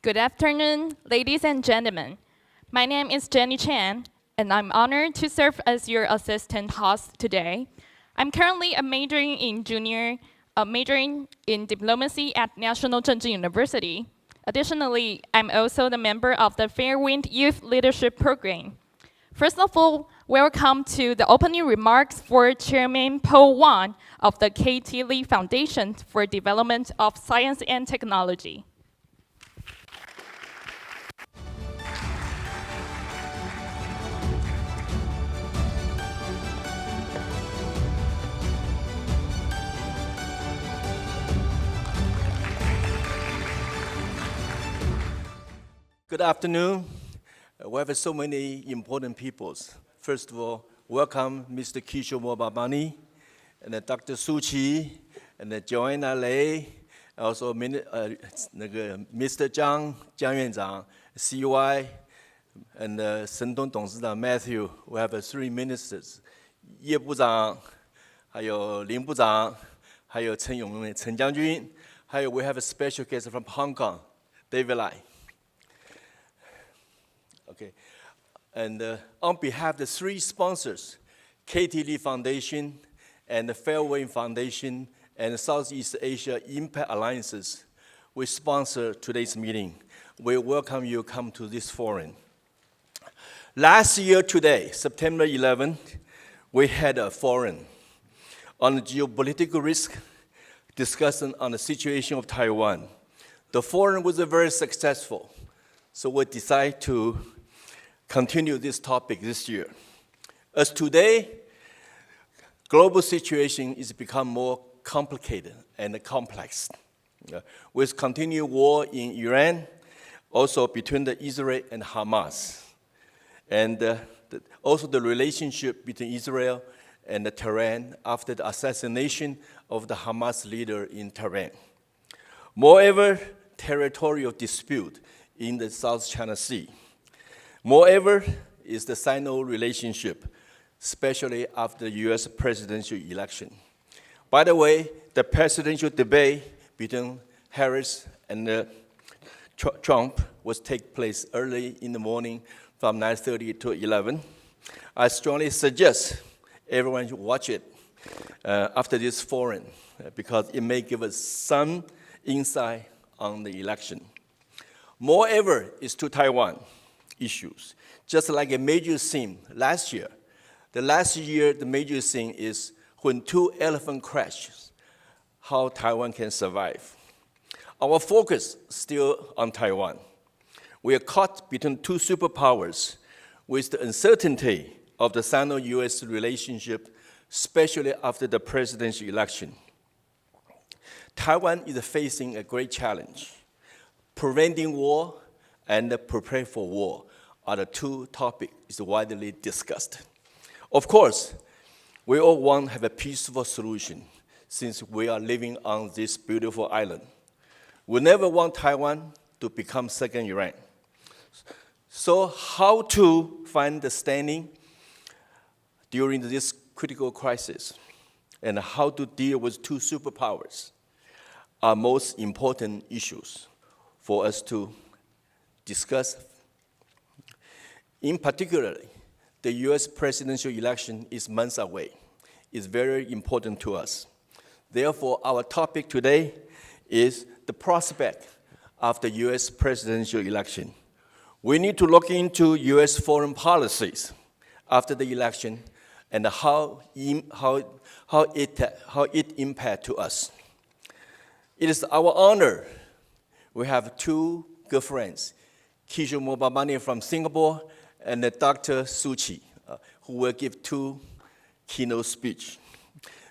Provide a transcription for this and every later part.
Good afternoon, ladies and gentlemen. My name is Jenny Chan, and I'm honored to serve as your assistant host today. I'm currently majoring in diplomacy at National Zhenji University. Additionally, I'm also the member of the Fairwind Youth Leadership Program. First of all, welcome to the opening remarks for Chairman Paul Wang of the K.T. Lee Foundation for Development of Science and Technology. Good afternoon. We have so many important peoples. First of all, welcome Mr. Kishore Mahbubani, and Dr. Suchi, and Joanna Lei, also Mr. Zhang Yuan Zhang, CY, and Shendong Dongzidang Matthew. We have 3 ministers, 叶部长, 还有林部长, 还有陈勇陈将军, 还有 we have a special guest from Hong Kong, David Lai. Okay, and on behalf of the 3 sponsors, K.T. Lee Foundation and the Fairwind Foundation and Southeast Asia Impact Alliances, we sponsor today's meeting. We welcome you to come to this forum. Last year today, September 11th, we had a forum on geopolitical risk, discussion on the situation of Taiwan. The forum was very successful, so we decided to continue this topic this year. As today, global situation is become more complicated and complex. With continued war in Iran, also between the Israel and Hamas, and also the relationship between Israel and Tehran after the assassination of the Hamas leader in Tehran. Moreover, territorial dispute in the South China Sea. Moreover, is the Sino relationship, especially after the US presidential election. By the way, the presidential debate between Harris and Trump was take place early in the morning from 9:30 to 11. I strongly suggest everyone should watch it after this forum because it may give us some insight on the election. Moreover, is to Taiwan issues. Just like a major theme last year, the major theme is when 2 elephants crash, how Taiwan can survive. Our focus still on Taiwan. We are caught between 2 superpowers with the uncertainty of the Sino-US relationship, especially after the presidential election. Taiwan is facing a great challenge. Preventing war and prepare for war are the 2 topics widely discussed. Of course, we all want to have a peaceful solution since we are living on this beautiful island. We never want Taiwan to become second Iran. So how to find the standing during this critical crisis and how to deal with 2 superpowers are most important issues for us to discuss. In particular, the US presidential election is months away. It's very important to us. Therefore, our topic today is the prospect of the US presidential election. We need to look into US foreign policies after the election and how it impact to us. It is our honor. We have 2 good friends, Kishore Mahbubani from Singapore and Dr. Suchi, who will give 2 keynote speeches.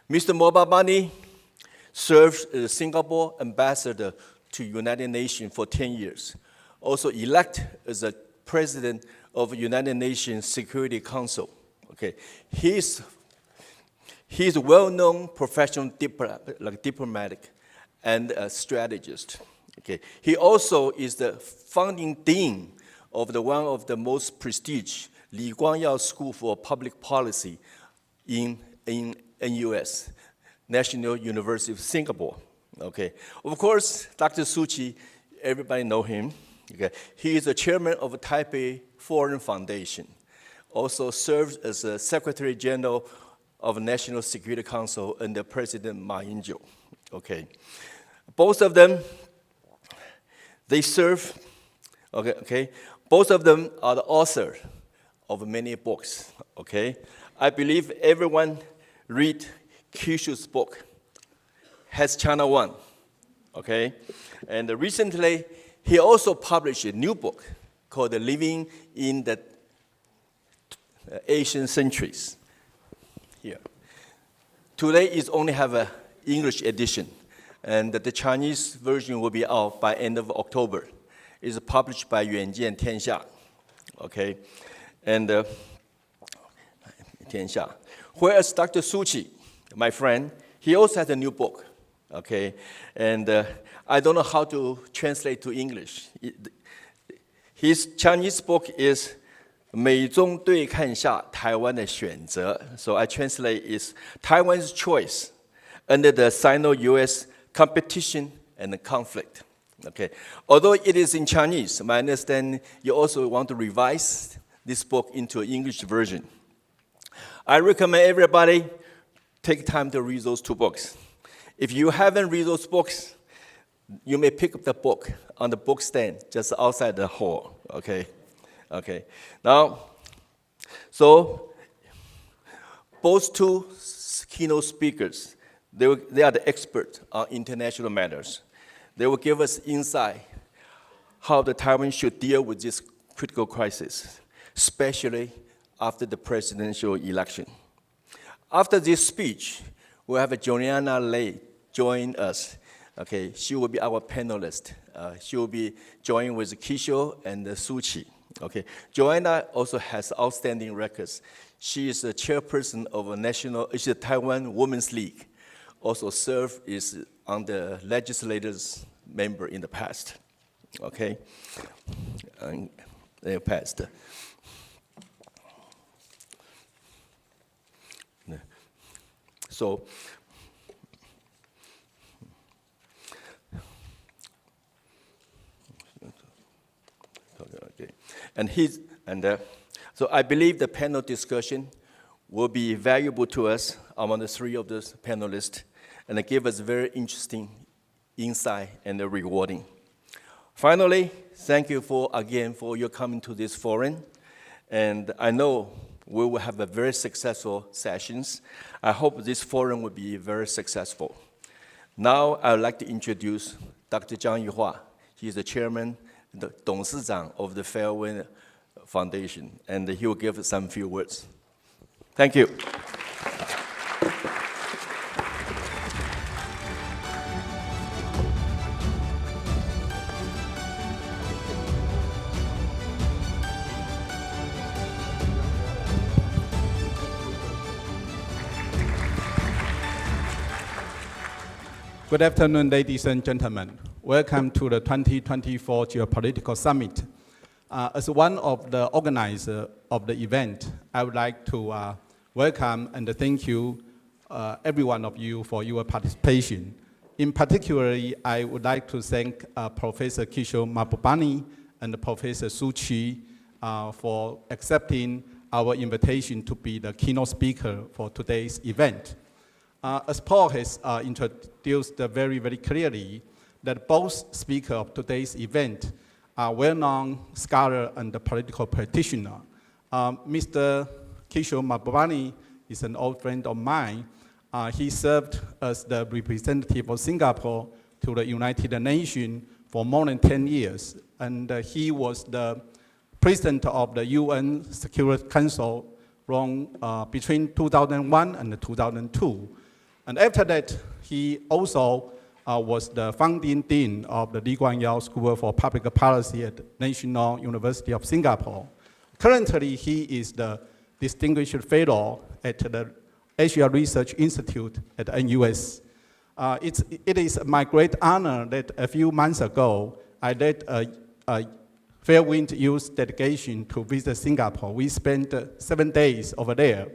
Mr. Mahbubani served as Singapore ambassador to United Nations for 10 years, also elected as the president of United Nations Security Council. Okay, he's a well-known professional diplomatic and a strategist. Okay, he also is the founding dean of one of the most prestigious Li Guangyao School for Public Policy in US, National University of Singapore. Okay, of course, Dr. Suchi, everybody know him. Okay. He is the chairman of Taipei Foreign Foundation, also serves as the Secretary General of National Security Council under President Ma Ying-jeou. Okay. Both of them, they serve, okay. Both of them are the author of many books, okay. I believe everyone read Kishore's book, Has China Won, okay. And recently, he also published a new book called Living in the Asian Centuries. Here. Today is only have an English edition, and the Chinese version will be out by end of October. It's published by Yuanjian Tianxia, okay, and Tianxia. Whereas Dr. Suchi, my friend, he also has a new book, okay, and I don't know how to translate to English. His Chinese book is 美中对看下台湾的选择. So I translate is Taiwan's choice under the Sino-US competition and conflict. Okay. Although it is in Chinese, my understanding you also want to revise this book into an English version. I recommend everybody take time to read those two books. If you haven't read those books, you may pick up the book on the book stand just outside the hall, okay? Okay. Now, so both two keynote speakers, they are the experts on international matters. They will give us insight how the Taiwan should deal with this critical crisis, especially after the presidential election. After this speech, we'll have Juliana Lei join us. Okay, she will be our panelist. She will be joining with Kishore and Suchi. Okay, Joanna also has outstanding records. She is the chairperson of she's a Taiwan Women's League. Also served on the legislators member in the past. Okay, in the past. So. Okay. So I believe the panel discussion will be valuable to us among the three of the panelists, and it give us very interesting insight and rewarding. Finally, thank you again for your coming to this forum, and I know we will have a very successful sessions. I hope this forum will be very successful. Now I would like to introduce Dr. Zhang Yuhua. He is the chairman, the 董事长 of the Fairwind Foundation, and he will give some few words. Thank you. Good afternoon, ladies and gentlemen. Welcome to the 2024 Geopolitical Summit. As one of the organizers of the event, I would like to welcome and thank you, every one of you, for your participation. In particular, I would like to thank Professor Kishore Mahbubani and Professor Suchi for accepting our invitation to be the keynote speaker for today's event. As Paul has introduced very, very clearly, that both speakers of today's event are well-known scholar and political practitioner. Mr. Kishore Mahbubani is an old friend of mine. He served as the representative of Singapore to the United Nations for more than 10 years, and he was the president of the UN Security Council from between 2001 and 2002. And after that, he also was the founding dean of the Lee Kuan Yew School for Public Policy at National University of Singapore. Currently, he is the distinguished fellow at the Asia Research Institute at NUS. It is my great honor that a few months ago, I led a Fairwind Youth delegation to visit Singapore. We spent 7 days over there,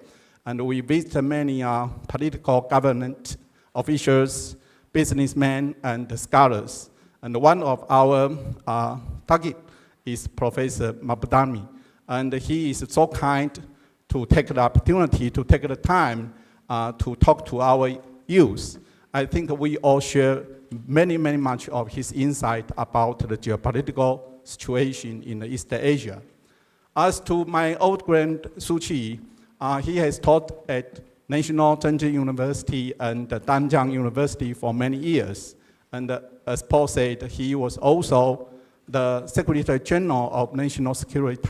and we visited many political government officials, businessmen, and scholars. And one of our target is Professor Mahbubani. And he is so kind to take the opportunity, to take the time to talk to our youth. I think we all share many much of his insight about the geopolitical situation in East Asia. As to my old friend Suchi, he has taught at National Zhenjiang University and Danjiang University for many years. And as Paul said, he was also the Secretary General of National Security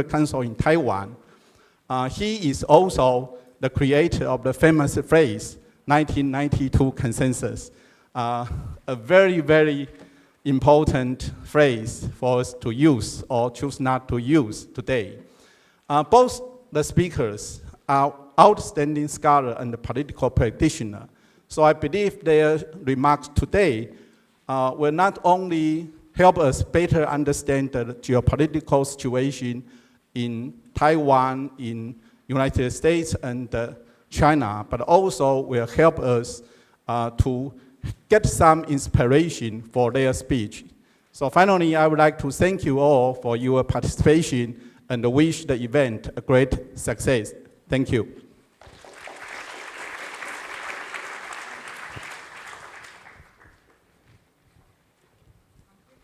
Council in Taiwan. He is also the creator of the famous phrase, 1992 consensus, a very important phrase for us to use or choose not to use today. Both the speakers are outstanding scholars and political practitioners. So I believe their remarks today will not only help us better understand the geopolitical situation in Taiwan, in United States and China, but also will help us to get some inspiration for their speech. So finally, I would like to thank you all for your participation and wish the event a great success. Thank you.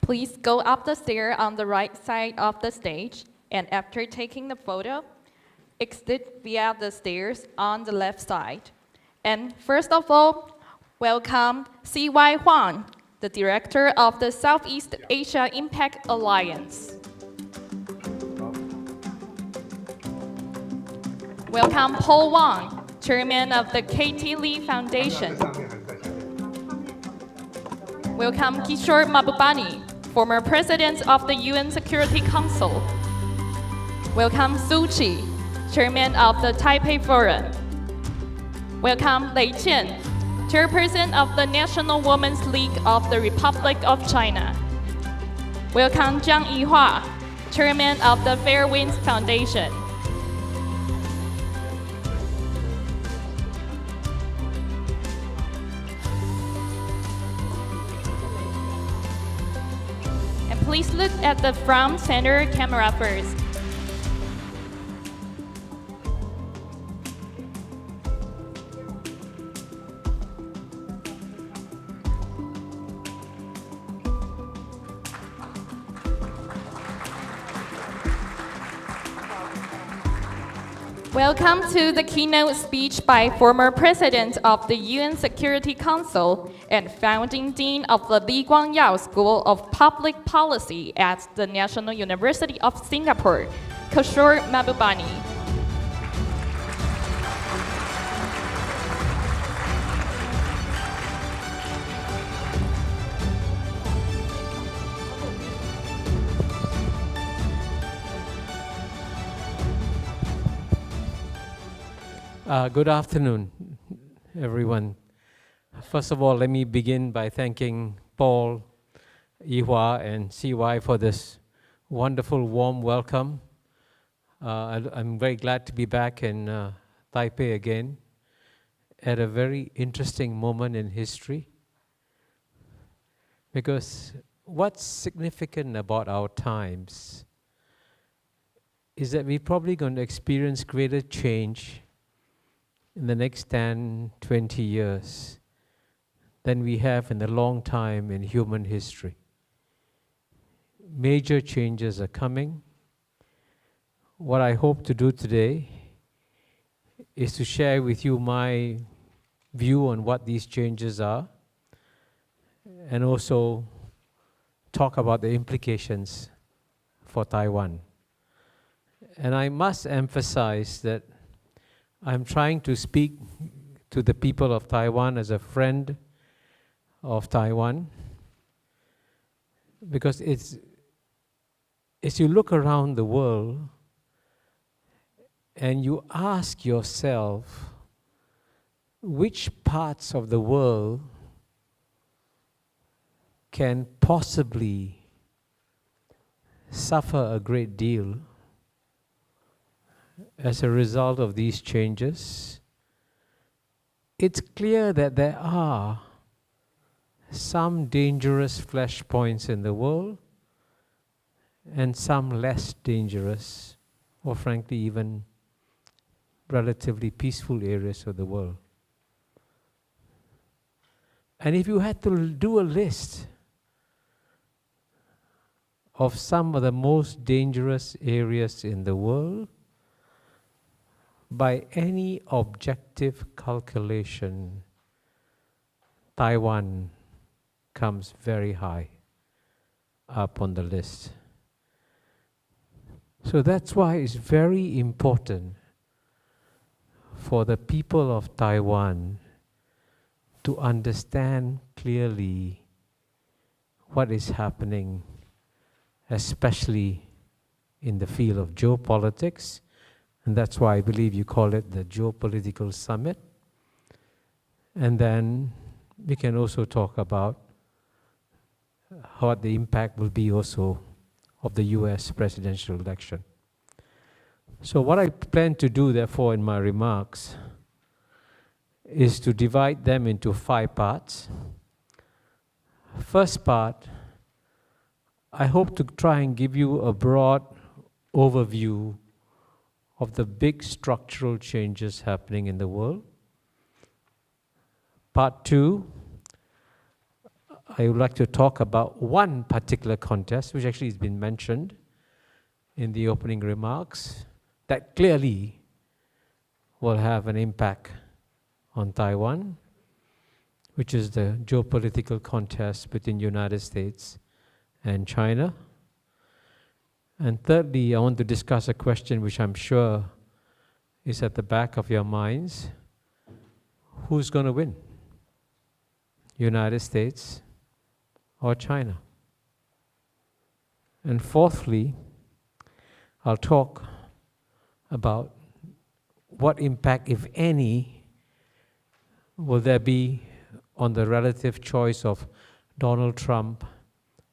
Please go up the stair on the right side of the stage, and after taking the photo, exit via the stairs on the left side. And first of all, welcome C.Y. Huang, the Director of the Southeast Asia Impact Alliance. Welcome Paul Wang, Chairman of the K.T. Lee Foundation. Welcome Kishore Mahbubani, former President of the UN Security Council. Welcome Suchi, Chairman of the Taipei Forum. Welcome Lei Qian, Chairperson of the National Women's League of the Republic of China. Welcome Zhang Yihua, Chairman of the Fairwinds Foundation. And please look at the front center camera first. Welcome to the keynote speech by former President of the UN Security Council and founding Dean of the Lee Kuan Yew School of Public Policy at the National University of Singapore, Kishore Mahbubani. Good afternoon, everyone. First of all, let me begin by thanking Paul, Yihua, and CY for this wonderful, warm welcome. I'm very glad to be back in Taipei again at a very interesting moment in history. Because what's significant about our times is that we're probably going to experience greater change in the next 10, 20 years than we have in a long time in human history. Major changes are coming. What I hope to do today is to share with you my view on what these changes are and also talk about the implications for Taiwan. And I must emphasize that I'm trying to speak to the people of Taiwan as a friend of Taiwan, because as you look around the world and you ask yourself which parts of the world can possibly suffer a great deal as a result of these changes, it's clear that there are some dangerous flashpoints in the world and some less dangerous, or frankly even relatively peaceful areas of the world. And if you had to do a list of some of the most dangerous areas in the world, by any objective calculation, Taiwan comes very high up on the list. So that's why it's very important for the people of Taiwan to understand clearly what is happening, especially in the field of geopolitics, and that's why I believe you call it the Geopolitical Summit. And then we can also talk about what the impact will be also of the US presidential election. So what I plan to do, therefore, in my remarks is to divide them into 5 parts. First part, I hope to try and give you a broad overview of the big structural changes happening in the world. Part 2, I would like to talk about one particular contest, which actually has been mentioned in the opening remarks, that clearly will have an impact on Taiwan, which is the geopolitical contest between the United States and China. And thirdly, I want to discuss a question which I'm sure is at the back of your minds. Who's going to win? United States or China? And fourthly, I'll talk about what impact, if any, will there be on the relative choice of Donald Trump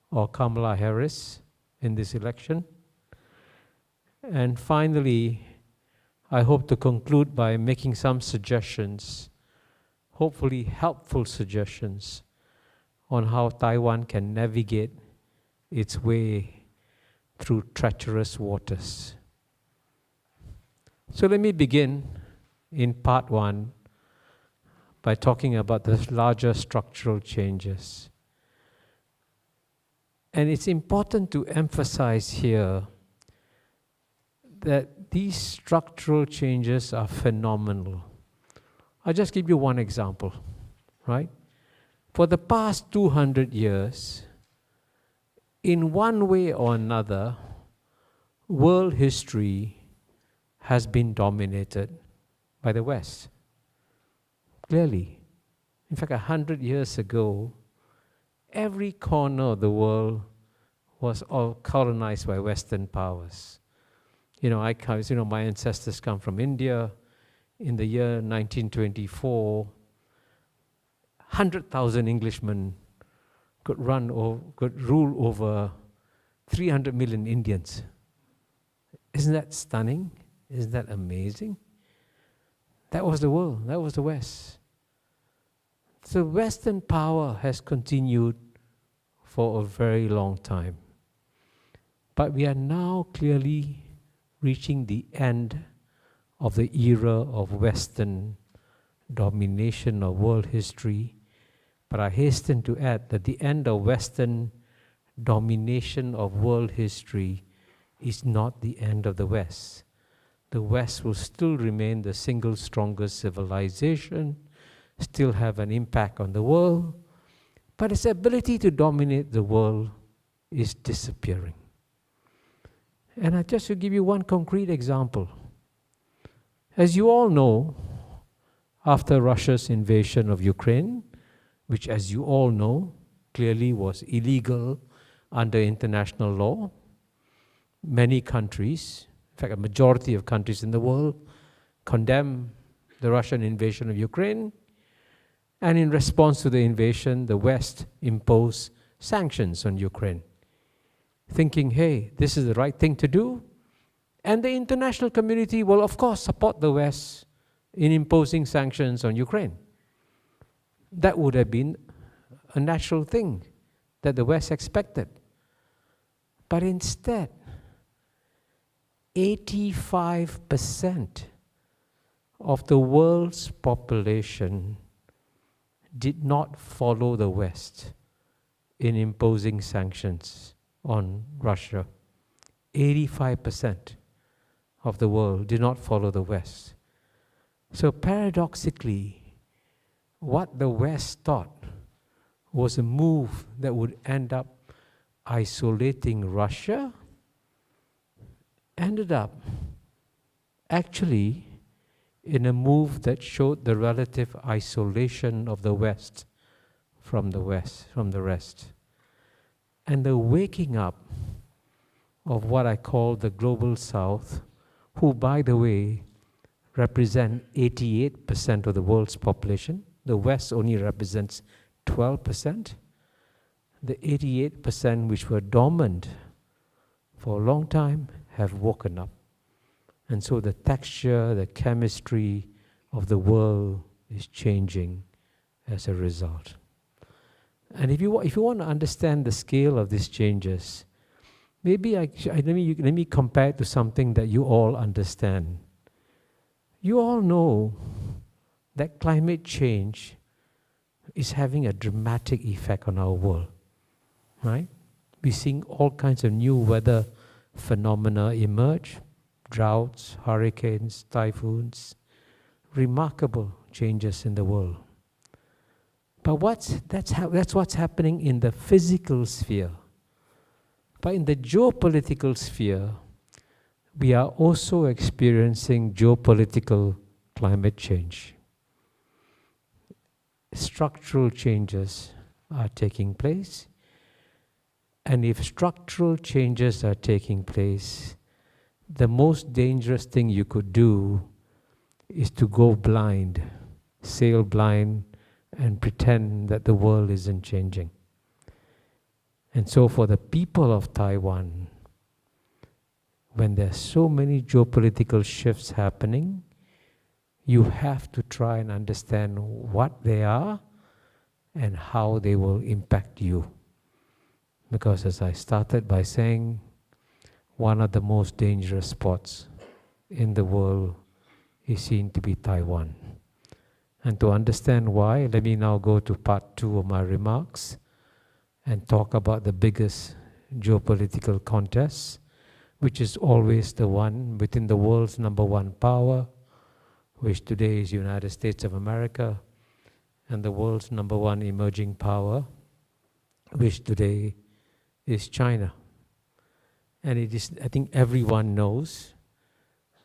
or Kamala Harris in this election. And finally, I hope to conclude by making some suggestions, hopefully helpful suggestions, on how Taiwan can navigate its way through treacherous waters. So let me begin in part 1 by talking about the larger structural changes. And it's important to emphasize here that these structural changes are phenomenal. I'll just give you one example, right? For the past 200 years, in one way or another, world history has been dominated by the West. Clearly. In fact, 100 years ago, every corner of the world was all colonized by Western powers. My ancestors come from India. In the year 1924, 100,000 Englishmen could rule over 300 million Indians. Isn't that stunning? Isn't that amazing? That was the world. That was the West. So Western power has continued for a very long time. But we are now clearly reaching the end of the era of Western domination of world history. But I hasten to add that the end of Western domination of world history is not the end of the West. The West will still remain the single strongest civilization, still have an impact on the world, but its ability to dominate the world is disappearing. And I just to give you one concrete example. As you all know, after Russia's invasion of Ukraine, which as you all know, clearly was illegal under international law, many countries, in fact a majority of countries in the world, condemned the Russian invasion of Ukraine. And in response to the invasion, the West imposed sanctions on Ukraine, thinking, hey, this is the right thing to do. And the international community will, of course, support the West in imposing sanctions on Ukraine. That would have been a natural thing that the West expected. But instead, 85% of the world's population did not follow the West in imposing sanctions on Russia. 85% of the world did not follow the West. So paradoxically, what the West thought was a move that would end up isolating Russia ended up actually in a move that showed the relative isolation of the West from the rest. And the waking up of what I call the global South, who, by the way, represent 88% of the world's population. The West only represents 12%. The 88% which were dormant for a long time have woken up. And so the texture, the chemistry of the world is changing as a result. And if you want to understand the scale of these changes, maybe let me compare it to something that you all understand. You all know that climate change is having a dramatic effect on our world, right? We're seeing all kinds of new weather phenomena emerge, droughts, hurricanes, typhoons, remarkable changes in the world. But that's what's happening in the physical sphere. But in the geopolitical sphere, we are also experiencing geopolitical climate change. Structural changes are taking place. And if structural changes are taking place, the most dangerous thing you could do is to go blind, sail blind, and pretend that the world isn't changing. And so for the people of Taiwan, when there's so many geopolitical shifts happening, you have to try and understand what they are and how they will impact you. Because as I started by saying, one of the most dangerous spots in the world is seen to be Taiwan. And to understand why, let me now go to part 2 of my remarks and talk about the biggest geopolitical contest, which is always the one within the world's number one power, which today is United States of America, and the world's number one emerging power, which today is China. And it is, I think everyone knows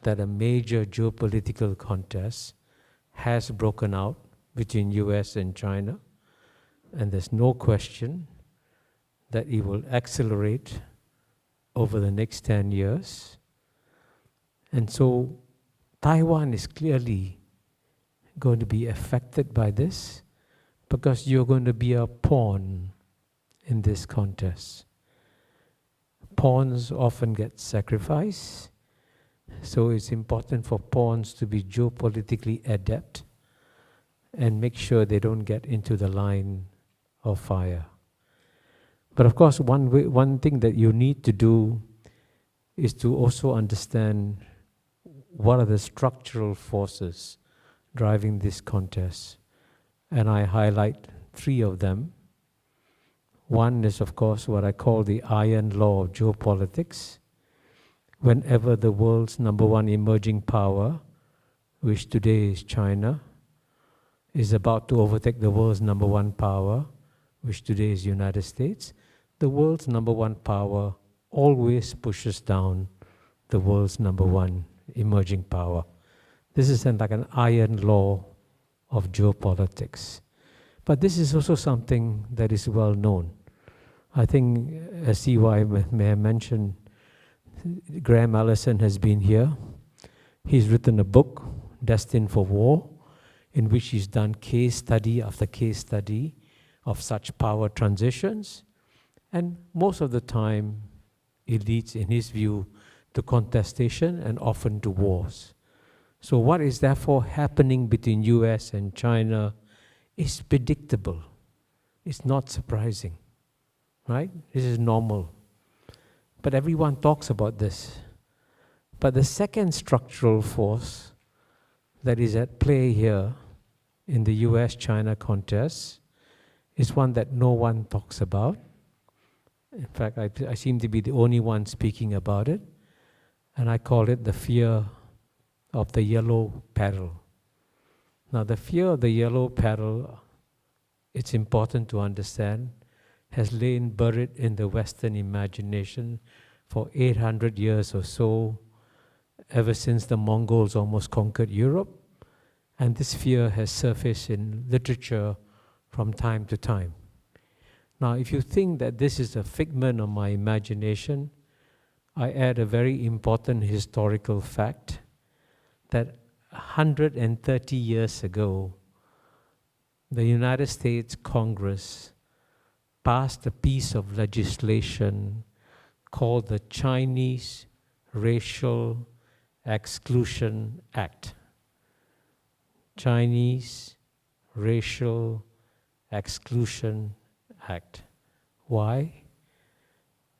that a major geopolitical contest has broken out between US and China, and there's no question that it will accelerate over the next 10 years. And so Taiwan is clearly going to be affected by this because you're going to be a pawn in this contest. Pawns often get sacrificed, so it's important for pawns to be geopolitically adept and make sure they don't get into the line of fire. But of course, one thing that you need to do is to also understand what are the structural forces driving this contest. And I highlight 3 of them. One is, of course, what I call the iron law of geopolitics. Whenever the world's number one emerging power, which today is China, is about to overtake the world's number one power, which today is United States, the world's number one power always pushes down the world's number one emerging power. This is like an iron law of geopolitics. But this is also something that is well known. I think, as CY may have mentioned, Graham Allison has been here. He's written a book, Destined for War, in which he's done case study after case study of such power transitions. And most of the time, it leads, in his view, to contestation and often to wars. So what is therefore happening between US and China is predictable. It's not surprising, right? This is normal. But everyone talks about this. But the second structural force that is at play here in the US-China contest is one that no one talks about. In fact, I seem to be the only one speaking about it, and I call it the fear of the yellow peril. Now, the fear of the yellow peril, it's important to understand, has lain buried in the Western imagination for 800 years or so, ever since the Mongols almost conquered Europe. And this fear has surfaced in literature from time to time. Now, if you think that this is a figment of my imagination, I add a very important historical fact that 130 years ago, the United States Congress passed a piece of legislation called the Chinese Racial Exclusion Act. Chinese Racial Exclusion Act. Why?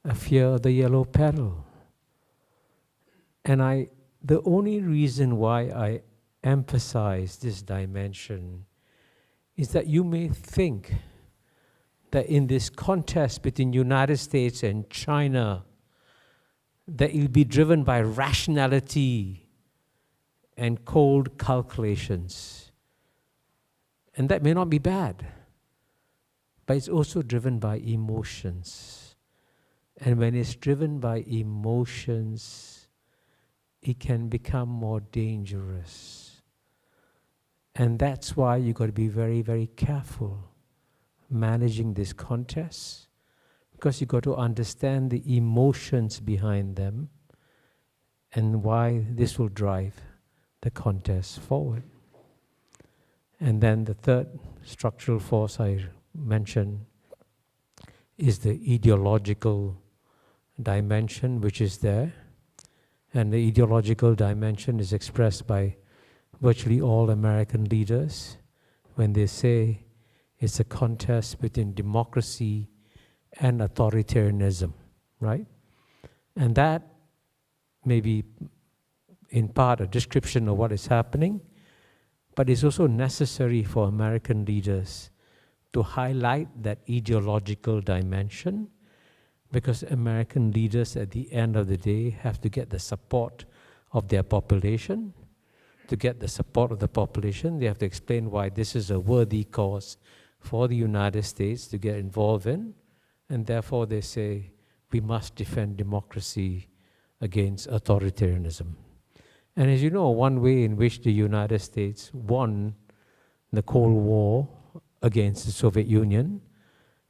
A fear of the yellow peril. And the only reason why I emphasize this dimension is that you may think that in this contest between United States and China, that it will be driven by rationality and cold calculations. And that may not be bad, but it's also driven by emotions. And when it's driven by emotions, it can become more dangerous. And that's why you've got to be very, very careful managing this contest, because you've got to understand the emotions behind them and why this will drive the contest forward. And then the third structural force I mentioned is the ideological dimension, which is there. And the ideological dimension is expressed by virtually all American leaders when they say it's a contest between democracy and authoritarianism, right? And that may be in part a description of what is happening, but it's also necessary for American leaders to highlight that ideological dimension, because American leaders at the end of the day have to get the support of their population. To get the support of the population, they have to explain why this is a worthy cause for the United States to get involved in, and therefore they say we must defend democracy against authoritarianism. And as you know, one way in which the United States won the Cold War against the Soviet Union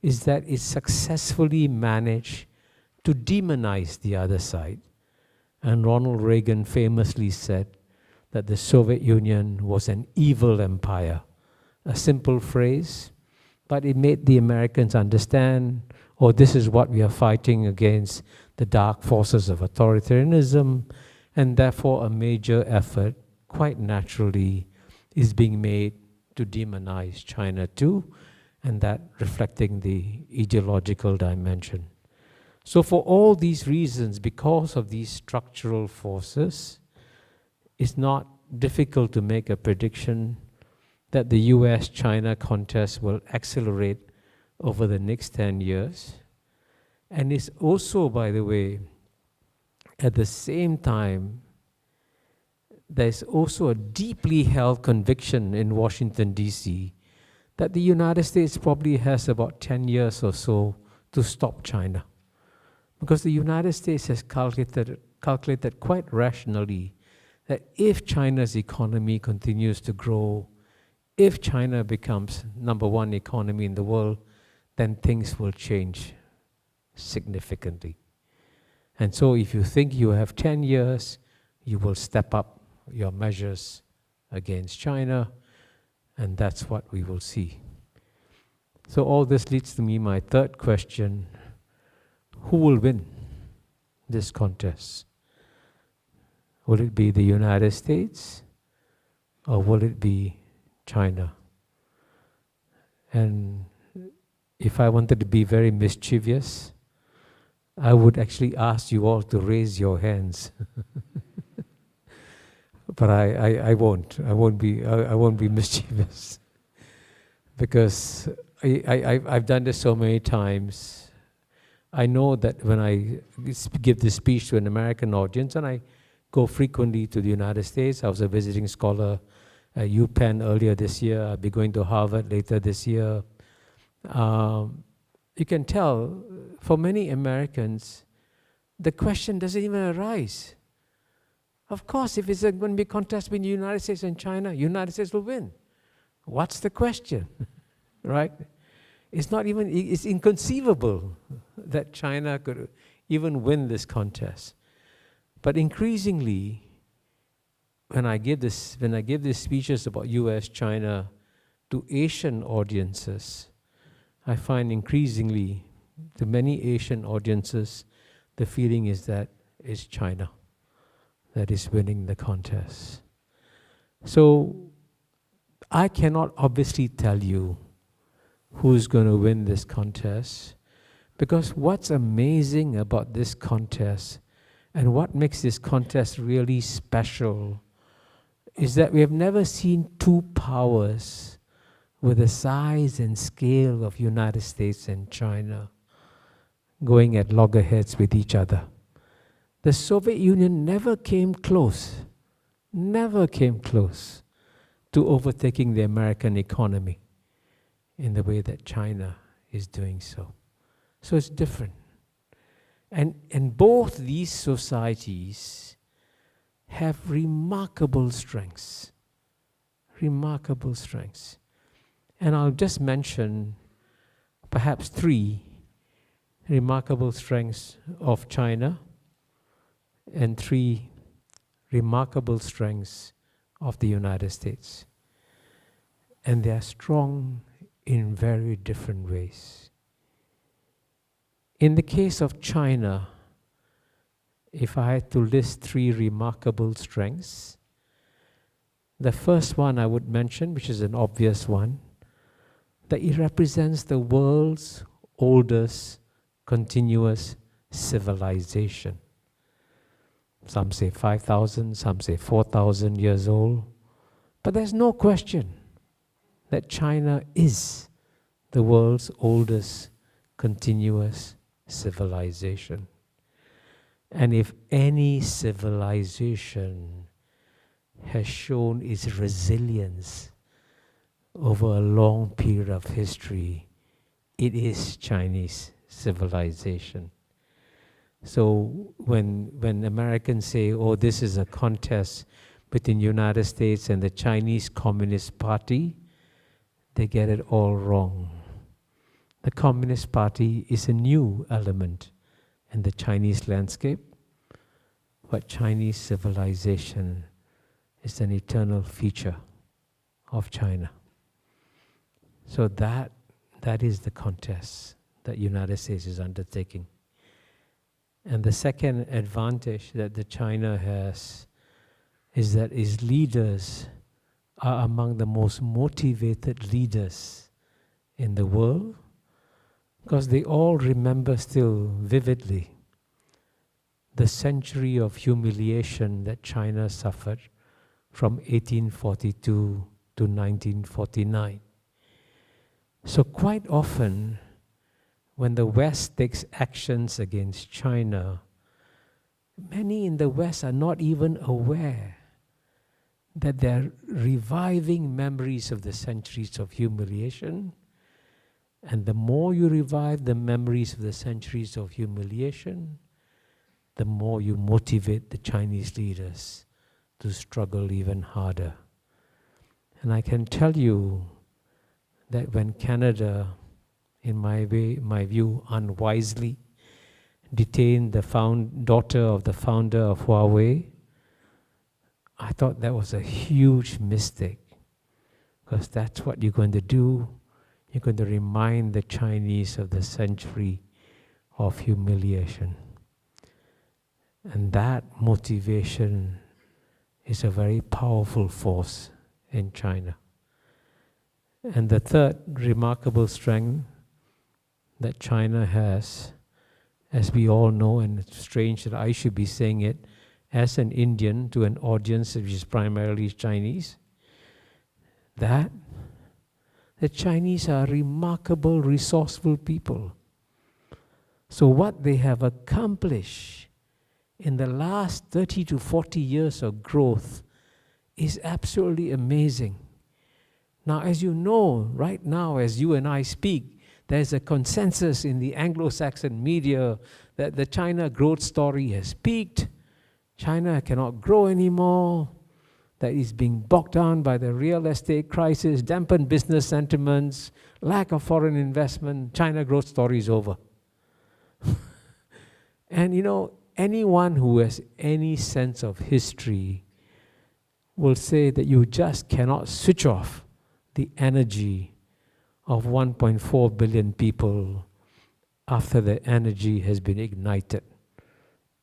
is that it successfully managed to demonize the other side. And Ronald Reagan famously said that the Soviet Union was an evil empire. A simple phrase, but it made the Americans understand, oh, this is what we are fighting against, the dark forces of authoritarianism, and therefore a major effort, quite naturally, is being made to demonize China too, and that reflecting the ideological dimension. So for all these reasons, because of these structural forces, it's not difficult to make a prediction that the US-China contest will accelerate over the next 10 years. And it's also, by the way, at the same time, there's also a deeply held conviction in Washington, D.C., that the United States probably has about 10 years or so to stop China. Because the United States has calculated quite rationally that if China's economy continues to grow, if China becomes #1 economy in the world, then things will change significantly. And so if you think you have 10 years, you will step up your measures against China, and that's what we will see. So all this leads to me, my third question: who will win this contest? Will it be the United States, or will it be China? And if I wanted to be very mischievous, I would actually ask you all to raise your hands. But I won't. I won't be mischievous. Because I've done this so many times. I know that when I give this speech to an American audience, and I go frequently to the United States. I was a visiting scholar at UPenn earlier this year. I'll be going to Harvard later this year. You can tell, for many Americans, the question doesn't even arise. Of course, if it's going to be a contest between the United States and China, United States will win. What's the question, right? It's not even, it's inconceivable that China could even win this contest. But increasingly, when I give these speeches about US, China to Asian audiences, I find increasingly, to many Asian audiences, the feeling is that it's China that is winning the contest. So I cannot obviously tell you who's going to win this contest, because what's amazing about this contest and what makes this contest really special is that we have never seen two powers with the size and scale of United States and China going at loggerheads with each other. The Soviet Union never came close to overtaking the American economy in the way that China is doing so. So it's different. And both these societies have remarkable strengths. And I'll just mention perhaps three remarkable strengths of China and three remarkable strengths of the United States. And they are strong in very different ways. In the case of China, if I had to list three remarkable strengths, the first one I would mention, which is an obvious one, that it represents the world's oldest continuous civilization. Some say 5,000, some say 4,000 years old. But there's no question that China is the world's oldest continuous civilization. And if any civilization has shown its resilience over a long period of history, it is Chinese civilization. So when Americans say, oh, this is a contest between the United States and the Chinese Communist Party, they get it all wrong. The Communist Party is a new element in the Chinese landscape, but Chinese civilization is an eternal feature of China. So that is the contest that the United States is undertaking. And the second advantage that the China has is that its leaders are among the most motivated leaders in the world, because they all remember still vividly the century of humiliation that China suffered from 1842 to 1949. So quite often, when the West takes actions against China, many in the West are not even aware that they're reviving memories of the centuries of humiliation. And the more you revive the memories of the centuries of humiliation, the more you motivate the Chinese leaders to struggle even harder. And I can tell you that when Canada, in my view, unwisely detained the daughter of the founder of Huawei, I thought that was a huge mistake, because that's what you're going to do. You're going to remind the Chinese of the century of humiliation. And that motivation is a very powerful force in China. And the third remarkable strength that China has, as we all know, and it's strange that I should be saying it as an Indian to an audience which is primarily Chinese, that the Chinese are remarkable, resourceful people. So what they have accomplished in the last 30 to 40 years of growth is absolutely amazing. Now, as you know, right now, as you and I speak, there's a consensus in the Anglo-Saxon media that the China growth story has peaked. China cannot grow anymore, that is being bogged down by the real estate crisis, dampened business sentiments, lack of foreign investment. China growth story is over. And you know, anyone who has any sense of history will say that you just cannot switch off the energy of 1.4 billion people after the energy has been ignited.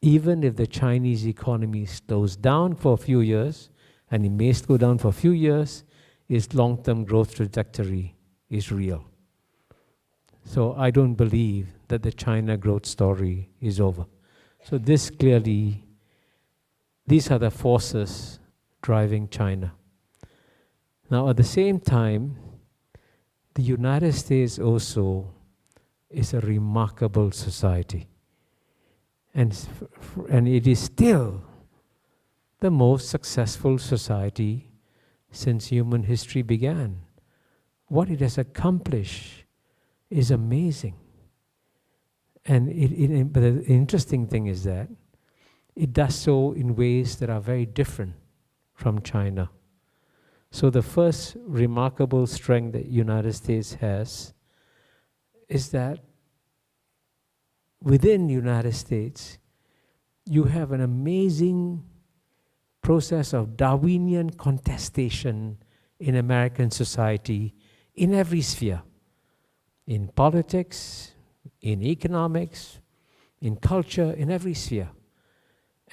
Even if the Chinese economy slows down for a few years, and it may slow down for a few years, its long-term growth trajectory is real. So I don't believe that the China growth story is over. So this clearly, these are the forces driving China. Now at the same time, the United States also is a remarkable society. And it is still the most successful society since human history began. What it has accomplished is amazing. And but the interesting thing is that it does so in ways that are very different from China. So the first remarkable strength that the United States has is that within the United States, you have an amazing process of Darwinian contestation in American society in every sphere, in politics, in economics, in culture, in every sphere.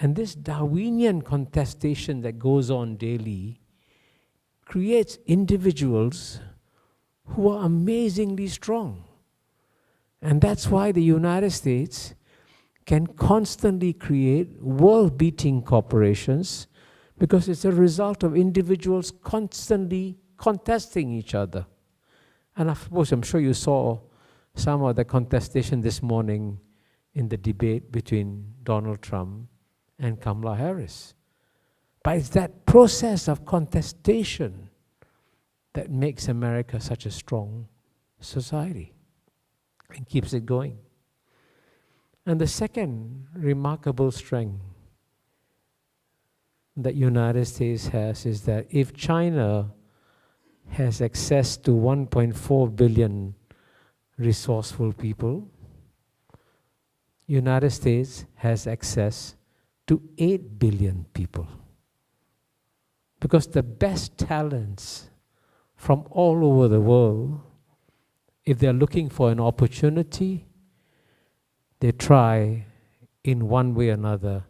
And this Darwinian contestation that goes on daily creates individuals who are amazingly strong. And that's why the United States can constantly create world-beating corporations, because it's a result of individuals constantly contesting each other. And I suppose, I'm sure you saw some of the contestation this morning in the debate between Donald Trump and Kamala Harris. But it's that process of contestation that makes America such a strong society and keeps it going. And the second remarkable strength that United States has is that if China has access to 1.4 billion resourceful people, United States has access to 8 billion people. Because the best talents from all over the world, if they're looking for an opportunity, they try in one way or another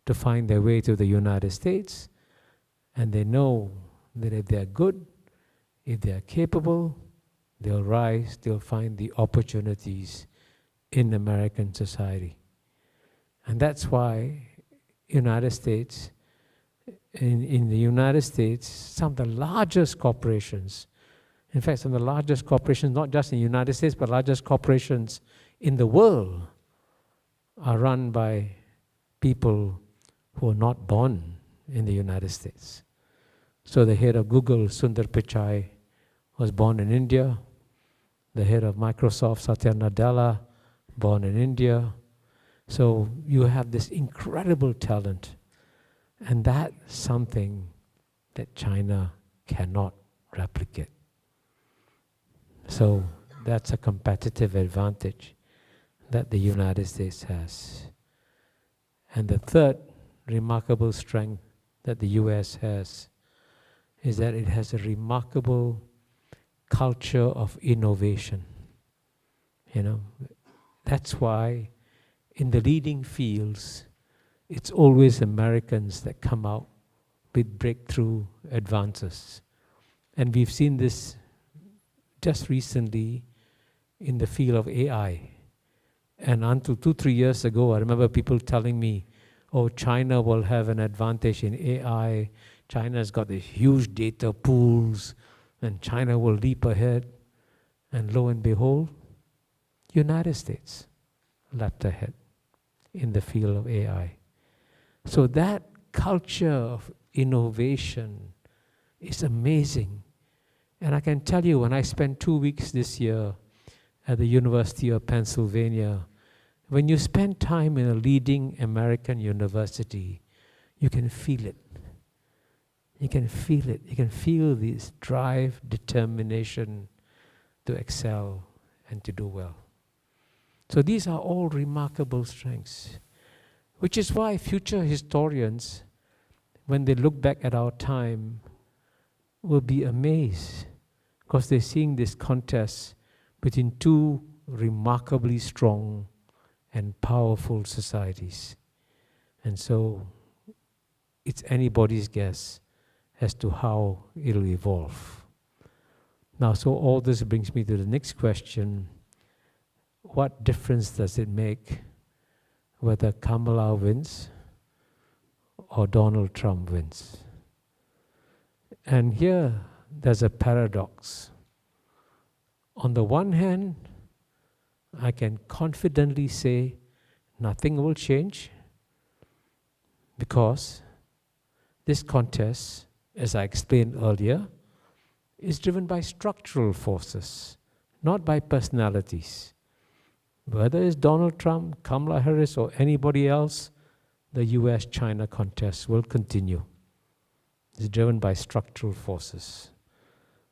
to find their way to the United States, and they know that if they're good, if they're capable, they'll rise, they'll find the opportunities in American society. And that's why United States, in the United States, some of the largest corporations, in fact, some of the largest corporations, not just in the United States, but largest corporations in the world, are run by people who are not born in the United States. So the head of Google, Sundar Pichai, was born in India. The head of Microsoft, Satya Nadella, born in India. So you have this incredible talent. And that's something that China cannot replicate. So that's a competitive advantage that the United States has. And the third remarkable strength that the US has is that it has a remarkable culture of innovation. You know, that's why in the leading fields, it's always Americans that come out with breakthrough advances. And we've seen this just recently in the field of AI. And until 2-3 years ago, I remember people telling me, oh, China will have an advantage in AI. China's got these huge data pools, and China will leap ahead. And lo and behold, United States leapt ahead in the field of AI. So that culture of innovation is amazing. And I can tell you, when I spent 2 weeks this year at the University of Pennsylvania, when you spend time in a leading American university, you can feel it. You can feel it. You can feel this drive, determination to excel and to do well. So these are all remarkable strengths, which is why future historians, when they look back at our time, will be amazed, because they're seeing this contest between two remarkably strong and powerful societies. And so it's anybody's guess as to how it'll evolve. Now, so all this brings me to the next question. What difference does it make whether Kamala wins or Donald Trump wins? And here there's a paradox. On the one hand, I can confidently say nothing will change, because this contest, as I explained earlier, is driven by structural forces, not by personalities. Whether it's Donald Trump, Kamala Harris, or anybody else, the US-China contest will continue. It's driven by structural forces.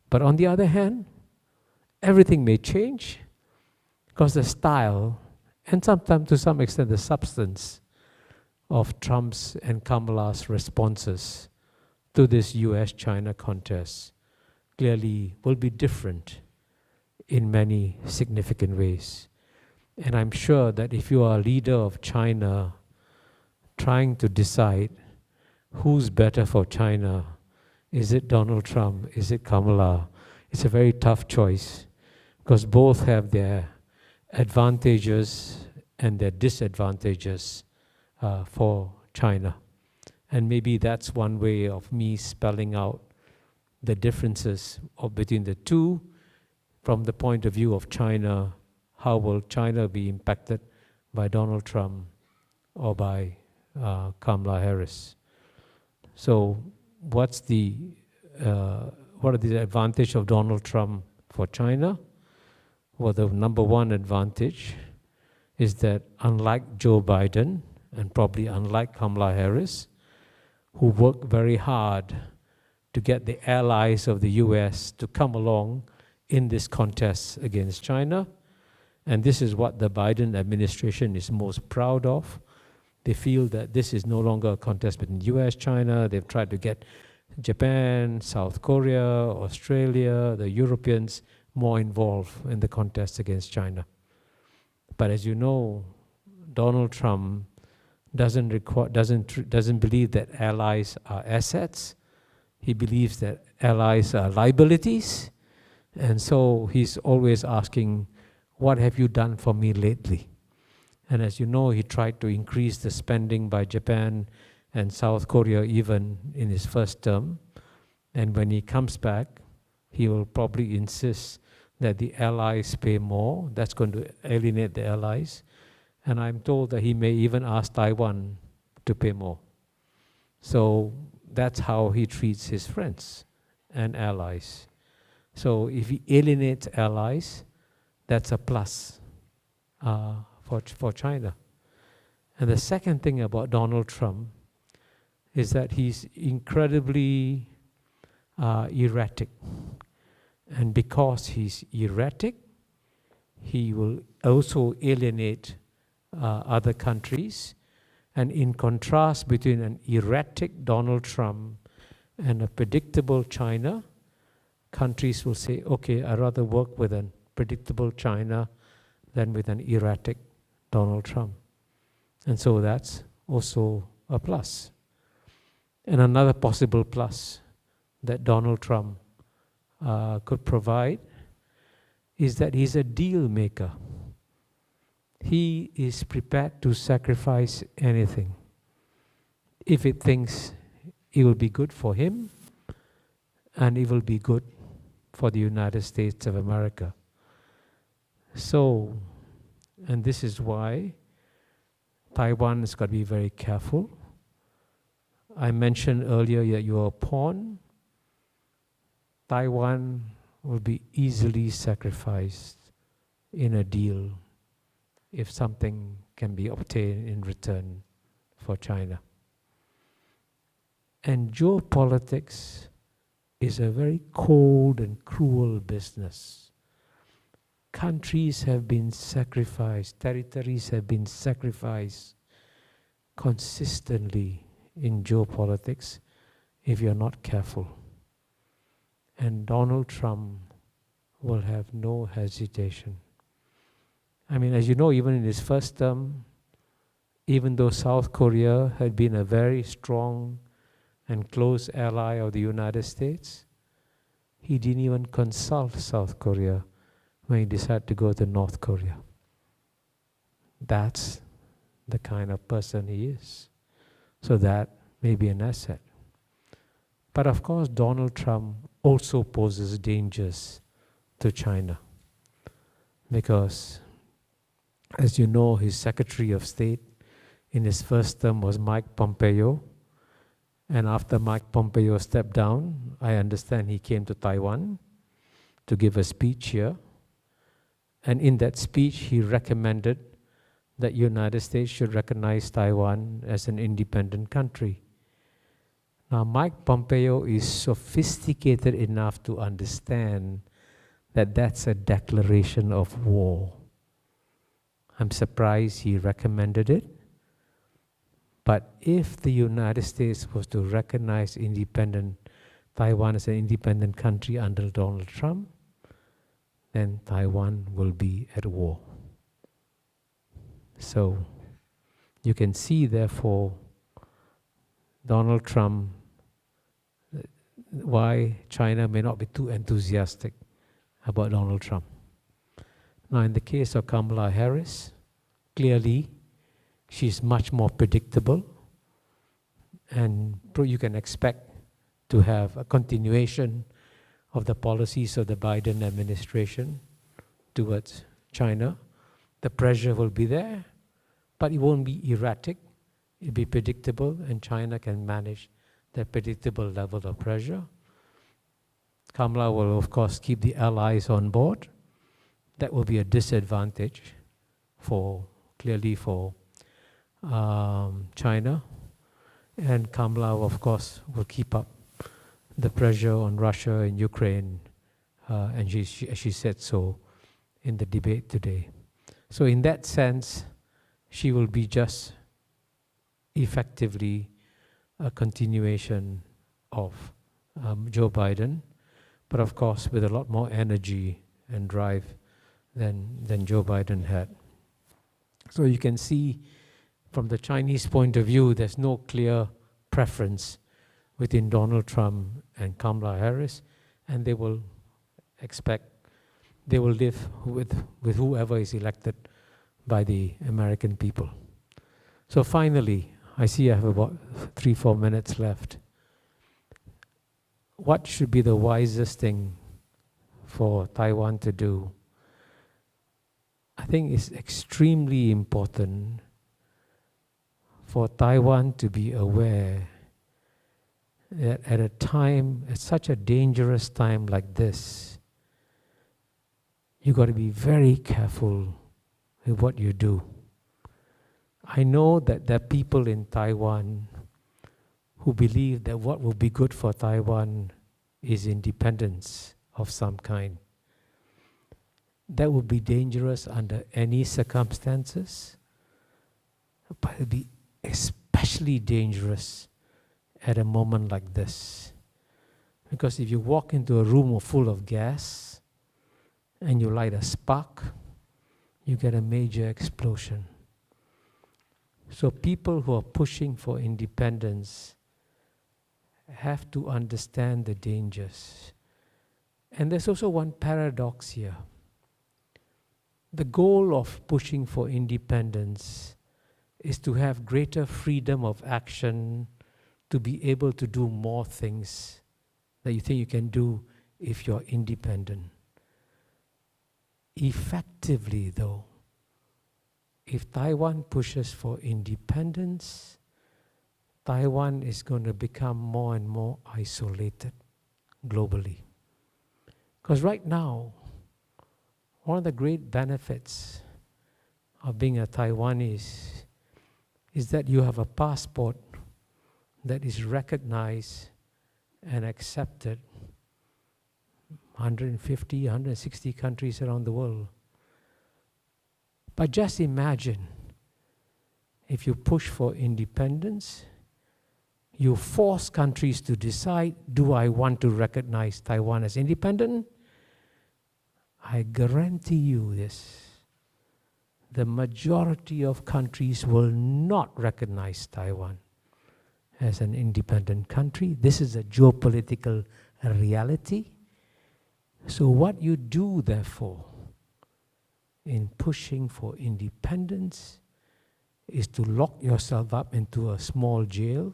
But on the other hand, everything may change, because the style, and sometimes to some extent the substance, of Trump's and Kamala's responses to this US-China contest clearly will be different in many significant ways. And I'm sure that if you are a leader of China trying to decide who's better for China, is it Donald Trump, is it Kamala, it's a very tough choice, because both have their advantages and their disadvantages for China. And maybe that's one way of me spelling out the differences between the two from the point of view of China. How will China be impacted by Donald Trump or by Kamala Harris? So what are the advantages of Donald Trump for China? Well, the number one advantage is that unlike Joe Biden, and probably unlike Kamala Harris, who worked very hard to get the allies of the US to come along in this contest against China, and this is what the Biden administration is most proud of. They feel that this is no longer a contest between US, China. They've tried to get Japan, South Korea, Australia, the Europeans more involved in the contest against China. But as you know, Donald Trump doesn't believe that allies are assets. He believes that allies are liabilities. And so he's always asking, what have you done for me lately? And as you know, he tried to increase the spending by Japan and South Korea even in his first term. And when he comes back, he will probably insist that the allies pay more. That's going to alienate the allies. And I'm told that he may even ask Taiwan to pay more. So that's how he treats his friends and allies. So if he alienates allies, that's a plus for China. And the second thing about Donald Trump is that he's incredibly erratic. And because he's erratic, he will also alienate other countries. And in contrast between an erratic Donald Trump and a predictable China, countries will say, okay, I'd rather work with a predictable China than with an erratic Donald Trump. And so that's also a plus. And another possible plus that Donald Trump could provide is that he's a deal maker. He is prepared to sacrifice anything if it thinks it will be good for him and it will be good for the United States of America. So, and this is why Taiwan has got to be very careful. I mentioned earlier that you're a pawn. Taiwan will be easily sacrificed in a deal if something can be obtained in return for China. And geopolitics is a very cold and cruel business. Countries have been sacrificed, territories have been sacrificed consistently in geopolitics if you're not careful. And Donald Trump will have no hesitation. I mean, as you know, even in his first term, even though South Korea had been a very strong and close ally of the United States, he didn't even consult South Korea when he decided to go to North Korea. That's the kind of person he is. So that may be an asset. But of course, Donald Trump also poses dangers to China because, as you know, his Secretary of State in his first term was Mike Pompeo. And after Mike Pompeo stepped down, I understand he came to Taiwan to give a speech here. And in that speech, he recommended that United States should recognize Taiwan as an independent country. Now, Mike Pompeo is sophisticated enough to understand that that's a declaration of war. I'm surprised he recommended it. But if the United States was to recognize Taiwan as an independent country under Donald Trump, then Taiwan will be at war. So you can see, therefore, Donald Trump, why China may not be too enthusiastic about Donald Trump. Now, in the case of Kamala Harris, clearly she's much more predictable, and you can expect to have a continuation of the policies of the Biden administration towards China. The pressure will be there, but it won't be erratic. It'll be predictable, and China can manage that predictable level of pressure. Kamala will, of course, keep the allies on board. That will be a disadvantage clearly for China. And Kamala, of course, will keep up the pressure on Russia and Ukraine, and she said so in the debate today. So in that sense, she will be just effectively a continuation of Joe Biden, but of course with a lot more energy and drive than Joe Biden had. So you can see from the Chinese point of view, there's no clear preference within Donald Trump and Kamala Harris, and they will live with whoever is elected by the American people. So finally, I see I have about 3-4 minutes left. What should be the wisest thing for Taiwan to do? I think it's extremely important for Taiwan to be aware that at such a dangerous time like this, you got to be very careful with what you do. I know that there are people in Taiwan who believe that what will be good for Taiwan is independence of some kind. That would be dangerous under any circumstances, but it would be especially dangerous at a moment like this. Because if you walk into a room full of gas and you light a spark, you get a major explosion. So people who are pushing for independence have to understand the dangers. And there's also one paradox here. the goal of pushing for independence is to have greater freedom of action, to be able to do more things that you think you can do if you're independent. Effectively, though, if Taiwan pushes for independence, Taiwan is going to become more and more isolated globally. Because right now, one of the great benefits of being a Taiwanese is that you have a passport that is recognized and accepted 150, 160 countries around the world. But just imagine if you push for independence, you force countries to decide, do I want to recognize Taiwan as independent? I guarantee you this. The majority of countries will not recognize Taiwan as an independent country. This is a geopolitical reality. So what you do, therefore, in pushing for independence is to lock yourself up into a small jail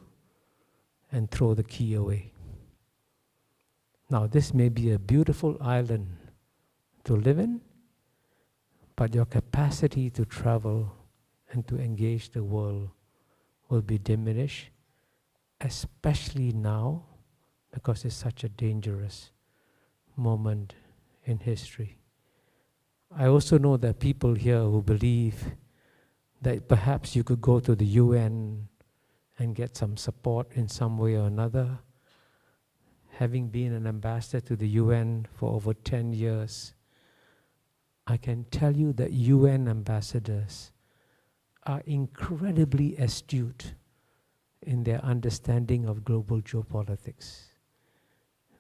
and throw the key away. Now, this may be a beautiful island to live in, but your capacity to travel and to engage the world will be diminished, especially now, because it's such a dangerous moment in history. I also know that people here who believe that perhaps you could go to the UN and get some support in some way or another. Having been an ambassador to the UN for over 10 years, I can tell you that UN ambassadors are incredibly astute in their understanding of global geopolitics.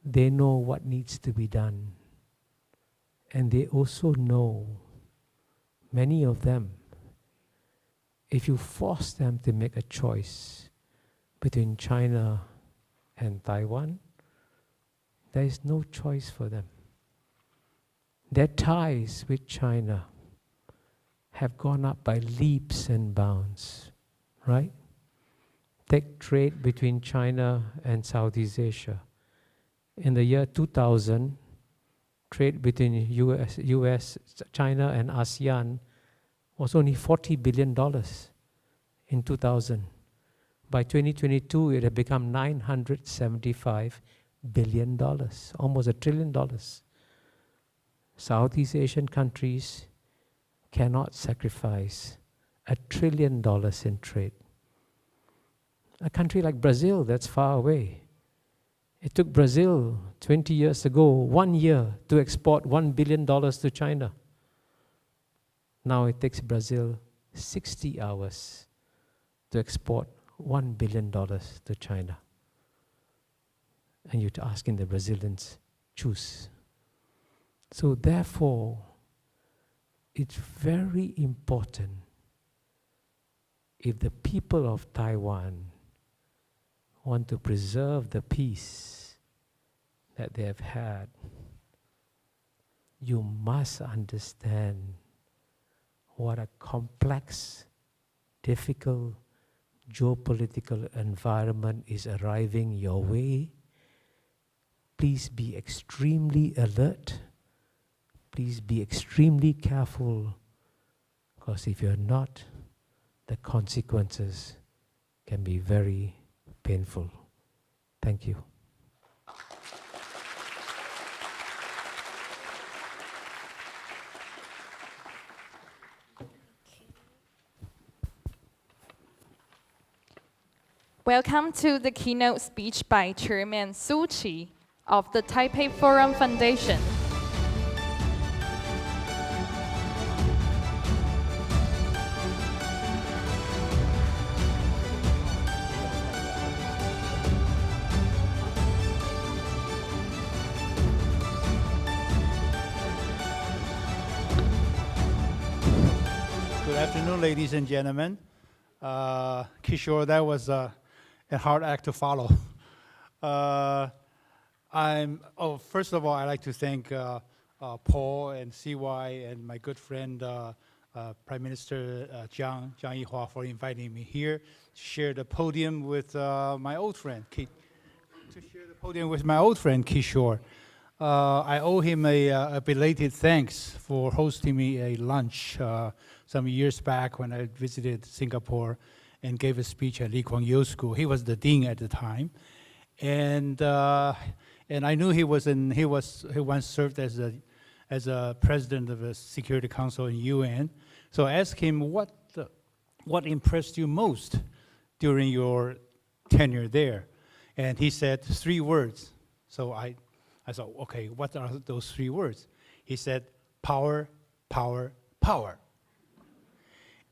They know what needs to be done. And they also know, many of them, if you force them to make a choice between China and Taiwan, there is no choice for them. Their ties with China have gone up by leaps and bounds, right? Take trade between China and Southeast Asia. In the year 2000, trade between US, China and ASEAN was only $40 billion in 2000. By 2022, it had become $975 billion, almost $1 trillion. Southeast Asian countries cannot sacrifice $1 trillion in trade. A country like Brazil, that's far away. It took Brazil 20 years ago, 1 year, to export $1 billion to China. Now it takes Brazil 60 hours to export $1 billion to China. And you're asking the Brazilians, choose. So therefore, it's very important if the people of Taiwan want to preserve the peace that they have had, you must understand what a complex, difficult geopolitical environment is arriving your way. Please be extremely alert. Please be extremely careful, because if you're not, the consequences can be very painful. Thank you. Welcome to the keynote speech by Chairman苏起of the Taipei Forum Foundation. Good afternoon, ladies and gentlemen. Kishore, that was a hard act to follow. First of all, I'd like to thank Paul and CY and my good friend Prime Minister Jiang Yihua for inviting me here to share the podium with my old friend Kishore. I owe him a belated thanks for hosting me a lunch some years back when I visited Singapore and gave a speech at Lee Kuan Yew School. He was the dean at the time, and I knew he once served as a president of the Security Council in UN. So I asked him what impressed you most during your tenure there, and he said 3 words. So I thought, okay, what are those 3 words? He said, power, power, power.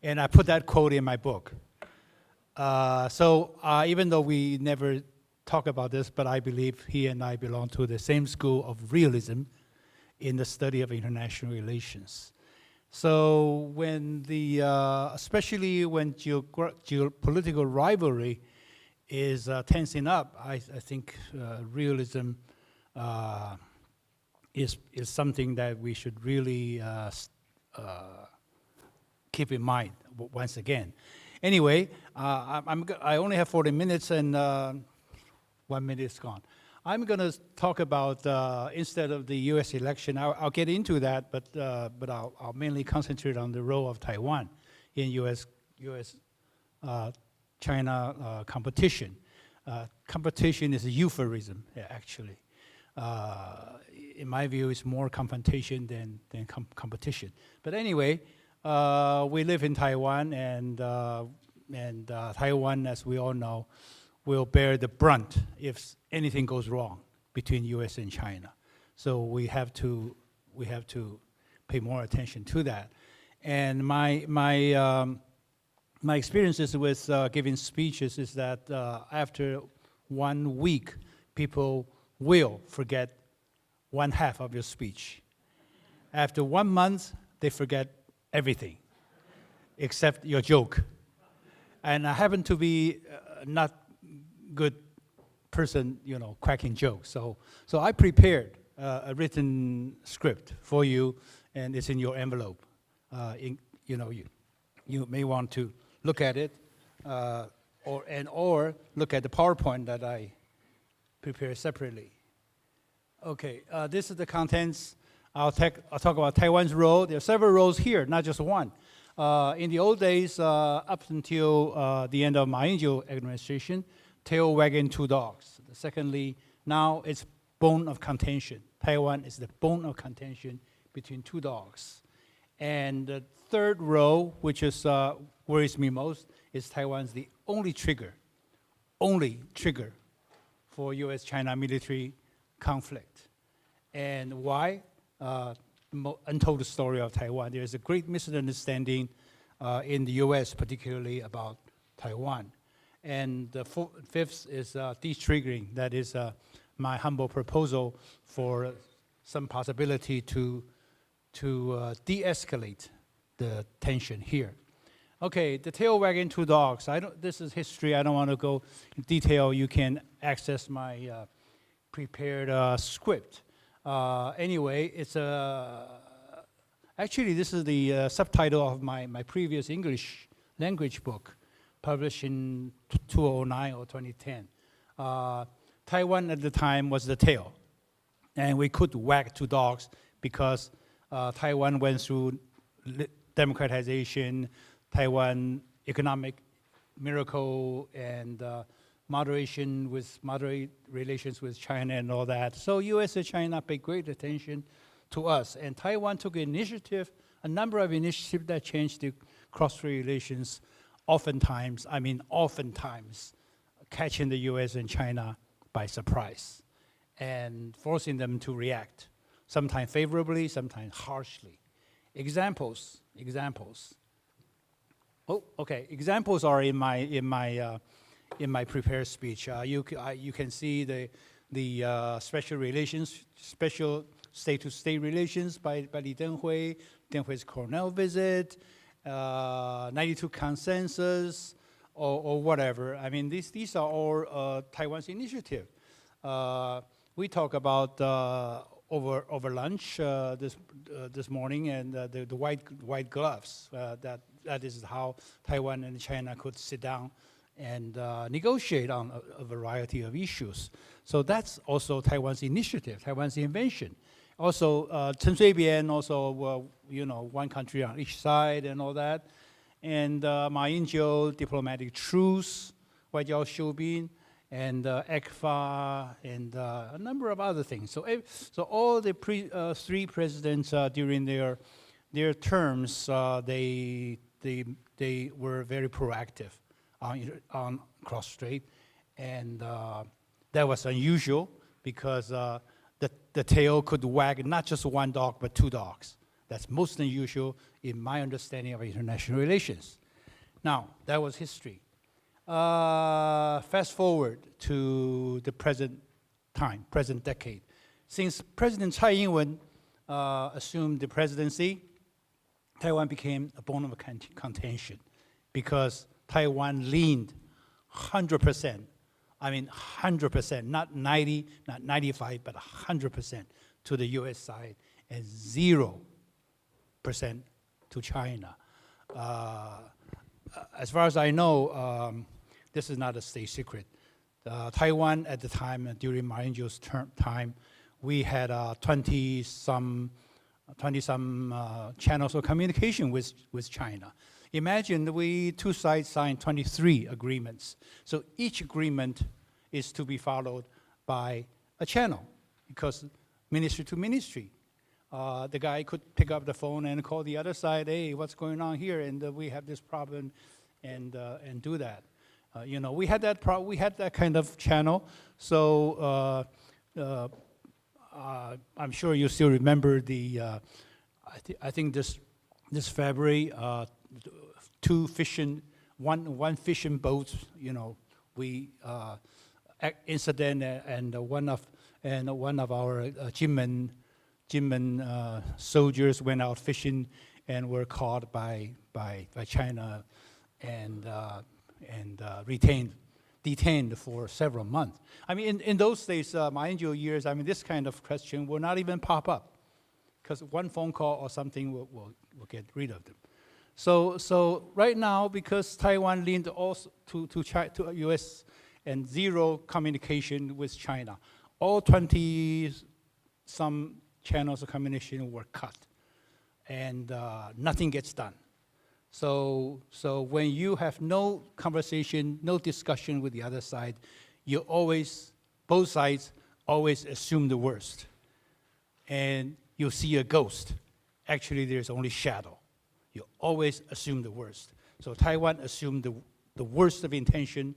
And I put that quote in my book. So even though we never talk about this, but I believe he and I belong to the same school of realism in the study of international relations. So when especially when geopolitical rivalry is tensing up, I think realism is something that we should really keep in mind once again. Anyway, I only have 40 minutes and 1 minute is gone. I'm going to talk about, instead of the US election, I'll get into that, but I'll mainly concentrate on the role of Taiwan in US-China competition. Competition is a euphemism, actually. In my view, it's more confrontation than competition. But anyway, we live in Taiwan, and Taiwan, as we all know, will bear the brunt if anything goes wrong between US and China. So we have to pay more attention to that. And my experiences with giving speeches is that after 1 week, people will forget 1/2 of your speech. After 1 month, they forget everything except your joke. And I happen to be not good person, cracking jokes. So I prepared a written script for you, and it's in your envelope. You may want to look at it, or look at the PowerPoint that I prepared separately. Okay, this is the contents. I'll talk about Taiwan's role. There are several roles here, not just one. In the old days, up until the end of Ma Ying-jeou administration, tail wagging 2 dogs. Secondly, now it's bone of contention. Taiwan is the bone of contention between 2 dogs. And the third role, which is worries me most, is Taiwan's the only trigger for US-China military conflict. And why? Untold story of Taiwan. There's a great misunderstanding in the US, particularly about Taiwan. And the fifth is de-triggering. That is my humble proposal for some possibility to de-escalate the tension here. Okay, the tail wagging 2 dogs. This is history. I don't want to go in detail. You can access my prepared script. Anyway, it's actually this is the subtitle of my previous English language book, published in 2009 or 2010. Taiwan at the time was the tail, and we could wag 2 dogs because Taiwan went through democratization, Taiwan economic miracle, and moderate relations with China and all that. So US and China paid great attention to us, and Taiwan took a number of initiatives that changed the cross-strait relations, oftentimes catching the US and China by surprise and forcing them to react, sometimes favorably, sometimes harshly. Examples. Oh, okay. Examples are in my prepared speech. You can see the special state-to-state relations by Li Denghui, Denghui's Cornell visit, 92 consensus, or whatever. I mean, these are all Taiwan's initiative. We talk about over lunch this morning, and the white gloves. That is how Taiwan and China could sit down and negotiate on a variety of issues. So that's also Taiwan's initiative, Taiwan's invention. Also, Chen Shui-bian, also, one country on each side and all that. And Ma Ying-jeou, diplomatic truce, 外交修兵, and ECFA, and a number of other things. So all the three presidents during their terms, they were very proactive on cross-strait, and that was unusual because the tail could wag not just one dog but two dogs. That's most unusual in my understanding of international relations. Now, that was history. Fast forward to the present time, present decade. Since President Tsai Ing-wen assumed the presidency, Taiwan became a bone of contention because Taiwan leaned 100%, 100%, not 90, not 95, but 100% to the US side and 0% to China. As far as I know, this is not a state secret. Taiwan at the time, during Ma Ying-jeou's time, we had 20-some channels of communication with China. Imagine two sides signed 23 agreements. So each agreement is to be followed by a channel because ministry to ministry. The guy could pick up the phone and call the other side, hey, what's going on here? And we have this problem, and do that. We had that kind of channel. So I'm sure you still remember I think this February, one fishing boat, we incident, and one of our Jinmen soldiers went out fishing and were caught by China and detained for several months. In those days, Ma Ying-jeou years, this kind of question will not even pop up because one phone call or something will get rid of them. So right now, because Taiwan leaned also to US and zero communication with China, all 20-some channels of communication were cut, and nothing gets done. So when you have no conversation, no discussion with the other side, both sides always assume the worst. And you see a ghost. Actually, there's only shadow. You always assume the worst. So Taiwan assumed the worst of intention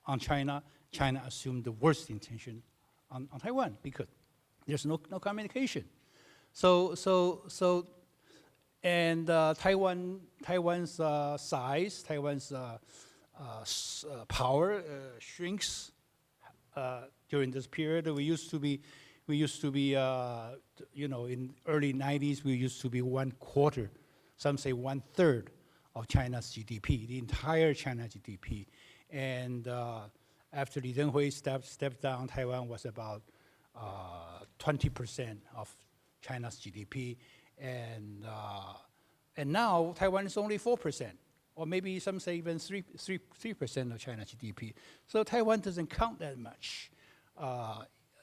on China. China assumed the worst intention on Taiwan because there's no communication. And Taiwan's size, Taiwan's power shrinks during this period. We used to be, in early 90s, we used to be 1/4, some say 1/3 of China's GDP, the entire China GDP. And after Li Denghui stepped down, Taiwan was about 20% of China's GDP. And now Taiwan is only 4%, or maybe some say even 3% of China's GDP. So Taiwan doesn't count that much.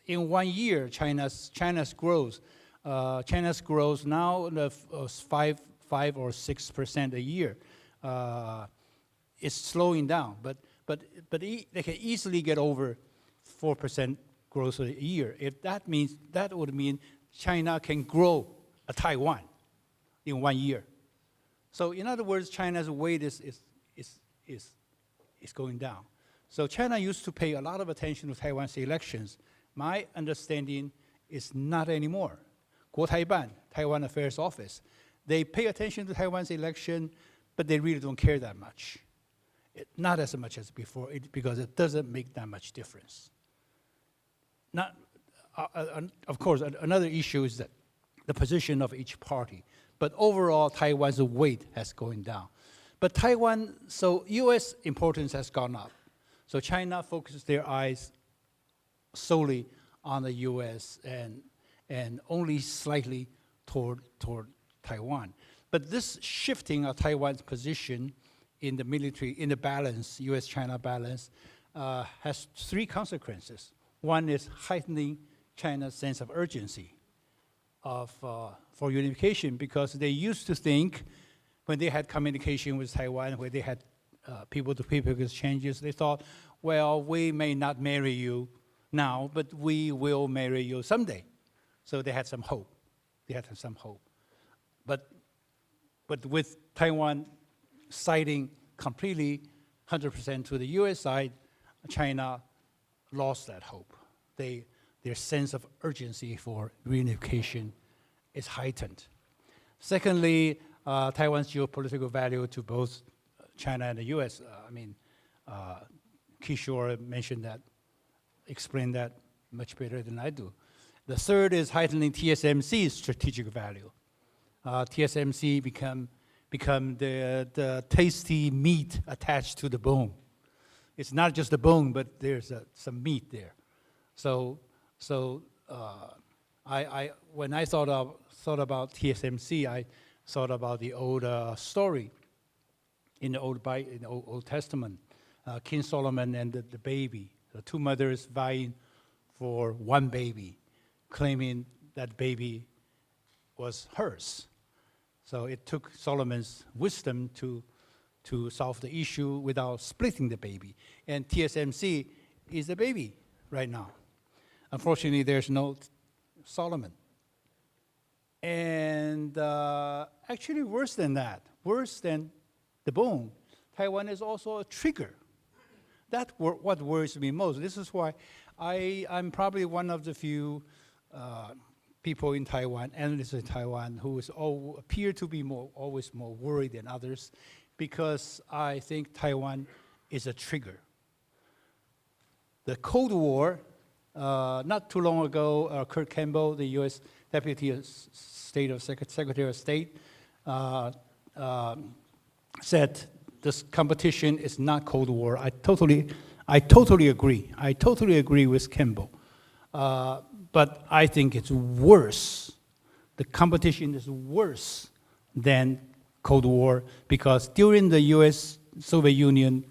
In 1 year, China's growth now is 5 or 6% a year. It's slowing down, but they can easily get over 4% growth a year. If that would mean China can grow a Taiwan in 1 year. So in other words, China's weight is going down. So China used to pay a lot of attention to Taiwan's elections. My understanding is not anymore. 国台办, Taiwan Affairs Office, they pay attention to Taiwan's election, but they really don't care that much. Not as much as before, because it doesn't make that much difference. Of course, another issue is that the position of each party. But overall, Taiwan's weight has gone down. But so US importance has gone up. So China focuses their eyes solely on the US, and only slightly toward Taiwan. But this shifting of Taiwan's position in the military, in the balance, US-China balance, has three consequences. One is heightening China's sense of urgency for unification, because they used to think when they had communication with Taiwan, where they had people-to-people exchanges, they thought, well, we may not marry you now, but we will marry you someday. So they had some hope. But with Taiwan siding completely 100% to the US side, China lost that hope. Their sense of urgency for reunification is heightened. Secondly, Taiwan's geopolitical value to both China and the US. Kishore mentioned that, explained that much better than I do. The third is heightening TSMC's strategic value. TSMC become the tasty meat attached to the bone. It's not just the bone, but there's some meat there. So when I thought about TSMC, I thought about the old story in the Old Testament, King Solomon and the baby, the two mothers vying for one baby, claiming that baby was hers. So it took Solomon's wisdom to solve the issue without splitting the baby. And TSMC is the baby right now. Unfortunately, there's no Solomon. And actually worse than that, worse than the bone, Taiwan is also a trigger. That's what worries me most. This is why I'm probably one of the few people in Taiwan, analysts in Taiwan, who appear to be always more worried than others, because I think Taiwan is a trigger. The Cold War, not too long ago, Kurt Campbell, the U.S. Deputy Secretary of State, said this competition is not Cold War. I totally agree. I totally agree with Campbell. But I think it's worse. The competition is worse than Cold War, because during the US-Soviet Union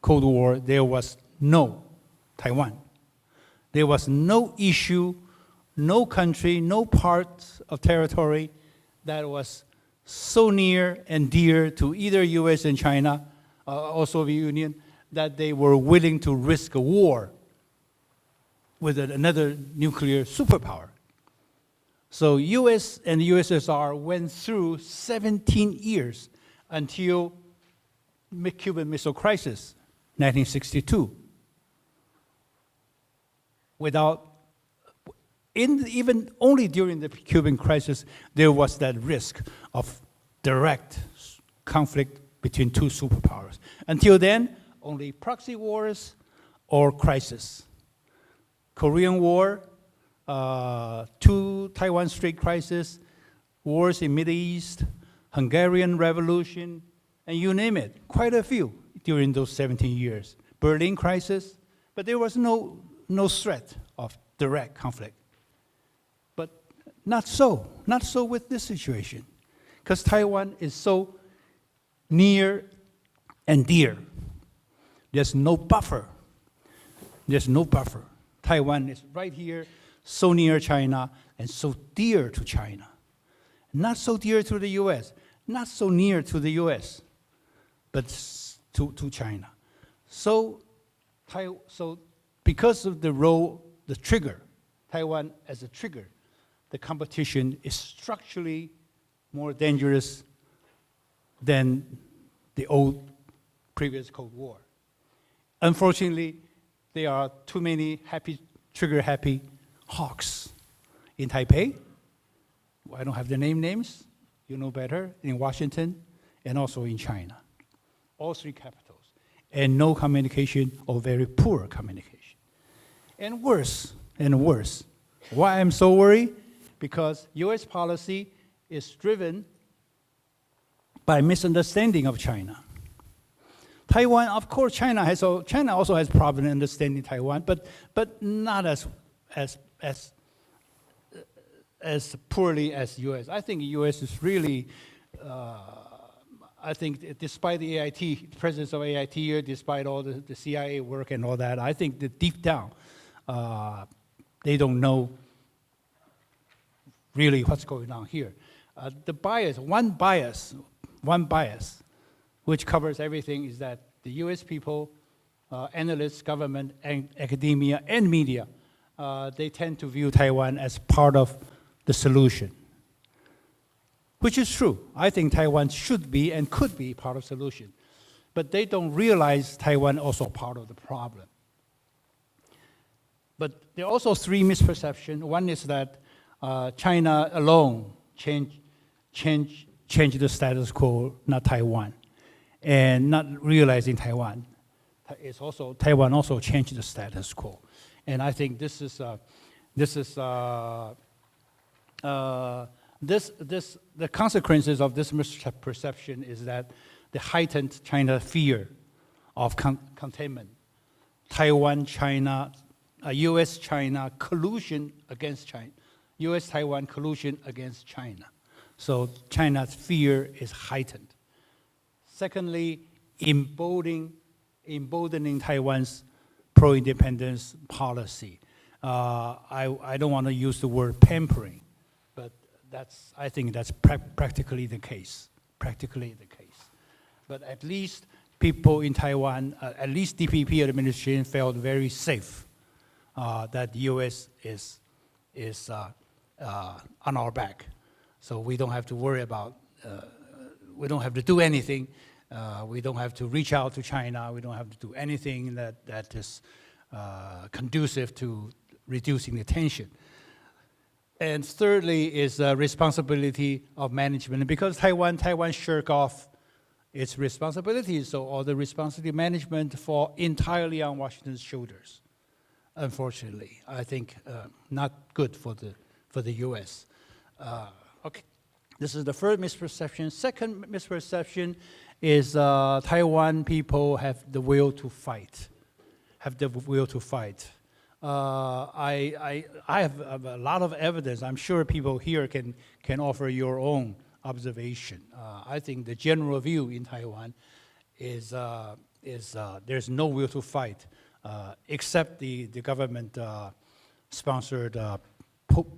Cold War, there was no Taiwan. There was no issue, no country, no part of territory that was so near and dear to either US and China or Soviet Union that they were willing to risk a war with another nuclear superpower. So US and the USSR went through 17 years until Cuban Missile Crisis, 1962. Even only during the Cuban crisis, there was that risk of direct conflict between two superpowers. Until then, only proxy wars or crisis. Korean War, two Taiwan Strait crisis, wars in Middle East, Hungarian Revolution, and you name it, quite a few during those 17 years. Berlin crisis, but there was no threat of direct conflict. But not so with this situation, because Taiwan is so near and dear. There's no buffer. Taiwan is right here, so near China, and so dear to China. Not so dear to the US, not so near to the US, but to China. So because of the role, the trigger, Taiwan as a trigger, the competition is structurally more dangerous than the old previous Cold War. Unfortunately, there are too many trigger-happy hawks in Taipei. I don't have the names. You know better, in Washington and also in China. All three capitals. And no communication or very poor communication. And worse. Why I'm so worried? Because US policy is driven by misunderstanding of China. Taiwan, of course, China also has problem understanding Taiwan, but not as as poorly as U.S. I think U.S. is really, I think despite the AIT, presence of AIT here, despite all the CIA work and all that, I think that deep down, they don't know really what's going on here. The bias, one bias, which covers everything, is that the U.S. people, analysts, government, and academia, and media, they tend to view Taiwan as part of the solution, which is true. I think Taiwan should be and could be part of the solution. But they don't realize Taiwan also part of the problem. But there are also three misperceptions. One is that China alone changed the status quo, not Taiwan, and not realizing Taiwan. Taiwan also changed the status quo, and I think the consequences of this misperception is that the heightened China fear of containment, Taiwan-China, U.S.-China collusion against China, U.S.-Taiwan collusion against China. So China's fear is heightened. Secondly, emboldening Taiwan's pro-independence policy. I don't want to use the word pampering, but I think that's practically the case. But at least people in Taiwan, at least DPP administration felt very safe that the U.S. is on our back. So we don't have to worry about, we don't have to do anything. We don't have to reach out to China. We don't have to do anything that is conducive to reducing the tension. And thirdly is responsibility of management. Because Taiwan shirk off its responsibilities, so all the responsibility management fall entirely on Washington's shoulders. Unfortunately, I think not good for the U.S. Okay, this is the first misperception. Second misperception is Taiwan people have the will to fight. I have a lot of evidence. I'm sure people here can offer your own observation. I think the general view in Taiwan is there's no will to fight, except the government-sponsored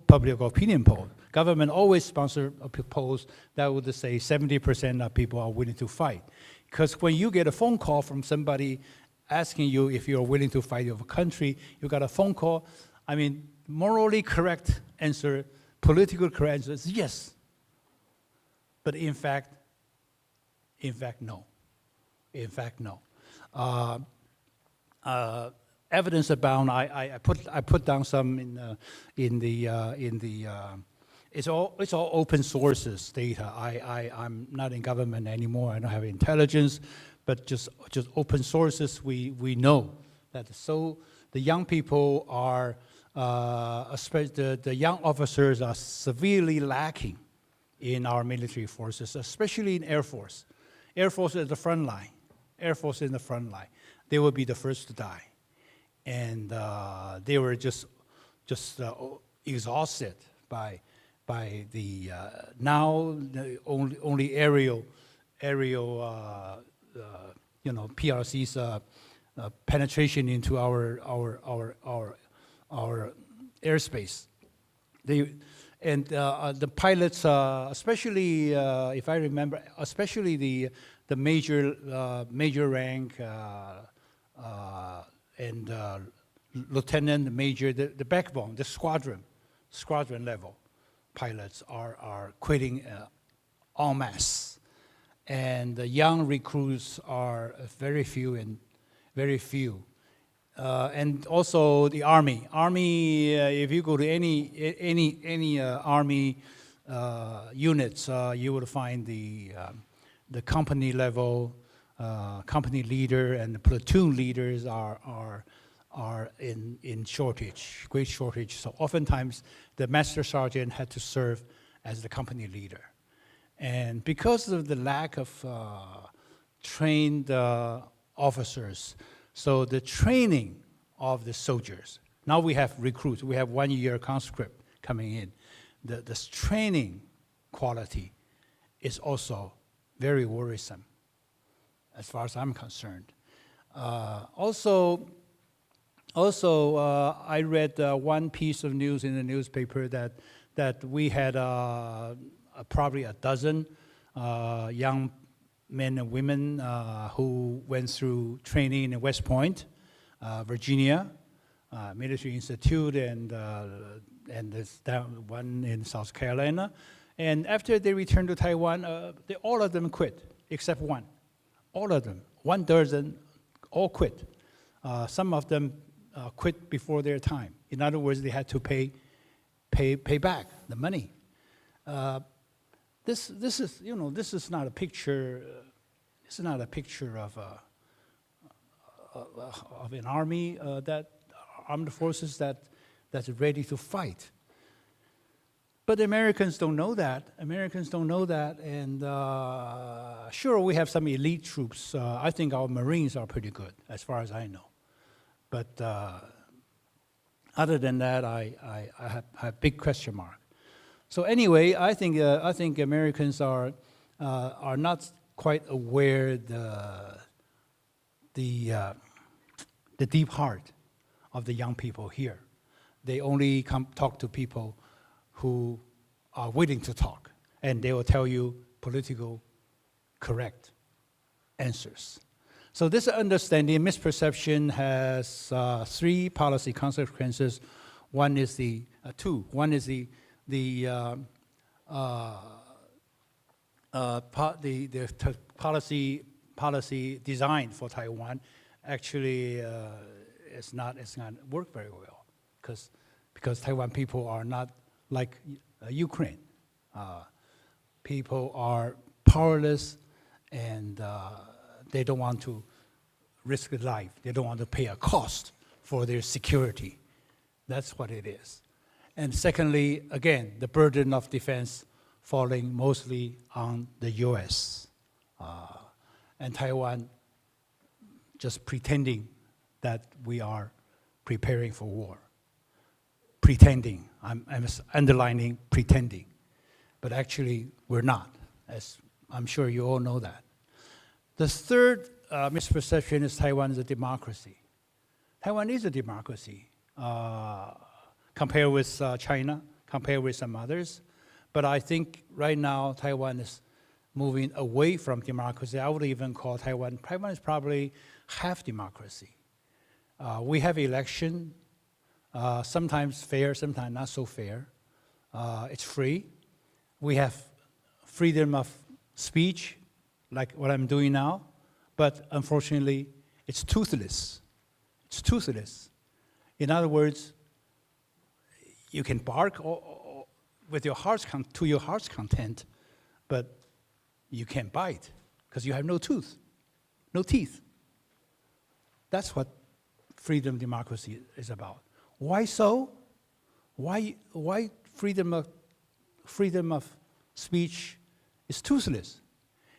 public opinion poll. Government always sponsor polls that would say 70% of people are willing to fight. Because when you get a phone call from somebody asking you if you're willing to fight your country, you got a phone call. I mean, morally correct answer, political correct answer is yes. But in fact, no. Evidence abound. I put down some in the. It's all open sources data. I'm not in government anymore. I don't have intelligence, but just open sources. We know that. So the young people are, especially the young officers are severely lacking in our military forces, especially in Air Force. Air Force is the front line. They will be the first to die. And they were just exhausted by the now the only aerial PRC's penetration into our airspace. The pilots, especially if I remember, especially the major rank and lieutenant, major, the backbone, the squadron level pilots are quitting en masse, and the young recruits are very few. And also the Army. If you go to any Army units, you will find the company level, company leader and the platoon leaders are in shortage, great shortage. So oftentimes the master sergeant had to serve as the company leader. And because of the lack of trained officers, so the training of the soldiers, now we have recruits, we have 1 year conscript coming in, the training quality is also very worrisome, as far as I'm concerned. Also, I read one piece of news in the newspaper that we had probably a dozen young men and women who went through training in West Point, Virginia, Military Institute, and there's one in South Carolina. And after they returned to Taiwan, all of them quit, except one. All of them, 1 all quit. Some of them quit before their time. In other words, they had to pay back the money. This is not a picture. It's not a picture of an army armed forces that's ready to fight. But Americans don't know that. Americans don't know that, and sure, we have some elite troops. I think our Marines are pretty good, as far as I know. But other than that, I have big question mark. So anyway, I think Americans are not quite aware the deep heart of the young people here. They only talk to people who are willing to talk, and they will tell you political correct answers. So this understanding, misperception has 3 policy consequences. One is the policy design for Taiwan actually it's not work very well because Taiwan people are not like Ukraine. People are powerless, and they don't want to risk their life. They don't want to pay a cost for their security. That's what it is. And secondly, again, the burden of defense falling mostly on the US. And Taiwan just pretending that we are preparing for war. Pretending, I'm underlining pretending. But actually, we're not, as I'm sure you all know that. The third misperception is Taiwan is a democracy. Taiwan is a democracy, compared with China, compared with some others. But I think right now, Taiwan is moving away from democracy. I would even call Taiwan is probably half democracy. We have election, sometimes fair, sometimes not so fair. It's free. We have freedom of speech, like what I'm doing now, but unfortunately, it's toothless. It's toothless. In other words, you can bark with your to your heart's content, but you can't bite because you have no teeth. That's what freedom democracy is about. Why so? Why freedom of speech is toothless?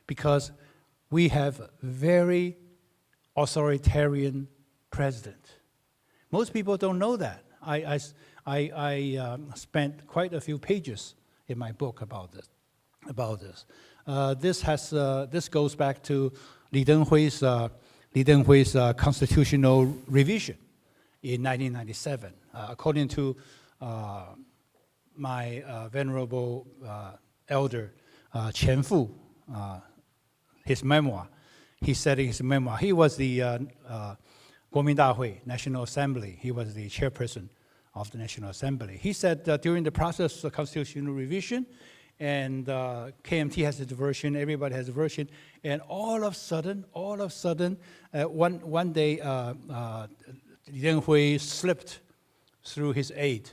Because we have a very authoritarian president. Most people don't know that. I spent quite a few pages in my book about this. This goes back to Li Denghui's constitutional revision in 1997. According to my venerable elder Qian Fu, his memoir, he said in his memoir, he was the Kuomintang National Assembly. He was the chairperson of the National Assembly. He said during the process of constitutional revision, and KMT has its version, everybody has a version, and all of a sudden, one day, Li Denghui slipped through his aide,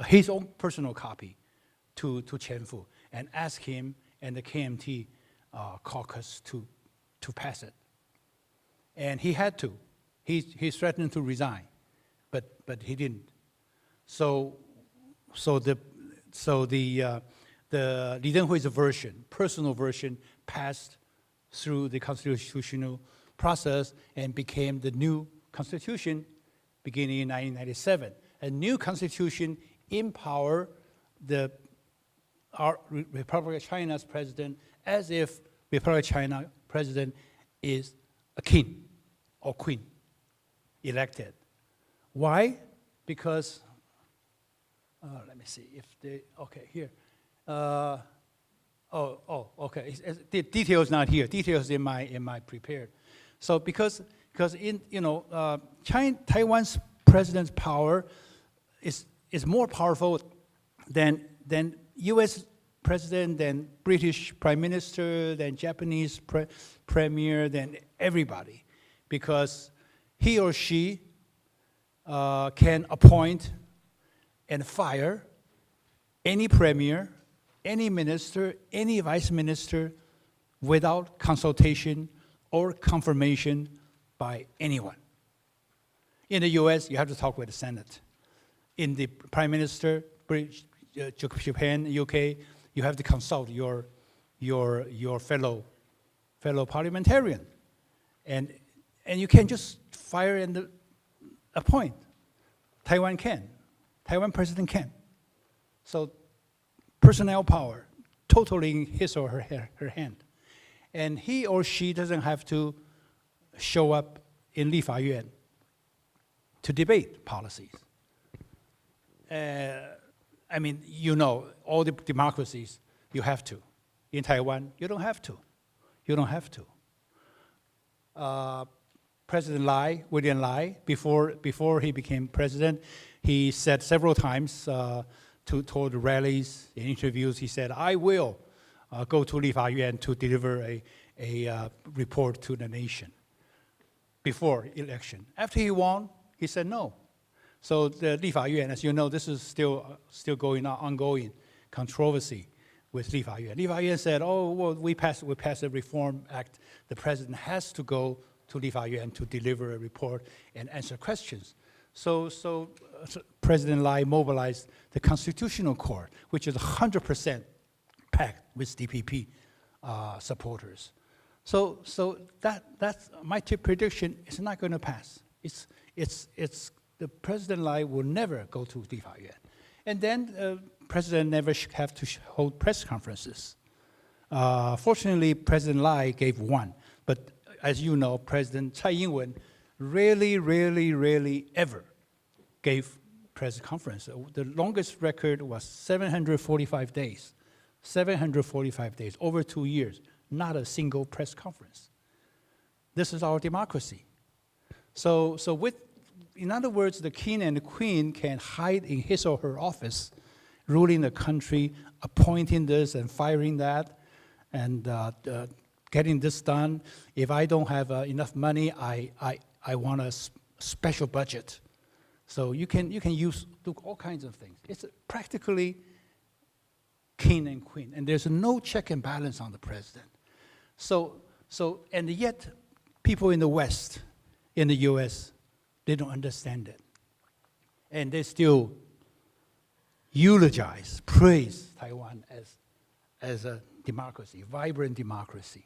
his own personal copy, to Qian Fu, and asked him and the KMT caucus to pass it. And he had to. He threatened to resign, but he didn't. So the Li Denghui's version, personal version, passed through the constitutional process and became the new constitution beginning in 1997. A new constitution empowered the our Republic of China's president as if Republic of China president is a king or queen elected. Why? Because, let me see if they, okay, here. Okay, the details not here, details in my prepared. So because in, Taiwan's president's power is more powerful than U.S. president, than British prime minister, than Japanese premier, than everybody, because he or she can appoint and fire any premier, any minister, any vice minister without consultation or confirmation by anyone. In the US, you have to talk with the Senate. In the Prime Minister, British, Japan, UK, you have to consult your fellow parliamentarian. And you can just fire and appoint. Taiwan can. Taiwan president can. So personnel power, totally in his or her hand. And he or she doesn't have to show up in 立法院 to debate policies. I mean, all the democracies, you have to. In Taiwan, you don't have to. You don't have to. President Lai, William Lai, before he became president, he said several times toward rallies and interviews, he said, I will go to 立法院 to deliver a report to the nation before election. After he won, he said no. So the 立法院, as you know, this is still going on, ongoing controversy with 立法院. 立法院 said, oh, well, we passed a reform act. The president has to go to 立法院 to deliver a report and answer questions. So President Lai mobilized the Constitutional Court, which is 100% packed with DPP supporters. So that's my prediction. It's not going to pass. It's the President Lai will never go to 立法院, and then President never have to hold press conferences. Fortunately, President Lai gave one, but as you know, President Tsai Ing-wen rarely ever gave press conference. The longest record was 745 days. 745 days, over 2 years, not a single press conference. This is our democracy. So in other words, the king and the queen can hide in his or her office, ruling the country, appointing this and firing that, and getting this done. If I don't have enough money, I want a special budget. So you can do all kinds of things. It's practically king and queen, and there's no check and balance on the president. And yet, people in the West, in the US, they don't understand it. And they still eulogize, praise Taiwan as a democracy, vibrant democracy.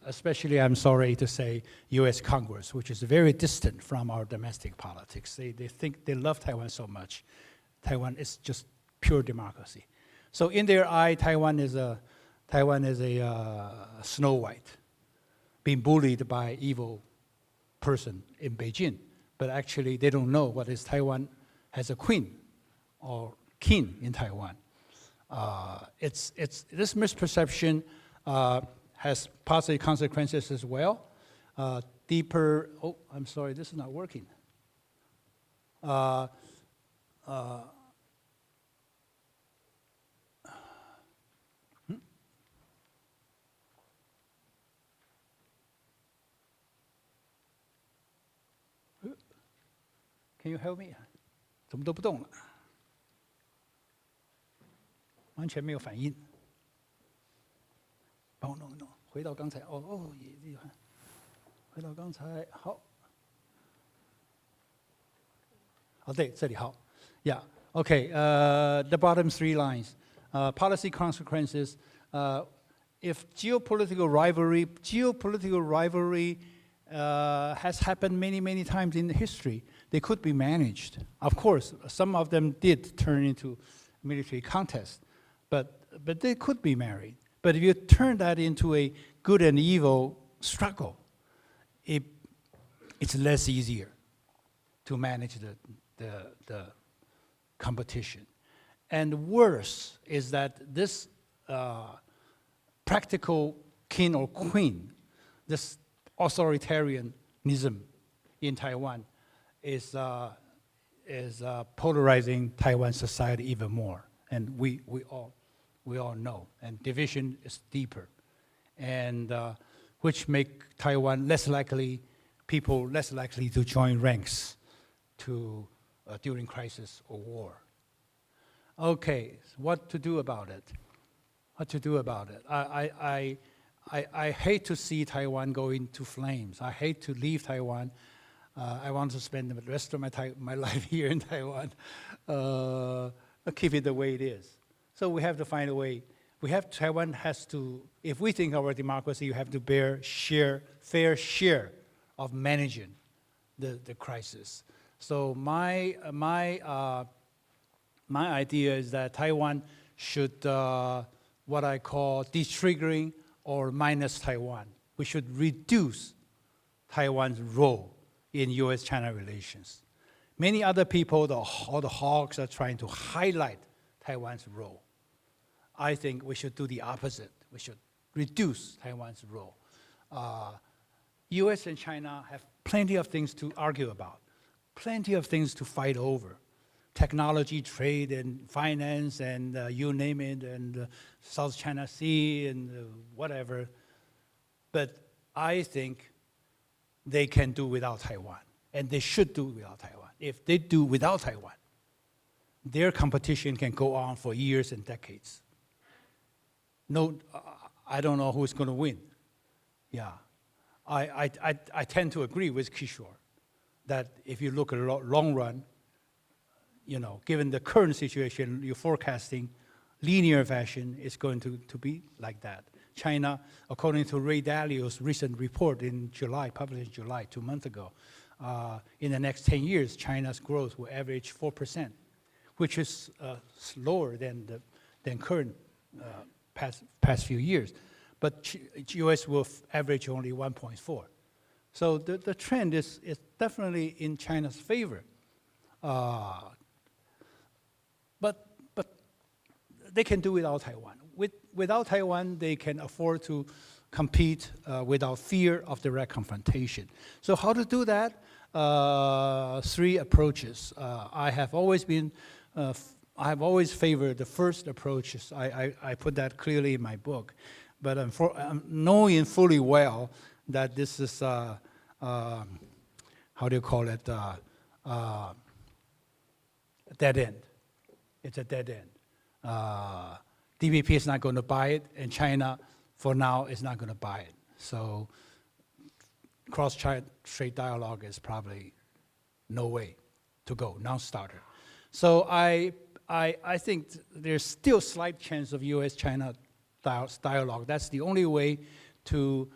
Especially, I'm sorry to say, US Congress, which is very distant from our domestic politics. They think they love Taiwan so much. Taiwan is just pure democracy. So in their eye, Taiwan is a Snow White, being bullied by an evil person in Beijing. But actually, they don't know what is Taiwan has a queen or king in Taiwan. This misperception has positive consequences as well. Deeper, oh, I'm sorry, this is not working. Can you help me? 怎么都不动了，完全没有反应。帮我弄一弄，回到刚才。回到刚才，好。对，这里好。Yeah. Okay. The bottom 3 lines. Policy consequences. If geopolitical rivalry has happened many times in history, they could be managed. Of course, some of them did turn into military contests. but they could be married. But if you turn that into a good and evil struggle, it's less easier to manage the competition. And worse is that this practical king or queen, this authoritarianism in Taiwan is polarizing Taiwan society even more. And we all know. And division is deeper. And which make Taiwan people less likely to join ranks during crisis or war. Okay, what to do about it? I hate to see Taiwan go into flames. I hate to leave Taiwan. I want to spend the rest of my life here in Taiwan. Keep it the way it is. So we have to find a way. Taiwan has to, if we think of our democracy, you have to fair share of managing the crisis. So my idea is that Taiwan should, what I call de-triggering or minus Taiwan. We should reduce Taiwan's role in US-China relations. Many other people, all the hawks, are trying to highlight Taiwan's role. I think we should do the opposite. We should reduce Taiwan's role. US and China have plenty of things to argue about, plenty of things to fight over. Technology, trade, and finance, and you name it, and South China Sea, and whatever. But I think they can do without Taiwan, and they should do without Taiwan. If they do without Taiwan, their competition can go on for years and decades. No, I don't know who's going to win. Yeah, I tend to agree with Kishore that if you look at the long run, given the current situation, you're forecasting linear fashion is going to be like that. China, according to Ray Dalio's recent report in July, published in July, 2 months ago, in the next 10 years, China's growth will average 4%, which is slower than current past few years. But US will average only 1.4. So the trend is definitely in China's favor. But they can do without Taiwan. Without Taiwan, they can afford to compete without fear of direct confrontation. So how to do that? 3 approaches. I have always favored the first approach. I put that clearly in my book. But I'm knowing fully well that this is, how do you call it, a dead end. It's a dead end. DPP is not going to buy it, and China, for now, is not going to buy it. So cross-trade dialogue is probably no way to go, non-starter. So I think there's still slight chance of US-China dialogue. That's the only way to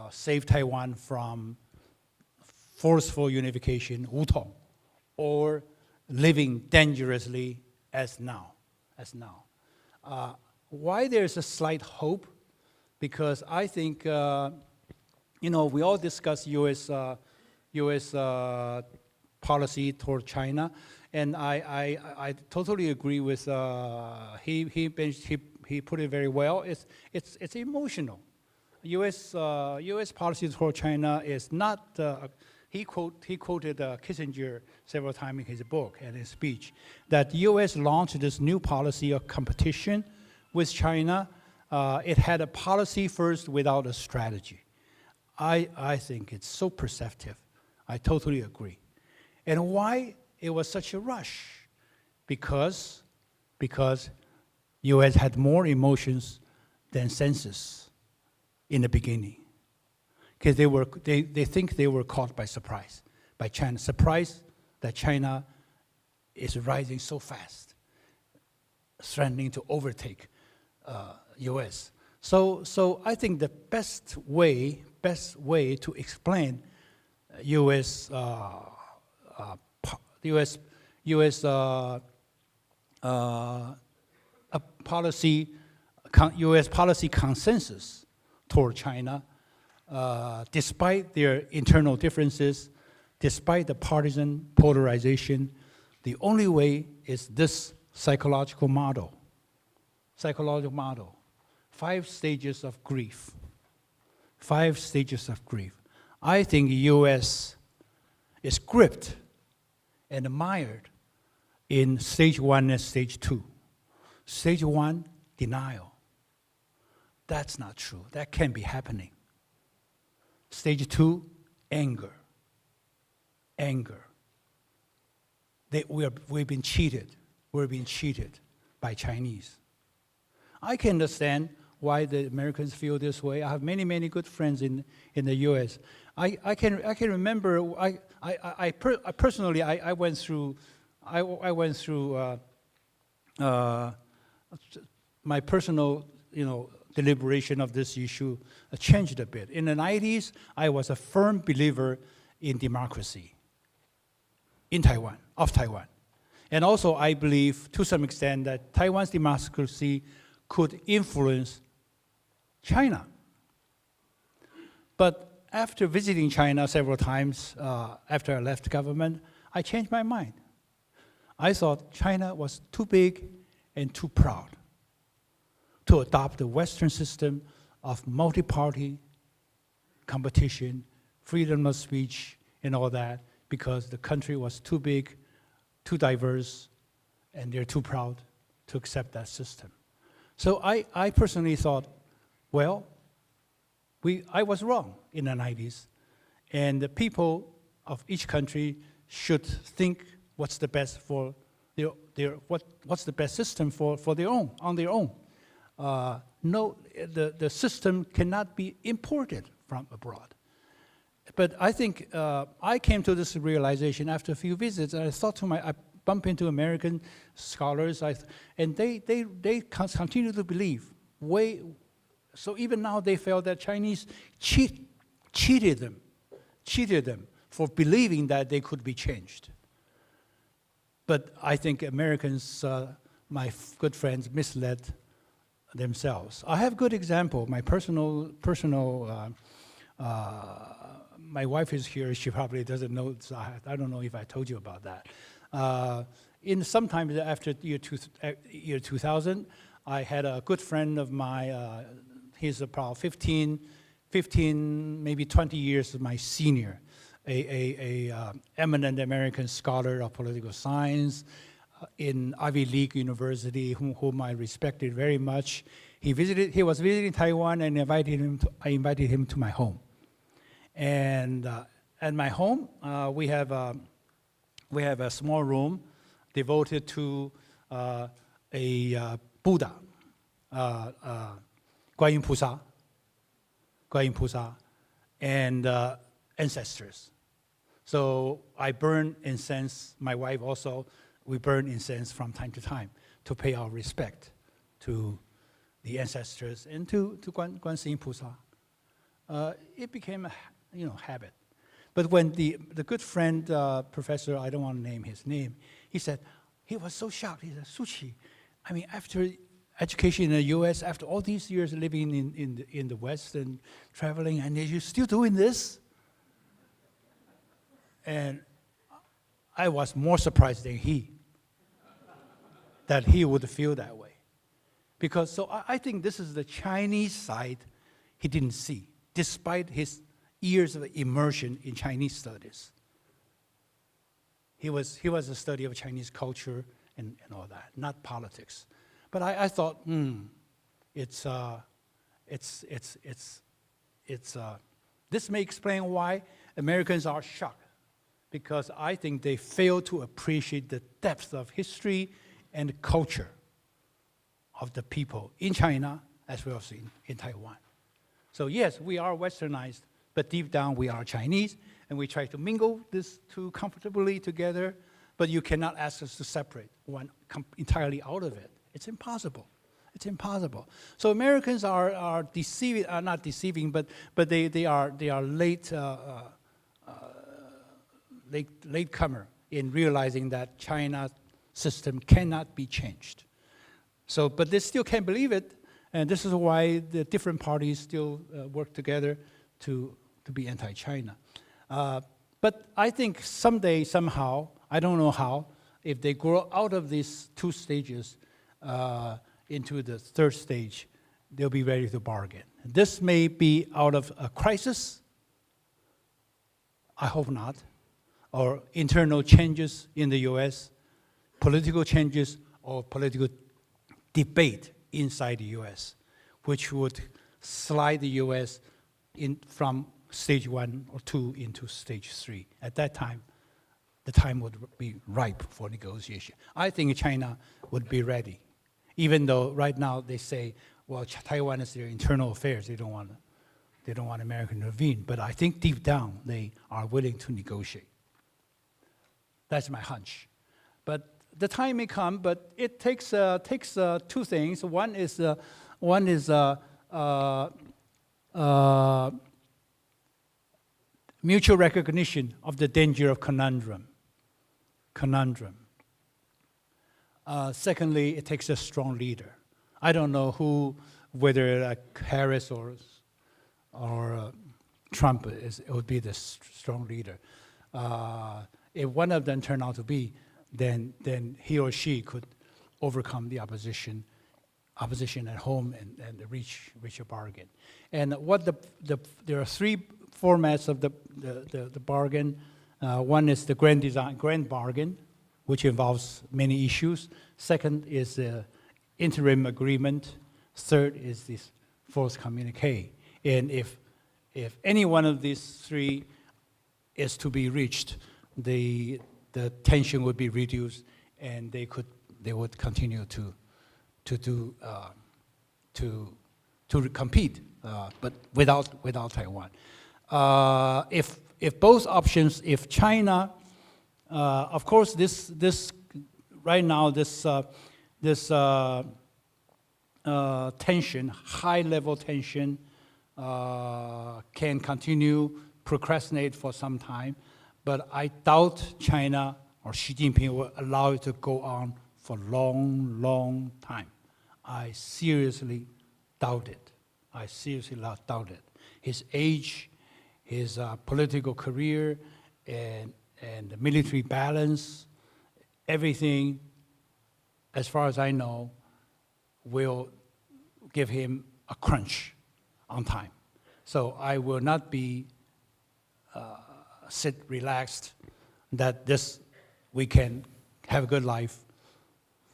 save Taiwan from forceful unification, 武统, or living dangerously as now. Why there's a slight hope? Because I think, we all discuss U.S. Policy toward China, and I totally agree with he put it very well. It's emotional. U.S. policy toward China is not. He quoted Kissinger several times in his book and his speech that U.S. launched this new policy of competition with China. It had a policy first without a strategy. I think it's so perceptive. I totally agree. And why it was such a rush? Because U.S. had more emotions than senses in the beginning. Because they think they were caught by surprise, by China. Surprise that China is rising so fast, threatening to overtake U.S. So I think the best way to explain U.S. a U.S. policy consensus toward China, despite their internal differences, despite the partisan polarization. The only way is this psychological model. 5 stages of grief. 5 stages of grief. I think the U.S. is gripped and mired in stage 1 and stage 2. Stage 1, denial. That's not true. That can't be happening. Stage 2, anger. We've been cheated. We're being cheated by Chinese. I can understand why the Americans feel this way. I have many, many good friends in the U.S. I can remember. Personally went through my personal deliberation of this issue changed a bit. In the 90s, I was a firm believer in democracy in Taiwan, of Taiwan. And also I believe to some extent that Taiwan's democracy could influence China. But after visiting China several times after I left government, I changed my mind. I thought China was too big and too proud to adopt the Western system of multi-party competition, freedom of speech, and all that, because the country was too big, too diverse, and they're too proud to accept that system. So I personally thought, well, I was wrong in the 90s, and the people of each country should think what's the best for what's the best system for their own, on their own. No, the system cannot be imported from abroad. But I think I came to this realization after a few visits. I thought I bumped into American scholars, and they continue to believe. So even now they felt that Chinese cheated them for believing that they could be changed. But I think Americans, my good friends, misled themselves. I have a good example. My personal. My wife is here. She probably doesn't know. So I don't know if I told you about that. In sometime after year 2000, I had a good friend of mine. He's about 15, maybe 20 years my senior. A eminent American scholar of political science in Ivy League University, whom I respected very much. He was visiting Taiwan, and I invited him to my home. And at my home, we have a small room devoted to a Buddha, 观音菩萨, and ancestors. So I burn incense. My wife also. We burn incense from time to time to pay our respect to the ancestors and to Guanyin Pusa. It became a habit. But when the good friend, professor, I don't want to name his name, he said, he was so shocked. He said, Suchi, I mean, after education in the U.S., after all these years living in the West and traveling, and you're still doing this? And I was more surprised than that he would feel that way. Because so I think this is the Chinese side he didn't see, despite his years of immersion in Chinese studies. He was a study of Chinese culture and all that, not politics. But I thought, this may explain why Americans are shocked, because I think they fail to appreciate the depth of history and culture of the people in China as well as in Taiwan. So yes, we are westernized, but deep down we are Chinese, and we try to mingle these two comfortably together, but you cannot ask us to separate one entirely out of it. It's impossible. It's impossible. So Americans are deceiving, not deceiving, but they are latecomer in realizing that China's system cannot be changed. So, but they still can't believe it, and this is why the different parties still work together to be anti-China. But I think someday, somehow, I don't know how, if they grow out of these two stages into the third stage, they'll be ready to bargain. This may be out of a crisis, I hope not, or internal changes in the US, political changes, or political debate inside the US, which would slide the US from stage 1 or 2 into stage 3. At that time, the time would be ripe for negotiation. I think China would be ready, even though right now they say, well, Taiwan is their internal affairs. They don't want America to intervene. But I think deep down they are willing to negotiate. That's my hunch. But the time may come, but it takes two things. One is mutual recognition of the danger of conundrum. Secondly, it takes a strong leader. I don't know whether Harris or Trump would be the strong leader. If one of them turn out to be, then he or she could overcome the opposition at home and reach a bargain. And there are three formats of the bargain. One is the grand bargain, which involves many issues. Second is the interim agreement. Third is this forced communique. And if any one of these three is to be reached, the tension would be reduced, and they would continue to compete, but without Taiwan. If both options, if China, of course, this right now this tension, high-level tension, can continue, procrastinate for some time, but I doubt China or Xi Jinping will allow it to go on for a long, long time. I seriously doubt it. His age, his political career, and the military balance, everything, as far as I know, will give him a crunch on time. So I will not be sit relaxed that we can have a good life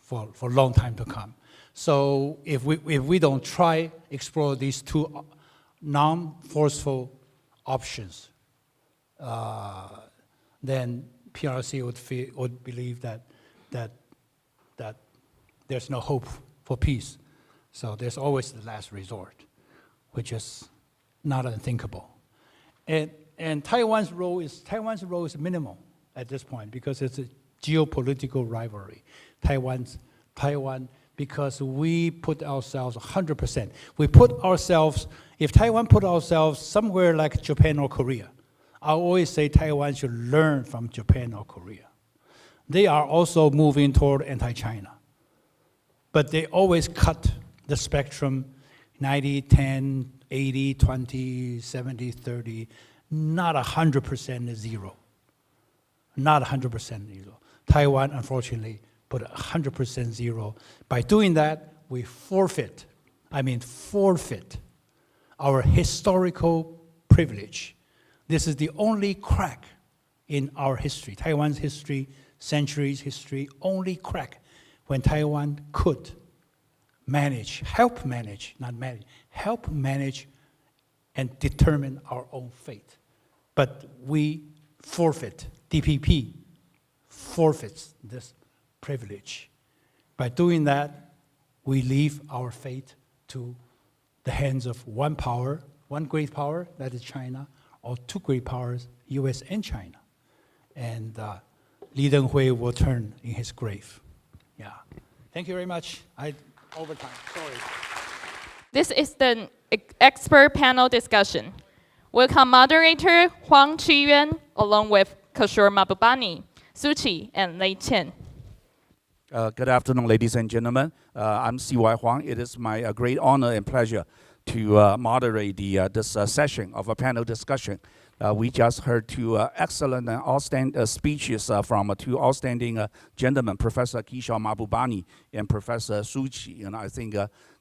for a long time to come. So if we don't explore these two non-forceful options, then PRC would believe that there's no hope for peace. So there's always the last resort, which is not unthinkable. And Taiwan's role is minimal at this point because it's a geopolitical rivalry. Taiwan, because we put ourselves 100%. If Taiwan put ourselves somewhere like Japan or Korea, I always say Taiwan should learn from Japan or Korea. They are also moving toward anti-China. But they always cut the spectrum 90, 10, 80, 20, 70, 30, not 100% zero. Not 100% zero. Taiwan, unfortunately, put 100% zero. By doing that, we forfeit our historical privilege. This is the only crack in our history, Taiwan's history, centuries history, only crack when Taiwan could help manage and determine our own fate. But we forfeit, DPP forfeits this privilege. By doing that, we leave our fate to the hands of one power, one great power, that is China, or two great powers, US and China. And Li Denghui will turn in his grave. Yeah. Thank you very much. Overtime, sorry. This is the expert panel discussion. Welcome moderator Huang Qiyuan, along with Kishore Mahbubani, Su Chi, and Lei Chen. Good afternoon, ladies and gentlemen. I'm C.Y. Huang. It is my great honor and pleasure to moderate this session of a panel discussion. We just heard two excellent and outstanding speeches from two outstanding gentlemen, Professor Kishore Mahbubani and Professor Suchi. I think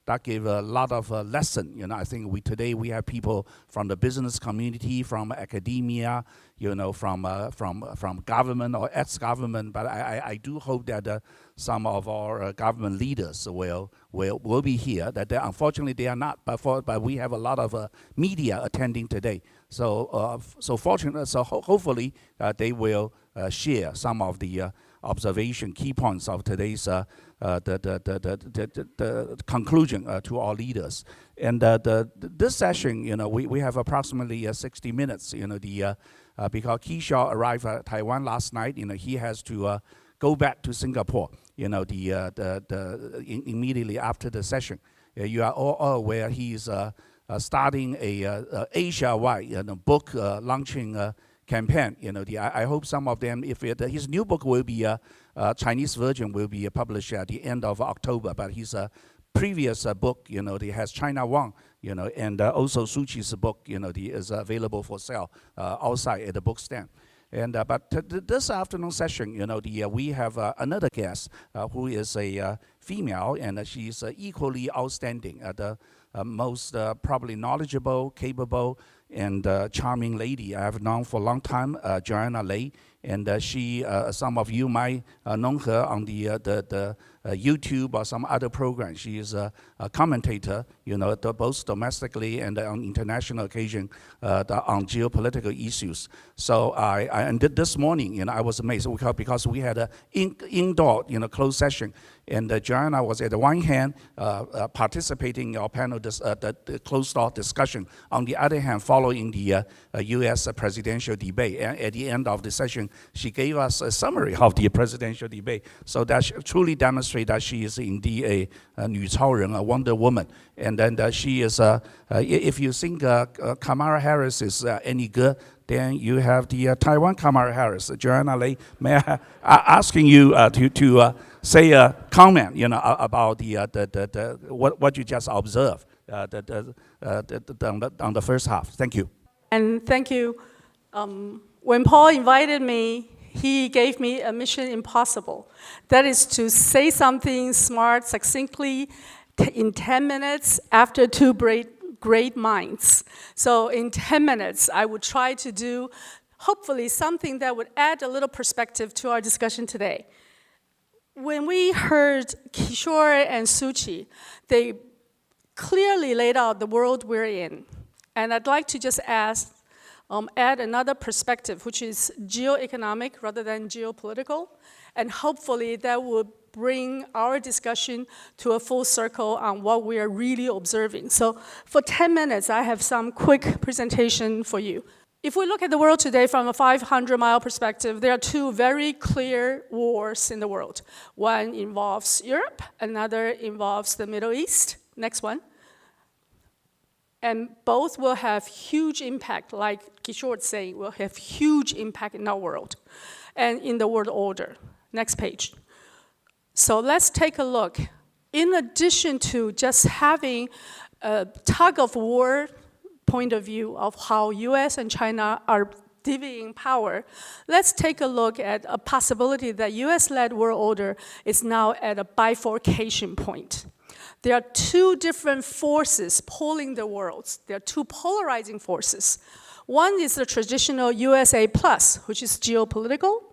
that gave a lot of lesson. I think today we have people from the business community, from academia, from government or ex-government. But I do hope that some of our government leaders will be here. That unfortunately they are not, but we have a lot of media attending today. So hopefully they will share some of the observation key points of today's the conclusion to our leaders. And this session, we have approximately 60 minutes. Because Kishore arrived at Taiwan last night, he has to go back to Singapore. Immediately after the session, you are all aware he's starting a Asia-wide book launching campaign. I hope some of them, his new book will be Chinese version will be published at the end of October, but his previous book, he has China Wang, and also Suchi's book, is available for sale outside at the book stand. And but this afternoon session, we have another guest who is a female, and she's equally outstanding, the most probably knowledgeable, capable, and charming lady I have known for a long time, Joanna Lei. And she, some of you might know her on the YouTube or some other program. She is a commentator, both domestically and on international occasion on geopolitical issues. So and this morning, I was amazed because we had an indoor, closed session, and Joanna was at the one hand participating in our panel, the closed-door discussion. On the other hand, following the U.S. presidential debate, and at the end of the session, she gave us a summary of the presidential debate. So that truly demonstrates that she is indeed a 女超人, a Wonder Woman. And then she is, if you think Kamala Harris is any good, then you have the Taiwan Kamala Harris. Joanna Lei, may I asking you to say a comment, about the what you just observed on the first half. Thank you. And thank you. When Paul invited me, he gave me a mission impossible. That is to say something smart, succinctly, in 10 minutes after two great minds. So in 10 minutes, I would try to do, hopefully, something that would add a little perspective to our discussion today. When we heard Kishore and Suchi, they clearly laid out the world we're in. And I'd like to just add another perspective, which is geoeconomic rather than geopolitical. And hopefully that will bring our discussion to a full circle on what we are really observing. So for 10 minutes, I have some quick presentation for you. If we look at the world today from a 500-mile perspective, there are two very clear wars in the world. One involves Europe, another involves the Middle East. Next one. And both will have huge impact, like Kishore was saying, will have huge impact in our world and in the world order. Next page. So let's take a look. In addition to just having a tug of war point of view of how US and China are divvying power, let's take a look at a possibility that US-led world order is now at a bifurcation point. There are two different forces pulling the world. There are two polarizing forces. One is the traditional USA plus, which is geopolitical.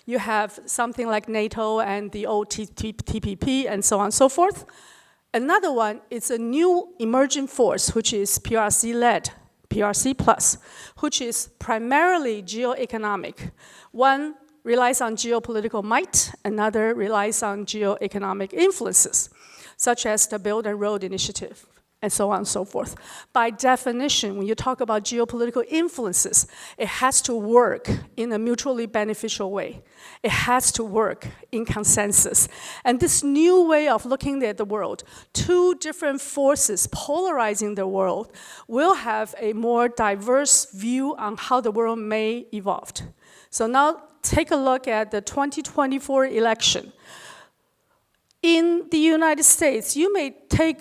You have something like NATO and the old TPP and so on and so forth. Another one is a new emerging force, which is PRC-led, PRC plus, which is primarily geoeconomic. One relies on geopolitical might, another relies on geoeconomic influences, such as the Belt and Road Initiative, and so on and so forth. By definition, when you talk about geopolitical influences, it has to work in a mutually beneficial way. It has to work in consensus. And this new way of looking at the world, two different forces polarizing the world, will have a more diverse view on how the world may evolve. So now take a look at the 2024 election. In the United States, you may take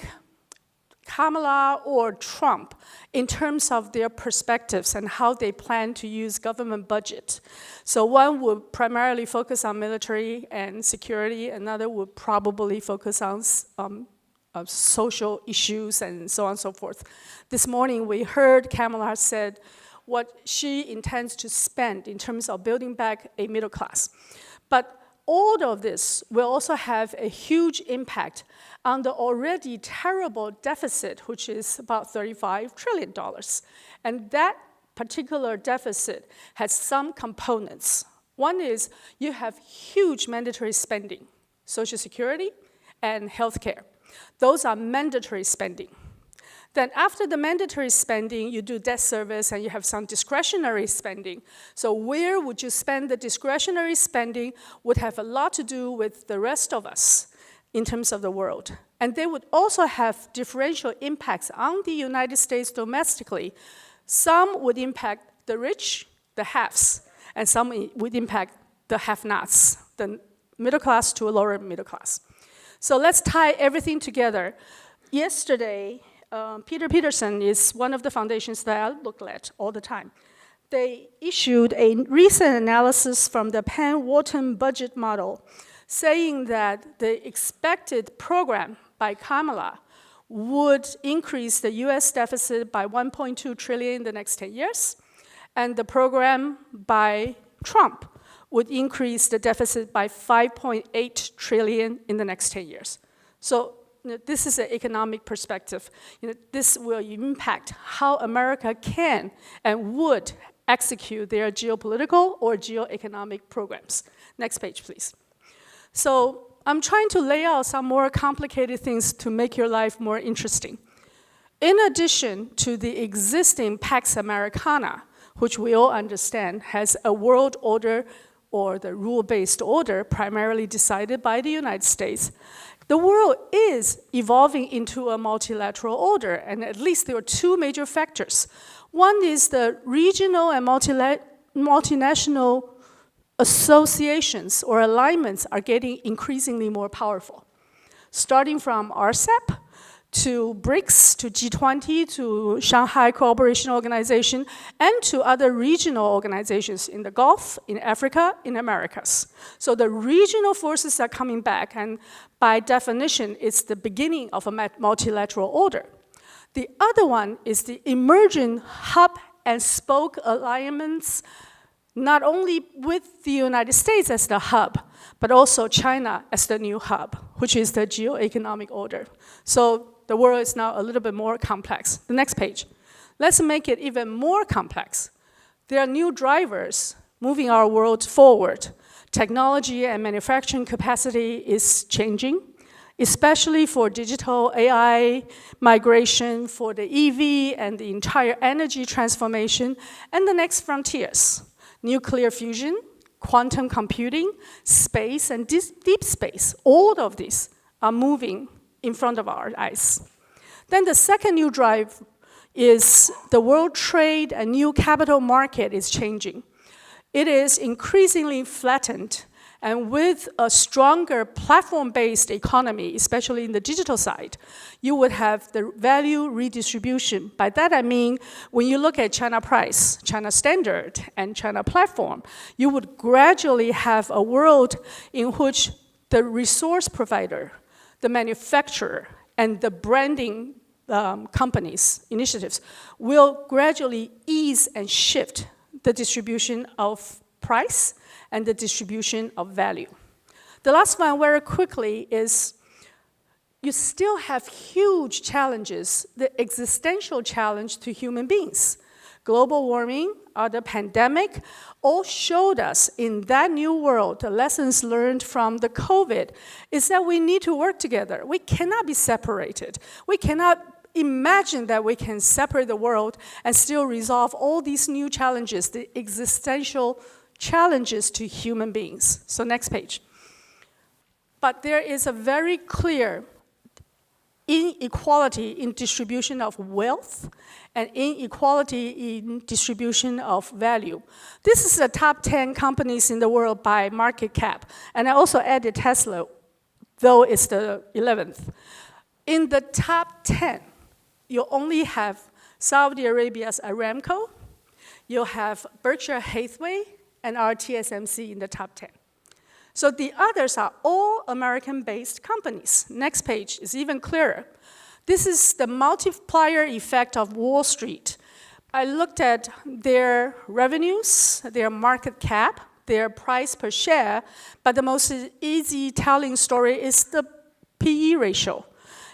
Kamala or Trump in terms of their perspectives and how they plan to use government budget. So one would primarily focus on military and security, another would probably focus on social issues and so on and so forth. This morning we heard Kamala said what she intends to spend in terms of building back a middle class. But all of this will also have a huge impact on the already terrible deficit, which is about $35 trillion. And that particular deficit has some components. One is you have huge mandatory spending, Social Security and healthcare. Those are mandatory spending. Then after the mandatory spending, you do debt service and you have some discretionary spending. So where would you spend the discretionary spending would have a lot to do with the rest of us in terms of the world. And they would also have differential impacts on the United States domestically. Some would impact the rich, the haves, and some would impact the have-nots, the middle class to a lower middle class. So let's tie everything together. Yesterday, Peter Peterson is one of the foundations that I look at all the time. They issued a recent analysis from the Penn-Wharton budget model saying that the expected program by Kamala would increase the US deficit by $1.2 trillion in the next 10 years, and the program by Trump would increase the deficit by $5.8 trillion in the next 10 years. So this is an economic perspective. This will impact how America can and would execute their geopolitical or geoeconomic programs. Next page, please. So I'm trying to lay out some more complicated things to make your life more interesting. In addition to the existing Pax Americana, which we all understand has a world order or the rule-based order primarily decided by the United States, the world is evolving into a multilateral order, and at least there are two major factors. One is the regional and multinational associations or alignments are getting increasingly more powerful, starting from RCEP to BRICS, to G20, to Shanghai Cooperation Organization, and to other regional organizations in the Gulf, in Africa, in Americas. So the regional forces are coming back, and by definition, it's the beginning of a multilateral order. The other one is the emerging hub and spoke alignments, not only with the United States as the hub, but also China as the new hub, which is the geoeconomic order. So the world is now a little bit more complex. The next page. Let's make it even more complex. There are new drivers moving our world forward. Technology and manufacturing capacity is changing, especially for digital AI migration, for the EV and the entire energy transformation, and the next frontiers. Nuclear fusion, quantum computing, space, and deep space. All of these are moving in front of our eyes. Then the second new drive is the world trade and new capital market is changing. It is increasingly flattened, and with a stronger platform-based economy, especially in the digital side, you would have the value redistribution. By that I mean, when you look at China price, China standard, and China platform, you would gradually have a world in which the resource provider, the manufacturer, and the branding companies, initiatives, will gradually ease and shift the distribution of price and the distribution of value. The last one, very quickly, is you still have huge challenges, the existential challenge to human beings. Global warming, the pandemic, all showed us in that new world, the lessons learned from the COVID, is that we need to work together. We cannot be separated. We cannot imagine that we can separate the world and still resolve all these new challenges, the existential challenges to human beings. So next page. But there is a very clear inequality in distribution of wealth and inequality in distribution of value. This is the top 10 companies in the world by market cap. And I also added Tesla though it's the 11th. In the top 10, you only have Saudi Arabia's Aramco, you'll have Berkshire Hathaway, and our TSMC in the top 10. So the others are all American-based companies. Next page is even clearer. This is the multiplier effect of Wall Street. I looked at their revenues, their market cap, their price per share, but the most easy telling story is the PE ratio.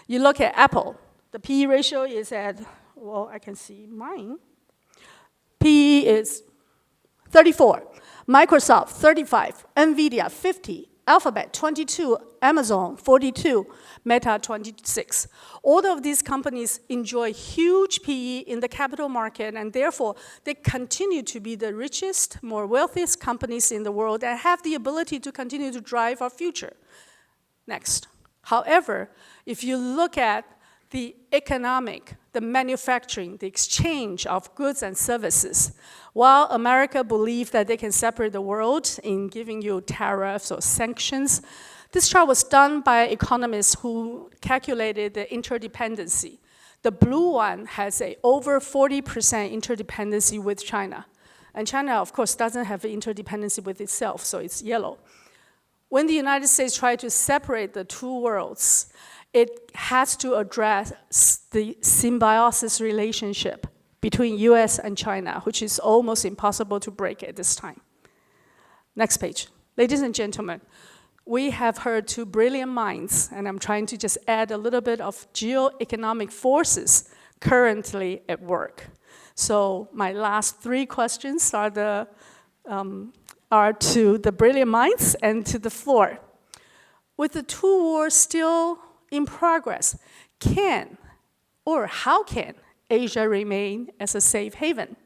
You look at Apple, the PE ratio is at, well, I can see mine. PE is 34. Microsoft, 35. NVIDIA, 50. Alphabet, 22. Amazon, 42. Meta, 26. All of these companies enjoy huge PE in the capital market, and therefore, they continue to be the richest, more wealthiest companies in the world and have the ability to continue to drive our future. Next. However, if you look at the economic, the manufacturing, the exchange of goods and services, while America believes that they can separate the world in giving you tariffs or sanctions, this chart was done by economists who calculated the interdependency. The blue one has a over 40% interdependency with China. And China, of course, doesn't have interdependency with itself, so it's yellow. When the United States tried to separate the two worlds, it has to address the symbiosis relationship between US and China, which is almost impossible to break at this time. Next page. Ladies and gentlemen, we have heard two brilliant minds, and I'm trying to just add a little bit of geoeconomic forces currently at work. So my last three questions are to the brilliant minds and to the floor. With the two wars still in progress, can or how can Asia remain as a safe haven?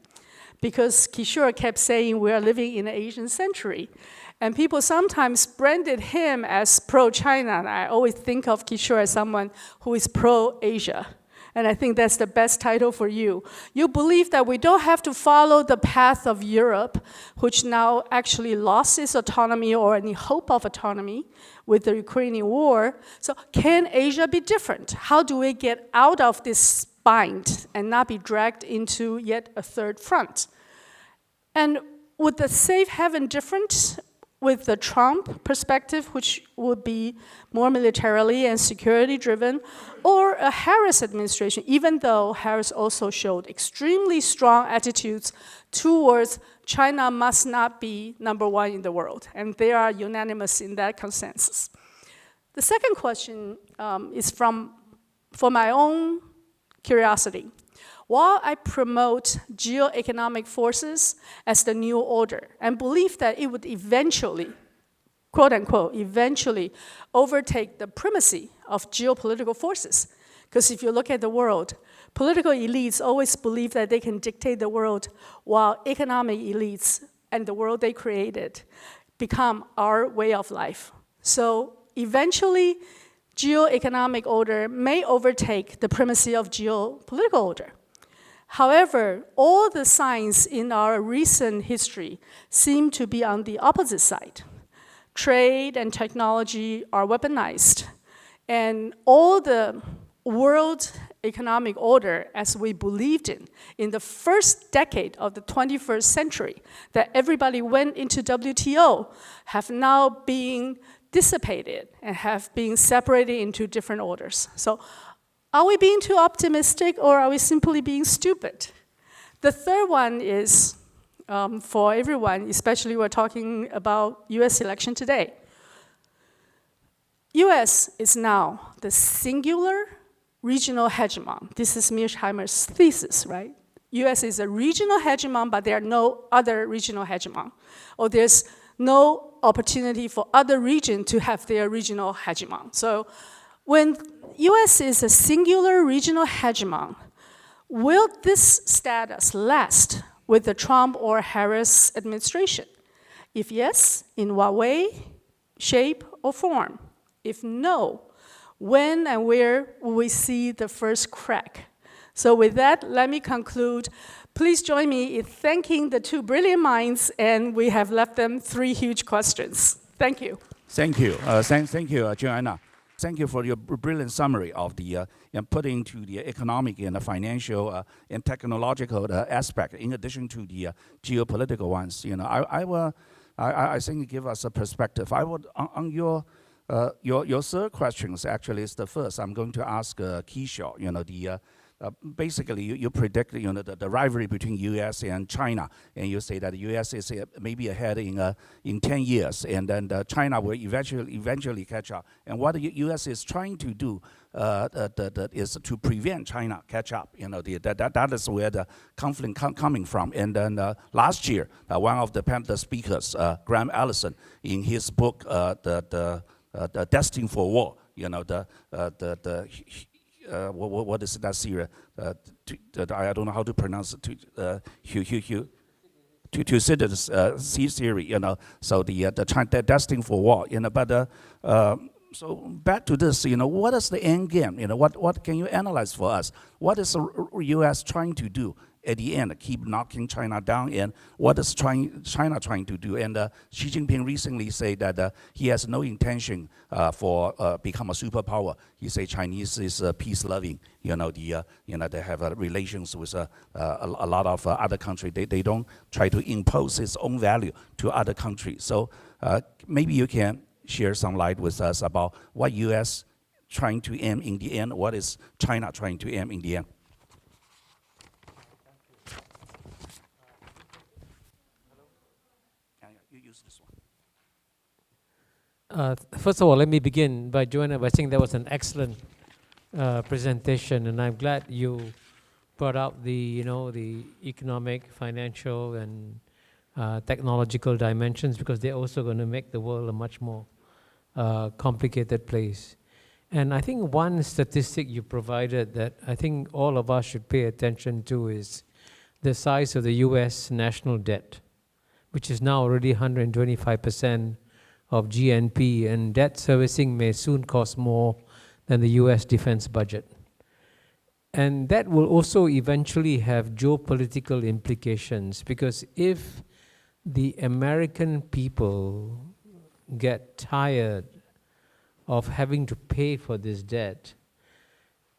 Because Kishore kept saying we are living in the Asian century. And people sometimes branded him as pro-China. And I always think of Kishore as someone who is pro-Asia. And I think that's the best title for you. You believe that we don't have to follow the path of Europe, which now actually lost its autonomy or any hope of autonomy with the Ukrainian war. So can Asia be different? How do we get out of this bind and not be dragged into yet a third front? And would the safe haven different with the Trump perspective, which would be more militarily and security driven, or a Harris administration, even though Harris also showed extremely strong attitudes towards China must not be number one in the world, and they are unanimous in that consensus. The second question is for my own curiosity. While I promote geoeconomic forces as the new order and believe that it would eventually, quote unquote, eventually overtake the primacy of geopolitical forces, because if you look at the world, political elites always believe that they can dictate the world while economic elites and the world they created become our way of life. So eventually, geoeconomic order may overtake the primacy of geopolitical order. However, all the signs in our recent history seem to be on the opposite side. Trade and technology are weaponized, and all the world economic order as we believed in the first decade of the 21st century, that everybody went into WTO, have now been dissipated and have been separated into different orders. So are we being too optimistic, or are we simply being stupid? The third one is for everyone, especially we're talking about US election today. US is now the singular regional hegemon. This is Mearsheimer's thesis, right? US is a regional hegemon, but there are no other regional hegemon. Or there's no opportunity for other regions to have their regional hegemon. So when US is a singular regional hegemon, will this status last with the Trump or Harris administration? If yes, in what way, shape, or form? If no, when and where will we see the first crack? So with that, let me conclude. Please join me in thanking the two brilliant minds, and we have left them three huge questions. Thank you. Thank you. Thank you, Joanna. thank you for your brilliant summary of the putting to the economic and the financial and technological aspect, in addition to the geopolitical ones. I think give us a perspective. I would on your third question actually is the first. I'm going to ask Kishore. Basically, you predict the rivalry between U.S. and China, and you say that the U.S. is maybe ahead in 10 years, and then China will eventually catch up. And what the U.S. is trying to do is to prevent China catch up. That is where the conflict coming from. And then last year, one of the speakers, Graham Allison, in his book, the Destined for War, what is that series? I don't know how to pronounce it. Thucydides series, So the Destined for War, But so back to this, what is the end game? What can you analyze for us? What is the U.S. trying to do at the end? Keep knocking China down, and what is China trying to do? And Xi Jinping recently said that he has no intention for become a superpower. He said Chinese is peace-loving. They have relations with a lot of other countries. They don't try to impose its own value to other countries. So maybe you can share some light with us about what U.S. trying to aim in the end, what is China trying to aim in the end? You use this one. First of all, let me begin by joining by saying that was an excellent presentation, and I'm glad you brought out the economic, financial, and technological dimensions, because they're also going to make the world a much more complicated place. And I think one statistic you provided that I think all of us should pay attention to is the size of the U.S. national debt, which is now already 125% of GNP, and debt servicing may soon cost more than the U.S. defense budget. And that will also eventually have geopolitical implications, because if the American people get tired of having to pay for this debt,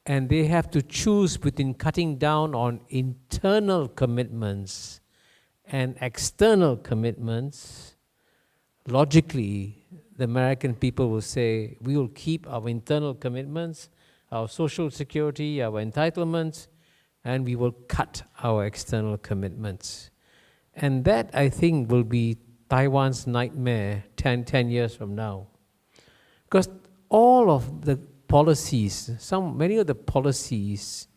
and they have to choose between cutting down on internal commitments and external commitments, logically, the American people will say, we will keep our internal commitments, our social security, our entitlements, and we will cut our external commitments. And that, I think, will be Taiwan's nightmare 10 years from now. Because all of the policies, many of the policies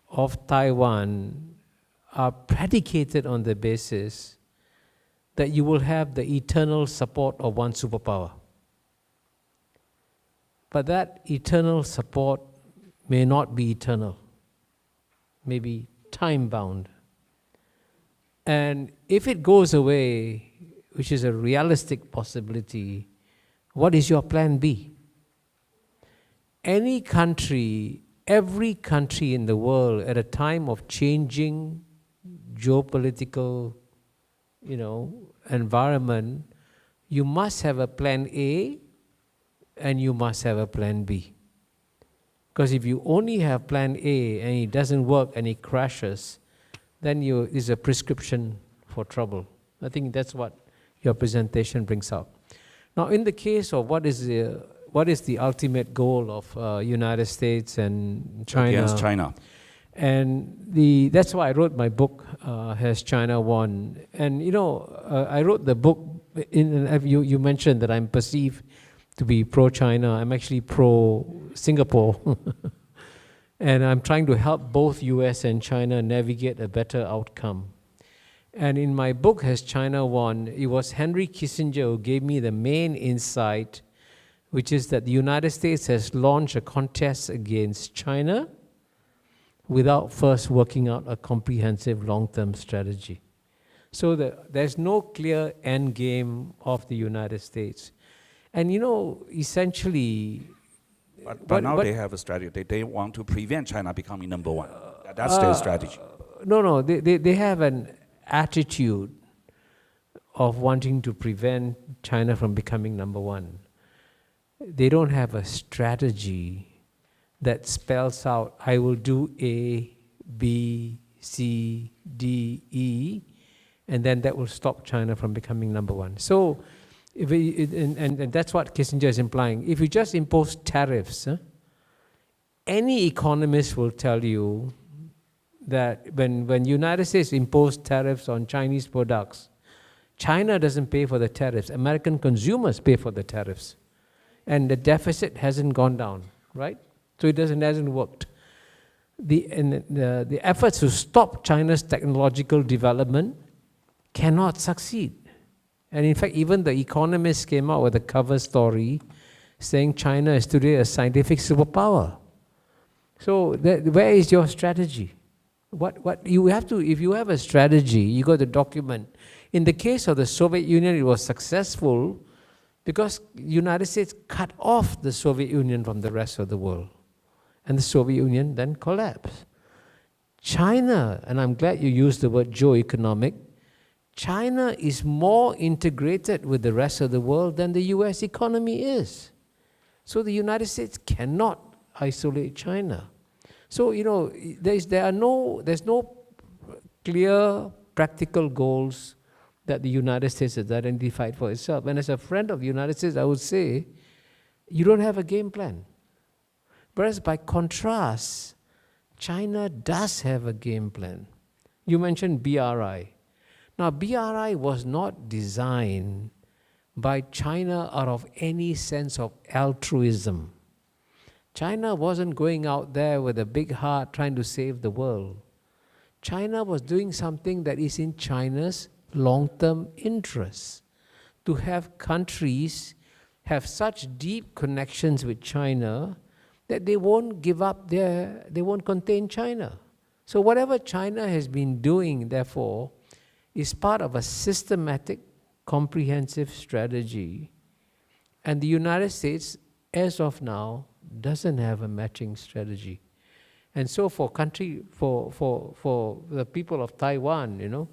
of Taiwan are predicated on the basis that you will have the eternal support of one superpower. But that eternal support may not be eternal, may be time-bound. And if it goes away, which is a realistic possibility, what is your plan B? Any country, every country in the world at a time of changing geopolitical, environment, you must have a plan A and you must have a plan B. Because if you only have plan A and it doesn't work and it crashes, then is a prescription for trouble. I think that's what your presentation brings out. Now, in the case of what is the ultimate goal of United States and China? Against China. And that's why I wrote my book, Has China Won? And I wrote the book, you mentioned that I'm perceived to be pro-China. I'm actually pro-Singapore. And I'm trying to help both US and China navigate a better outcome. And in my book, Has China Won? It was Henry Kissinger who gave me the main insight, which is that the United States has launched a contest against China without first working out a comprehensive long-term strategy. So there's no clear end game of the United States. And essentially... But now they have a strategy. They want to prevent China becoming number one. That's their strategy. No, they have an attitude of wanting to prevent China from becoming number one. they don't have a strategy that spells out, I will do A, B, C, D, E, and then that will stop China from becoming number one. So, and that's what Kissinger is implying. If you just impose tariffs, any economist will tell you that when United States impose tariffs on Chinese products, China doesn't pay for the tariffs. American consumers pay for the tariffs. And the deficit hasn't gone down, right? So it hasn't worked. The efforts to stop China's technological development cannot succeed. And in fact, even The Economist came out with a cover story saying China is today a scientific superpower. So where is your strategy? What you have to, if you have a strategy, you got to document. In the case of the Soviet Union, it was successful because the United States cut off the Soviet Union from the rest of the world. And the Soviet Union then collapsed. China, and I'm glad you used the word geoeconomic, China is more integrated with the rest of the world than the US economy is. So the United States cannot isolate China. So, you know, there's no clear practical goals that the United States has identified for itself. And as a friend of the United States, I would say, you don't have a game plan. Whereas by contrast, China does have a game plan. You mentioned BRI. Now, BRI was not designed by China out of any sense of altruism. China wasn't going out there with a big heart trying to save the world. China was doing something that is in China's long-term interests. To have countries have such deep connections with China that they won't give up they won't contain China. So whatever China has been doing, therefore, is part of a systematic, comprehensive strategy. And the United States, as of now, doesn't have a matching strategy. And so for the people of Taiwan, you know,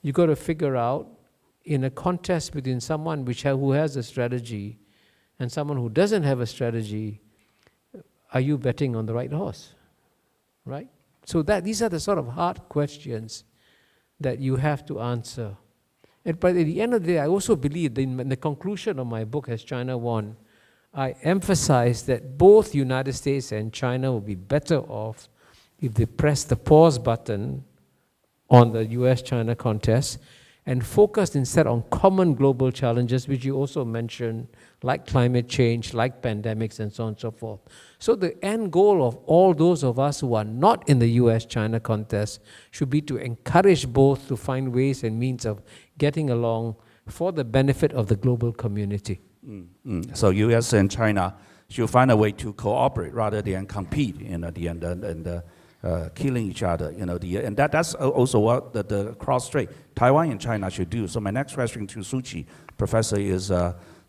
you got to figure out, in a contest between someone who has a strategy and someone who doesn't have a strategy, are you betting on the right horse, right? So these are the sort of hard questions that you have to answer. But at the end of the day, I also believe that in the conclusion of my book, Has China Won?, I emphasize that both United States and China will be better off if they press the pause button on the US-China contest and focus instead on common global challenges, which you also mentioned, like climate change, like pandemics, and so on and so forth. So the end goal of all those of us who are not in the US-China contest should be to encourage both to find ways and means of getting along for the benefit of the global community. So US and China should find a way to cooperate rather than compete, you know, and killing each other, you know, and that's also what the cross-strait Taiwan and China should do. So my next question to Suchi, Professor, is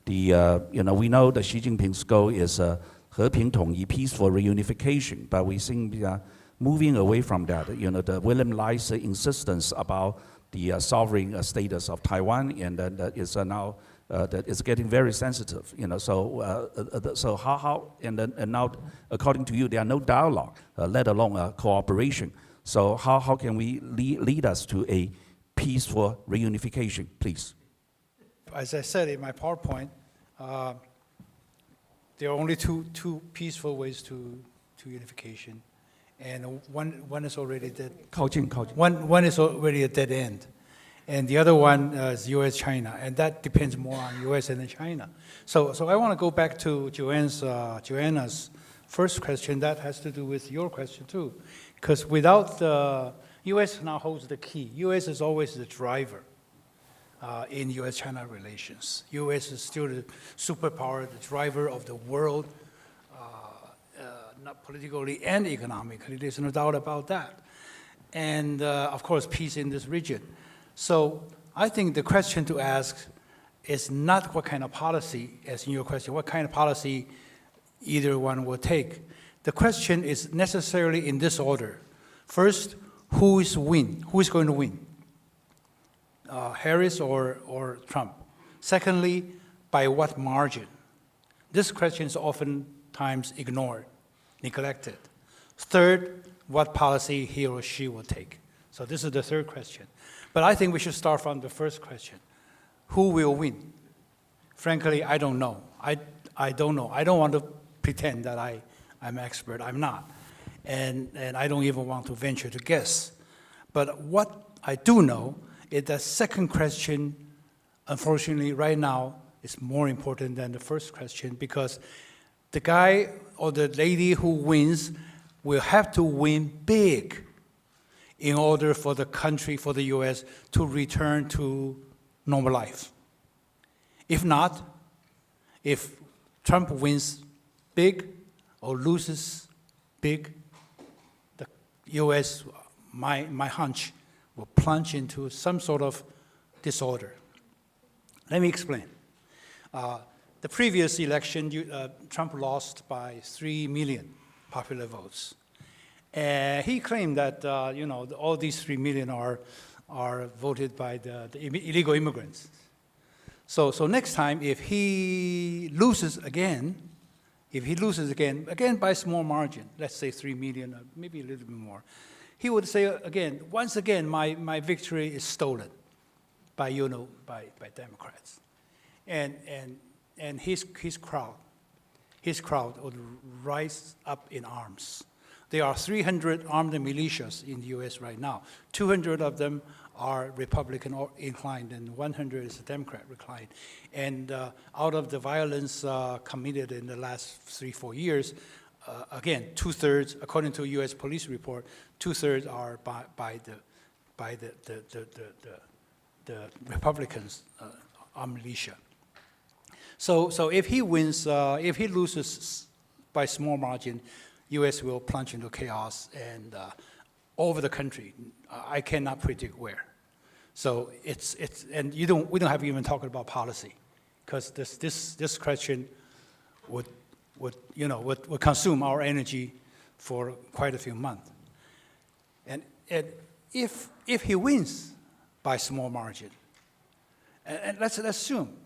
you know, we know that Xi Jinping's goal is 和平统一, peaceful reunification, but we seem to be moving away from that. You know, the William Lai's insistence about the sovereign status of Taiwan, and that is now that is getting very sensitive. You know, so how and now, according to you, there are no dialogue, let alone cooperation. So how can we lead us to a peaceful reunification, please? As I said in my PowerPoint, there are only two peaceful ways to unification, and one is already dead. 靠近. One is already a dead end, and the other one is U.S.-China, and that depends more on U.S. and China. So I want to go back to Joanna's first question. That has to do with your question too, because without the U.S. now holds the key. U.S. is always the driver in U.S.-China relations. U.S. is still the superpower, the driver of the world, not politically and economically. There's no doubt about that. And of course, peace in this region. So I think the question to ask is not what kind of policy, as in your question, what kind of policy either one will take. The question is necessarily in this order. First, who is going to win? Harris or Trump? Secondly, by what margin? This question is oftentimes ignored, neglected. Third, what policy he or she will take. So this is the third question. But I think we should start from the first question. Who will win? Frankly, I don't know. I don't know. I don't want to pretend that I'm expert. I'm not. And I don't even want to venture to guess. But what I do know is the second question, unfortunately, right now, is more important than the first question, because the guy or the lady who wins will have to win big in order for the country, for the US, to return to normal life. If not, if Trump wins big or loses big, the US, my hunch, will plunge into some sort of disorder. Let me explain. The previous election, Trump lost by 3 million popular votes. He claimed that all these 3 million are voted by the illegal immigrants. So next time, if he loses again, again by small margin, let's say 3 million, or maybe a little bit more, he would say again, once again, my victory is stolen by Democrats. And his crowd would rise up in arms. There are 300 armed militias in the US right now. 200 of them are Republican inclined, and 100 is Democrat inclined. And out of the violence committed in the last 3-4 years, again, 2/3, according to a US police report, 2/3 are by the Republicans' armed militia. So if he wins, if he loses by small margin, U.S. will plunge into chaos and over the country. I cannot predict where. So and we don't have to even talk about policy, because this question would consume our energy for quite a few months. And if he wins by small margin, and let's assume.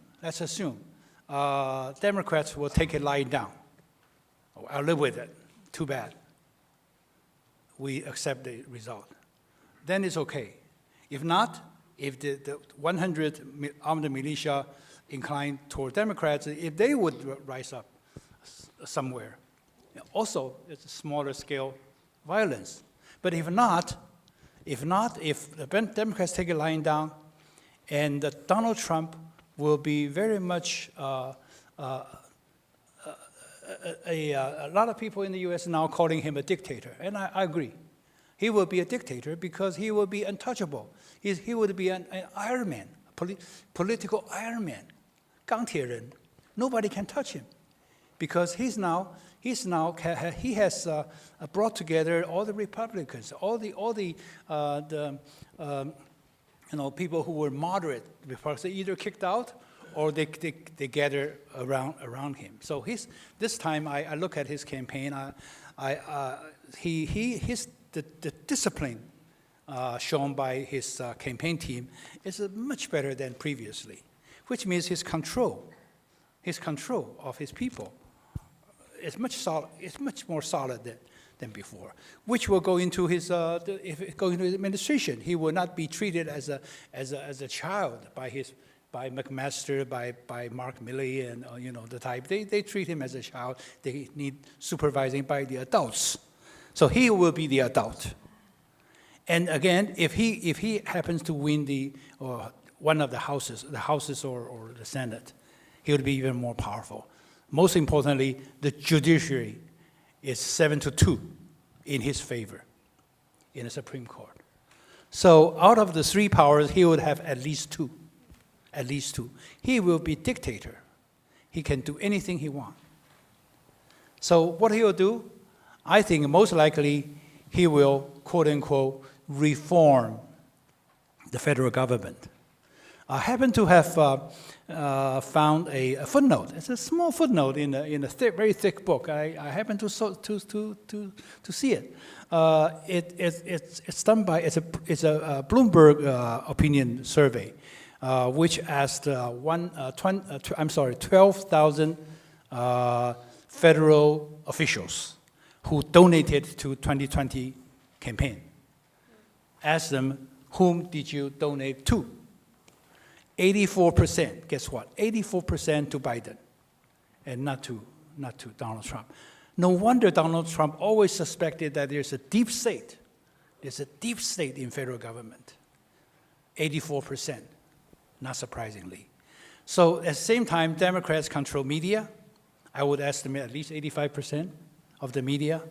Democrats will take it lying down. I'll live with it. Too bad. We accept the result. Then it's okay. If not, if the 100 armed militia inclined toward Democrats, if they would rise up somewhere, also it's a smaller scale violence. But if not, if the Democrats take it lying down, and Donald Trump will be very much a lot of people in the U.S. now calling him a dictator, and I agree. He will be a dictator because he will be untouchable. He would be an Iron Man, political Iron Man, 钢铁人. Nobody can touch him, because he has brought together all the Republicans, all the people who were moderate Republicans, either kicked out or they gather around him. So this time I look at his campaign. The discipline shown by his campaign team is much better than previously, which means his control of his people is much more solid than before, which will go into his administration. He will not be treated as a child by McMaster, by Mark Milley, and the type. They treat him as a child. They need supervising by the adults. So he will be the adult. And again, if he happens to win one of the houses or the Senate, he would be even more powerful. Most importantly, the judiciary is 7-2 in his favor in the Supreme Court. So out of the 3 powers, he would have at least 2. At least 2. He will be dictator. He can do anything he wants. So what he will do, I think most likely he will, quote unquote, reform the federal government. I happen to have found a footnote. It's a small footnote in a very thick book. I happen to see it. It's done by it's a Bloomberg opinion survey, which asked 12,000 federal officials who donated to 2020 campaign. Ask them, whom did you donate to? 84%, guess what? 84% to Biden, and not to Donald Trump. No wonder Donald Trump always suspected that there's a deep state. There's a deep state in federal government. 84%, not surprisingly. So at the same time, Democrats control media. I would estimate at least 85% of the media,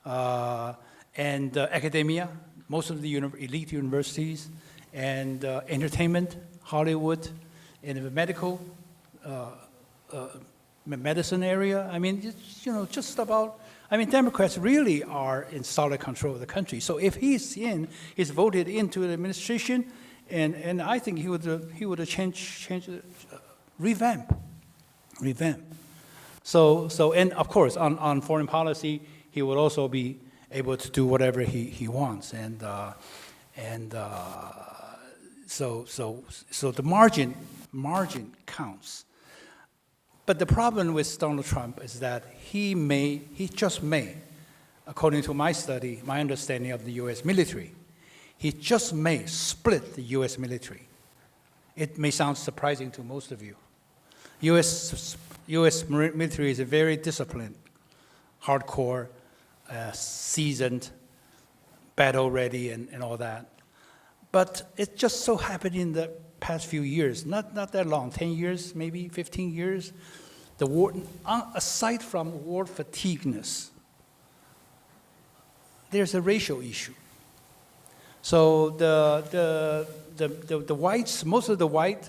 and academia, most of the elite universities, and entertainment, Hollywood, and the medical, medicine area. I mean, it's, just about, Democrats really are in solid control of the country. So if he's voted into the administration, and I think he would have changed, revamp. So, and of course, on foreign policy, he would also be able to do whatever he wants, so the margin counts. But the problem with Donald Trump is that he just may, according to my study, my understanding of the U.S. military, he just may split the U.S. military. It may sound surprising to most of you. U.S. military is a very disciplined, hardcore, seasoned, battle-ready, and all that. But it just so happened in the past few years, not that long, 10 years, maybe 15 years, the war, aside from war fatigueness, there's a racial issue. So the whites, most of the white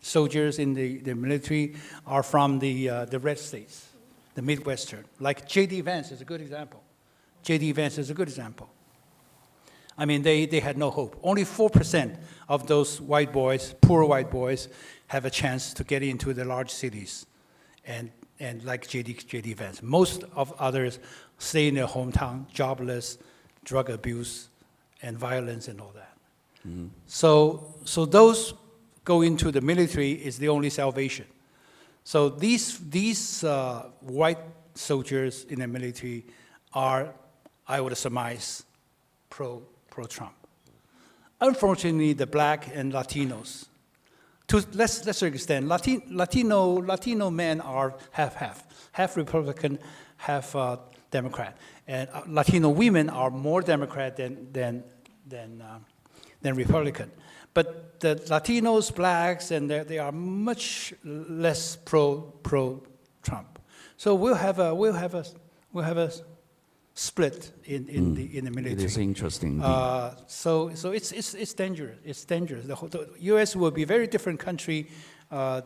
soldiers in the military are from the red states, the Midwestern. Like J.D. Vance is a good example. J.D. Vance is a good example. I mean, they had no hope. Only 4% of those white boys, poor white boys, have a chance to get into the large cities, and like J.D. Vance. Most of others stay in their hometown, jobless, drug abuse, and violence and all that. Mm-hmm. So those go into the military is the only salvation. So these white soldiers in the military are, I would surmise, pro-Trump. Unfortunately, the black and Latinos, to lesser extent, Latino men are half Republican, half Democrat, and Latino women are more Democrat than Republican. But the Latinos, blacks, and they are much less pro-Trump. So we'll have a split in the military. It is interesting. So it's dangerous. It's dangerous. The U.S. will be a very different country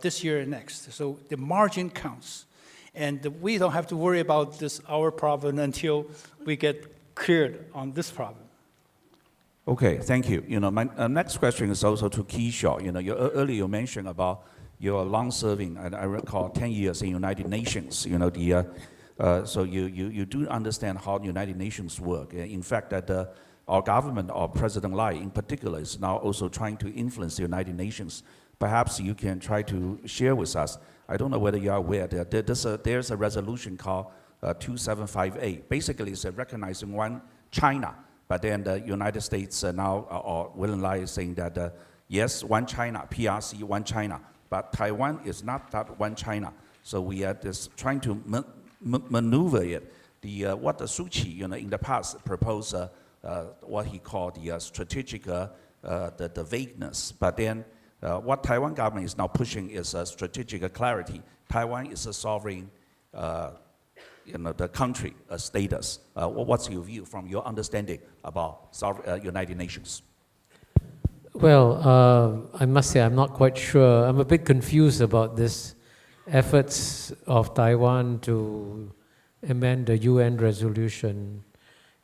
this year and next. So the margin counts, and we don't have to worry about our problem until we get cleared on this problem. Okay, thank you. My next question is also to Kishore. Earlier you mentioned about your long-serving, and I recall 10 years in United Nations. So you do understand how the United Nations work. In fact, that our government, or President Lai in particular, is now also trying to influence the United Nations. Perhaps you can try to share with us. I don't know whether you are aware that there's a resolution called 2758. Basically, it's recognizing one China. But then the United States now, or William Lai is saying that, yes, one China, PRC, one China. But Taiwan is not that one China. So we are just trying to maneuver it. What the Suchi, in the past proposed what he called the strategic, the vagueness. But then what Taiwan government is now pushing is strategic clarity. Taiwan is a sovereign, the country status. What's your view from your understanding about United Nations? Well, I must say I'm not quite sure. I'm a bit confused about this efforts of Taiwan to amend the UN resolution.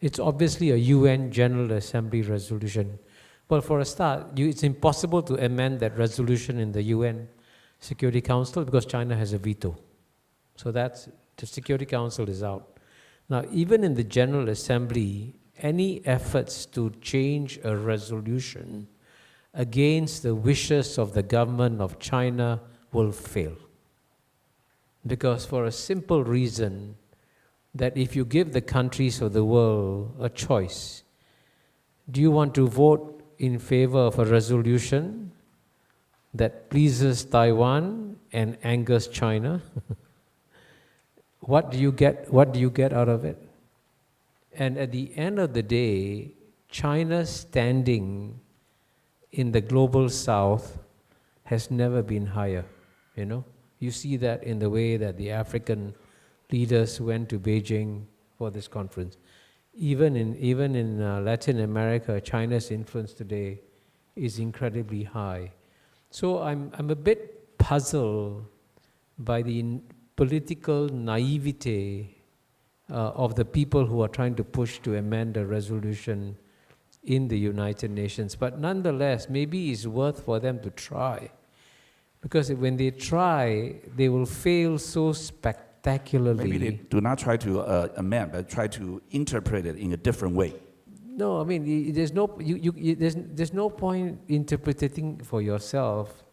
It's obviously a UN General Assembly resolution. But for a start, it's impossible to amend that resolution in the UN Security Council because China has a veto. So the Security Council is out. Now, even in the General Assembly, any efforts to change a resolution against the wishes of the government of China will fail. Because for a simple reason, that if you give the countries of the world a choice, do you want to vote in favor of a resolution that pleases Taiwan and angers China? What do you get? What do you get out of it? And at the end of the day, China's standing in the global south has never been higher, you know? You see that in the way that the African leaders went to Beijing for this conference. Even in Latin America, China's influence today is incredibly high. So I'm a bit puzzled by the political naivete of the people who are trying to push to amend a resolution in the United Nations. But nonetheless, maybe it's worth for them to try. Because when they try, they will fail so spectacularly. Maybe they do not try to amend, but try to interpret it in a different way. No, I mean, there's no point interpreting for yourself.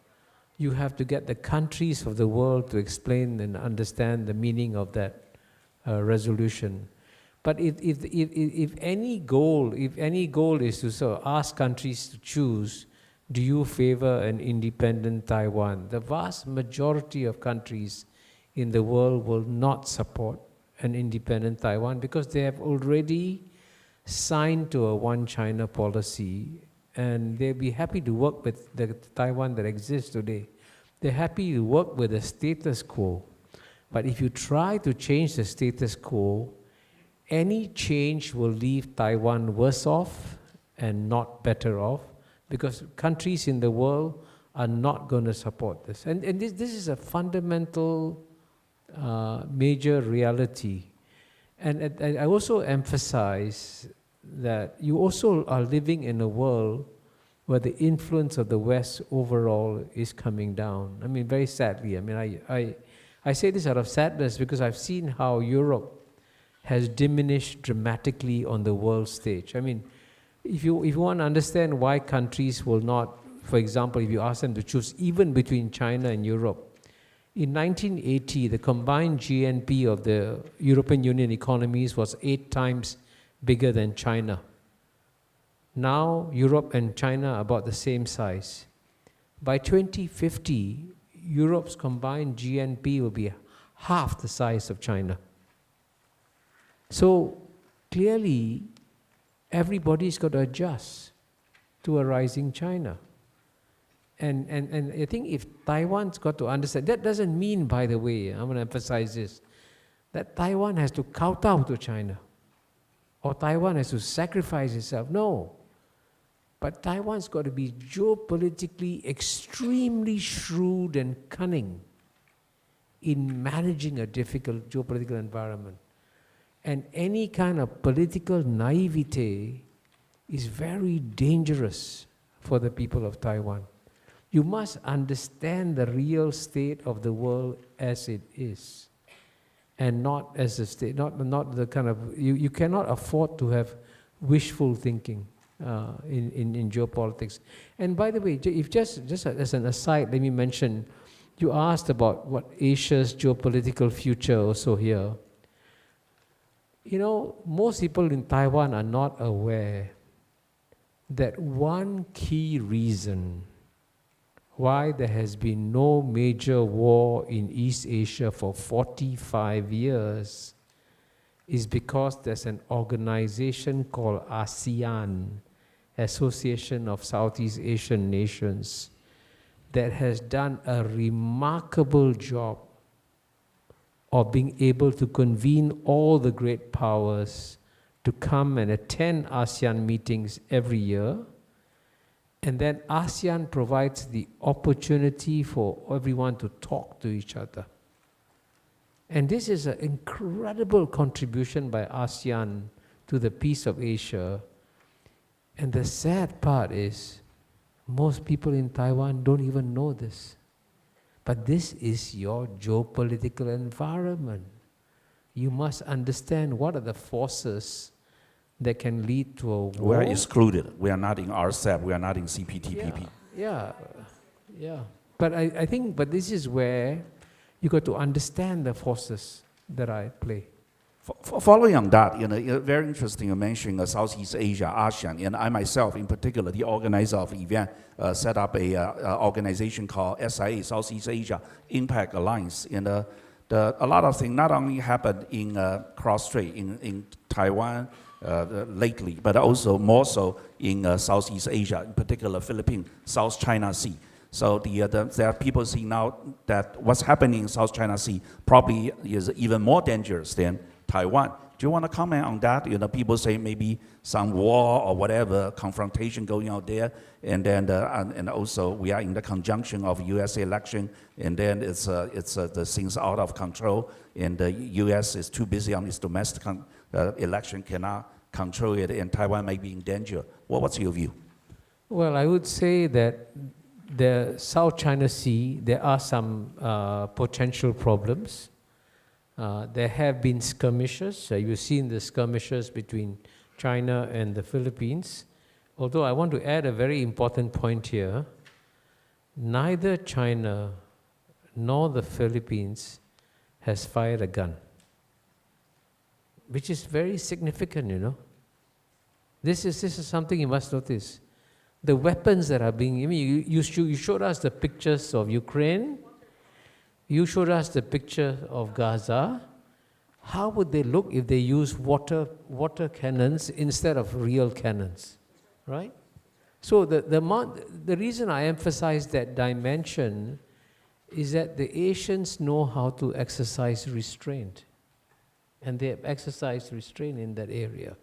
You have to get the countries of the world to explain and understand the meaning of that resolution. But if any goal is to sort of ask countries to choose, do you favor an independent Taiwan? The vast majority of countries in the world will not support an independent Taiwan because they have already signed to a one China policy, and they'll be happy to work with the Taiwan that exists today. They're happy to work with the status quo. But if you try to change the status quo, any change will leave Taiwan worse off and not better off, because countries in the world are not going to support this. And this is a fundamental major reality. And I also emphasize that you also are living in a world where the influence of the West overall is coming down. I mean, very sadly. I mean, I say this out of sadness because I've seen how Europe has diminished dramatically on the world stage. I mean, if you want to understand why countries will not, for example, if you ask them to choose even between China and Europe, in 1980, the combined GNP of the European Union economies was 8 times bigger than China. Now, Europe and China are about the same size. By 2050, Europe's combined GNP will be half the size of China. So, clearly, everybody's got to adjust to a rising China. And I think if Taiwan's got to understand, that doesn't mean, by the way, I'm going to emphasize this, that Taiwan has to kowtow to China, or Taiwan has to sacrifice itself. No. But Taiwan's got to be geopolitically extremely shrewd and cunning in managing a difficult geopolitical environment. And any kind of political naivete is very dangerous for the people of Taiwan. You must understand the real state of the world as it is, and not as a state, not the kind of, you cannot afford to have wishful thinking in geopolitics. And by the way, if just as an aside, let me mention, you asked about what Asia's geopolitical future also here. You know, most people in Taiwan are not aware that one key reason why there has been no major war in East Asia for 45 years is because there's an organization called ASEAN, Association of Southeast Asian Nations, that has done a remarkable job of being able to convene all the great powers to come and attend ASEAN meetings every year. And then ASEAN provides the opportunity for everyone to talk to each other. And this is an incredible contribution by ASEAN to the peace of Asia. And the sad part is, most people in Taiwan don't even know this. But this is your geopolitical environment. You must understand what are the forces that can lead to a war. We are excluded. We are not in RCEP. We are not in CPTPP. Yeah. But I think, but this is where You got to understand the forces that are at play. Following on that, very interesting you mentioned Southeast Asia, ASEAN, and I myself in particular, the organizer of the event, set up a organization called SIA, Southeast Asia Impact Alliance. And a lot of things not only happened in cross-strait in Taiwan lately, but also more so in Southeast Asia, in particular Philippines, South China Sea. So there are people seeing now that what's happening in South China Sea probably is even more dangerous than Taiwan. Do you want to comment on that? People say maybe some war or whatever, confrontation going out there, and then and also we are in the conjunction of U.S. election, and then it's the things out of control, and the U.S. is too busy on its domestic election, cannot control it, and Taiwan may be in danger. What's your view? Well, I would say that the South China Sea, there are some potential problems. There have been skirmishes. You've seen the skirmishes between China and the Philippines. Although I want to add a very important point here. Neither China nor the Philippines has fired a gun, which is very significant, This is something you must notice. The weapons that are being, you showed us the pictures of Ukraine. You showed us the picture of Gaza. How would they look if they use water cannons instead of real cannons, right? So the reason I emphasize that dimension is that the Asians know how to exercise restraint, and they have exercised restraint in that area.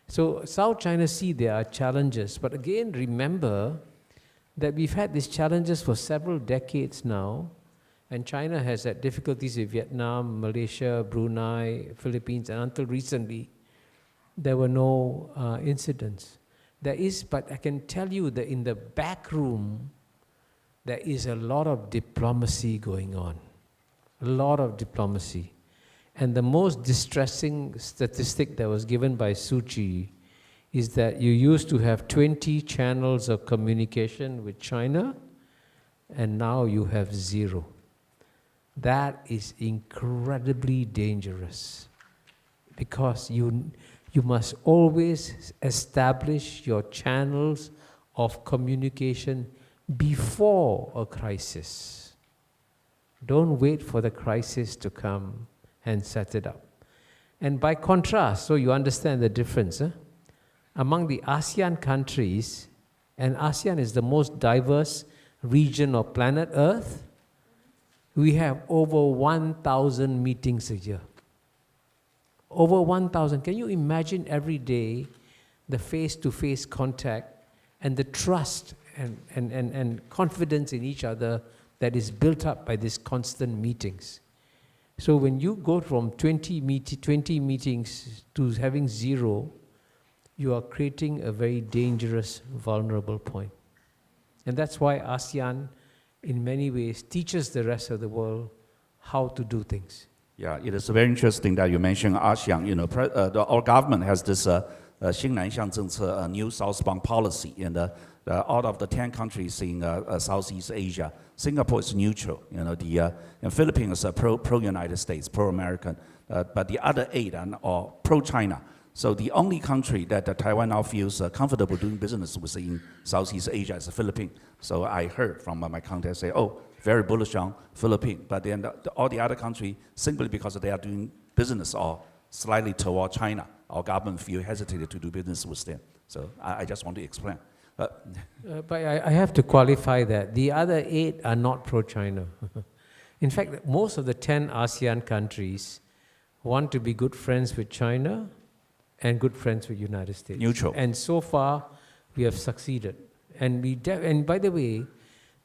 So South China Sea, there are challenges, but again, remember that we've had these challenges for several decades now. And China has had difficulties with Vietnam, Malaysia, Brunei, Philippines, and until recently, there were no incidents. But I can tell you that in the back room, there is a lot of diplomacy going on. A lot of diplomacy. And the most distressing statistic that was given by Suchi is that you used to have 20 channels of communication with China, and now you have 0. That is incredibly dangerous, because you must always establish your channels of communication before a crisis. Don't wait for the crisis to come and set it up. And by contrast, so you understand the difference, among the ASEAN countries, and ASEAN is the most diverse region of planet Earth, we have over 1,000 meetings a year. Over 1,000. Can you imagine every day the face-to-face contact and the trust and confidence in each other that is built up by these constant meetings? So when you go from 20 meetings to having 0, you are creating a very dangerous, vulnerable point. And that's why ASEAN, in many ways, teaches the rest of the world how to do things. Yeah, it is very interesting that you mentioned ASEAN. Our government has this 新南向政策 new southbound policy, and out of the 10 countries in Southeast Asia, Singapore is neutral. The Philippines is pro-United States, pro-American, but the other 8 are pro-China. So the only country that Taiwan now feels comfortable doing business with in Southeast Asia is the Philippines. So I heard from my contacts say, very bullish on Philippines. But then all the other countries, simply because they are doing business or slightly toward China, our government feel hesitated to do business with them. So I just want to explain. But I have to qualify that. The other 8 are not pro-China. In fact, most of the 10 ASEAN countries want to be good friends with China and good friends with the United States. Neutral. And so far, we have succeeded. And by the way,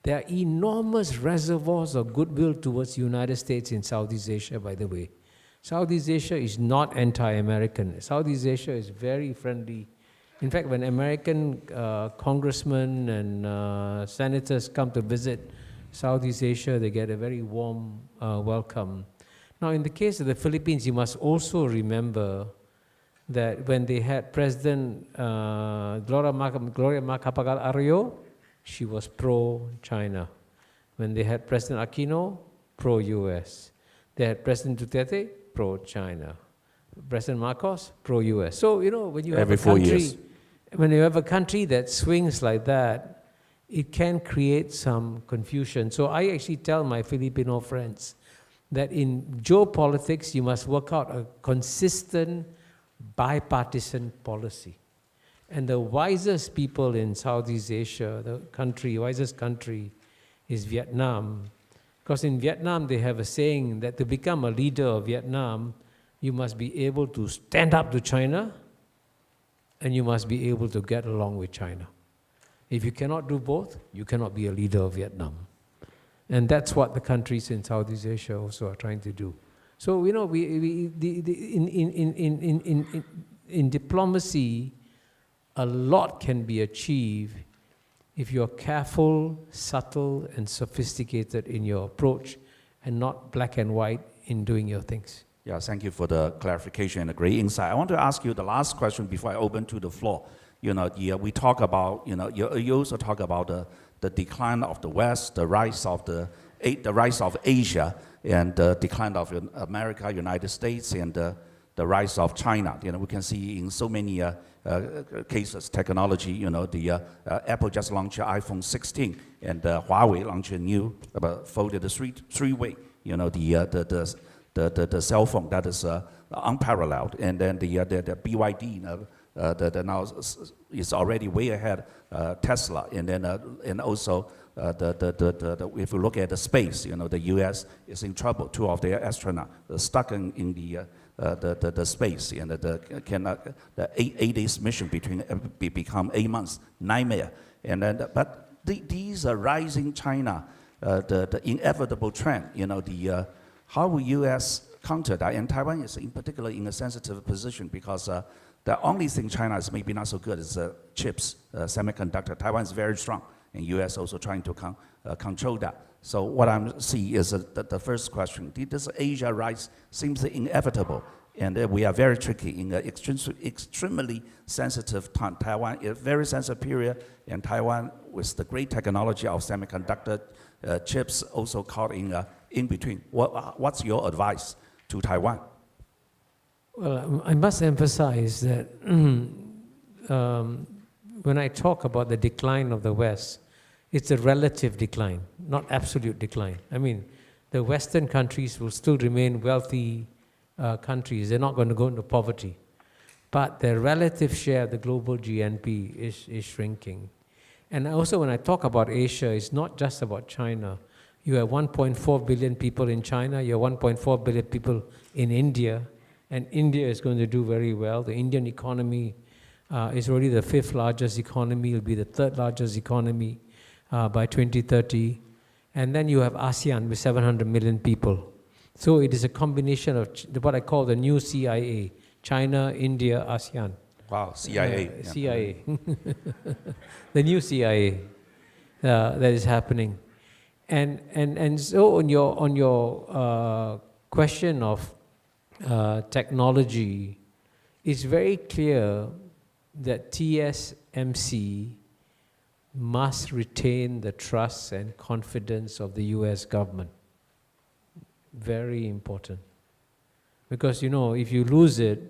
there are enormous reservoirs of goodwill towards the United States in Southeast Asia, by the way. Southeast Asia is not anti-American. Southeast Asia is very friendly. In fact, when American congressmen and senators come to visit Southeast Asia, they get a very warm welcome. Now, in the case of the Philippines, you must also remember that when they had President Gloria Macapagal Arroyo, she was pro-China. When they had President Aquino, pro-US. They had President Duterte, pro-China. President Marcos, pro-US. So, you know, when you have Every a 4 country, years. when you have a country that swings like that, it can create some confusion. So I actually tell my Filipino friends that in geopolitics, you must work out a consistent bipartisan policy. And the wisest people in Southeast Asia, wisest country is Vietnam. Because in Vietnam, they have a saying that to become a leader of Vietnam, you must be able to stand up to China, and you must be able to get along with China. If you cannot do both, you cannot be a leader of Vietnam. And that's what the countries in Southeast Asia also are trying to do. So, you know, in diplomacy, a lot can be achieved if you're careful, subtle, and sophisticated in your approach, and not black and white in doing your things. Yeah, thank you for the clarification and a great insight. I want to ask you the last question before I open to the floor. You know, we talk about, you know, you also talk about the decline of the West, the rise of Asia, and the decline of America, United States, and the rise of China. You know, we can see in so many cases, technology. You know, the Apple just launched iPhone 16, and Huawei launched a new folded three-way. You know, the cell phone that is unparalleled, and then the BYD. Now is already way ahead Tesla, and then and also if you look at the space, you know, the U.S. is in trouble. 2 of their astronauts are stuck in the space, and the 8 days mission become 8 months nightmare. And then but these are rising China, the inevitable trend. You know, how will U.S. counter that? And Taiwan is in particular in a sensitive position because. The only thing China is maybe not so good is chips, semiconductor. Taiwan is very strong, and U.S. also trying to control that. So what I'm seeing is the first question. This Asia rise seems inevitable, and we are very tricky in an extremely sensitive time. Taiwan is a very sensitive period, and Taiwan with the great technology of semiconductor chips also caught in between. What's your advice to Taiwan? Well, I must emphasize that when I talk about the decline of the West, it's a relative decline, not absolute decline. I mean, the Western countries will still remain wealthy countries. They're not going to go into poverty. But their relative share of the global GNP is shrinking. And also when I talk about Asia, it's not just about China. You have 1.4 billion people in China, you have 1.4 billion people in India, and India is going to do very well. The Indian economy is already the 5th largest economy. It will be the 3rd largest economy by 2030. And then you have ASEAN with 700 million people. So it is a combination of what I call the new CIA, China, India, ASEAN. Wow, CIA. Yeah. CIA. The new CIA that is happening. And so on your question of technology, it's very clear that TSMC must retain the trust and confidence of the US government. Very important. Because, you know, if you lose it,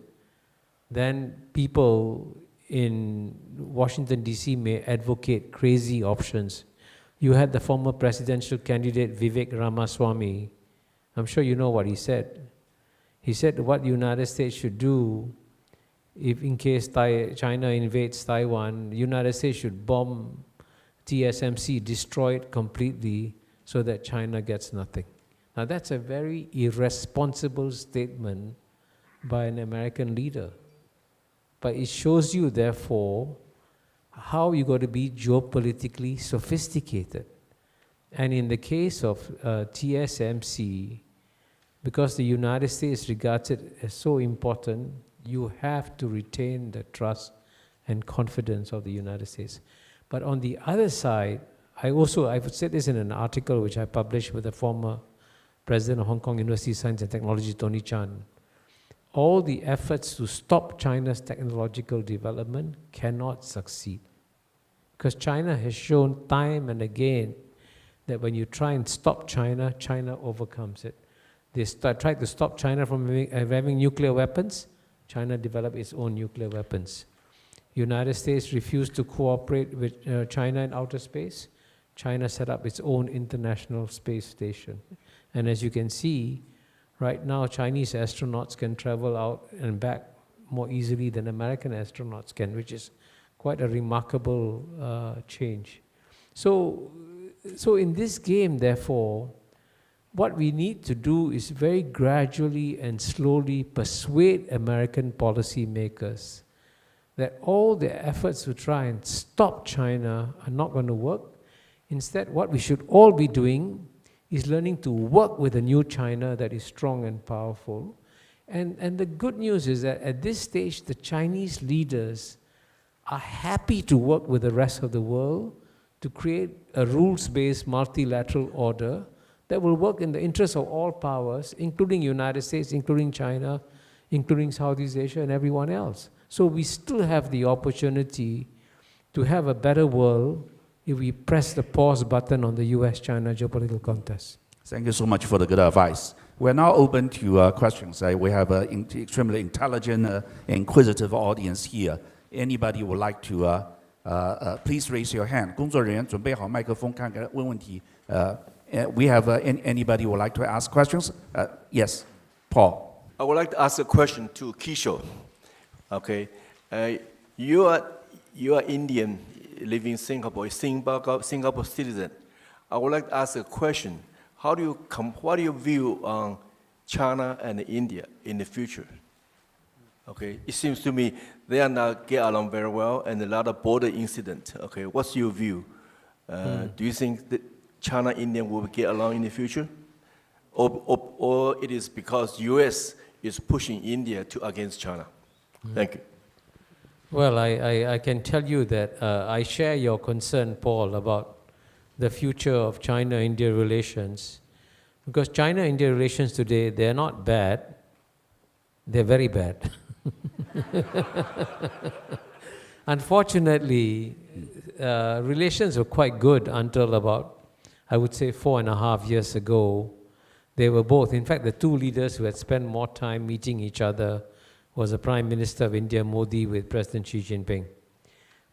then people in Washington, D.C. may advocate crazy options. You had the former presidential candidate Vivek Ramaswamy. I'm sure you know what he said. He said what the United States should do if in case China invades Taiwan, the United States should bomb TSMC, destroy it completely so that China gets nothing. Now that's a very irresponsible statement by an American leader. But it shows you, therefore, how you got to be geopolitically sophisticated. And in the case of TSMC, because the United States regards it as so important, you have to retain the trust and confidence of the United States. But on the other side, I've said this in an article which I published with the former president of Hong Kong University of Science and Technology, Tony Chan. All the efforts to stop China's technological development cannot succeed. Because China has shown time and again that when you try and stop China, China overcomes it. They tried to stop China from having nuclear weapons. China developed its own nuclear weapons. United States refused to cooperate with China in outer space. China set up its own international space station. And as you can see, right now Chinese astronauts can travel out and back more easily than American astronauts can, which is quite a remarkable change. So in this game, therefore, what we need to do is very gradually and slowly persuade American policymakers that all their efforts to try and stop China are not going to work. Instead, what we should all be doing is learning to work with a new China that is strong and powerful. And the good news is that at this stage, the Chinese leaders are happy to work with the rest of the world to create a rules-based multilateral order that will work in the interest of all powers, including United States, including China, including Southeast Asia, and everyone else. So we still have the opportunity to have a better world if we press the pause button on the US-China geopolitical contest. Thank you so much for the good advice. We're now open to questions. We have an extremely intelligent, inquisitive audience here. Anybody would like to, please raise your hand. 工作人员准备好麦克风，看看问问题。We have anybody would like to ask questions? Yes, Paul. I would like to ask a question to Kishore. Okay, you are Indian, living in Singapore, Singapore citizen. I would like to ask a question. What do you view on China and India in the future? Okay, it seems to me they are not get along very well, and a lot of border incidents. Okay, what's your view? Do you think that China and India will get along in the future, or it is because U.S. is pushing India against China? Thank you. Well, I can tell you that I share your concern, Paul, about the future of China-India relations. Because China-India relations today, they're not bad, they're very bad. Unfortunately, relations were quite good until about, I would say, 4.5 years ago. They were both, in fact, the two leaders who had spent more time meeting each other was the Prime Minister of India, Modi, with President Xi Jinping.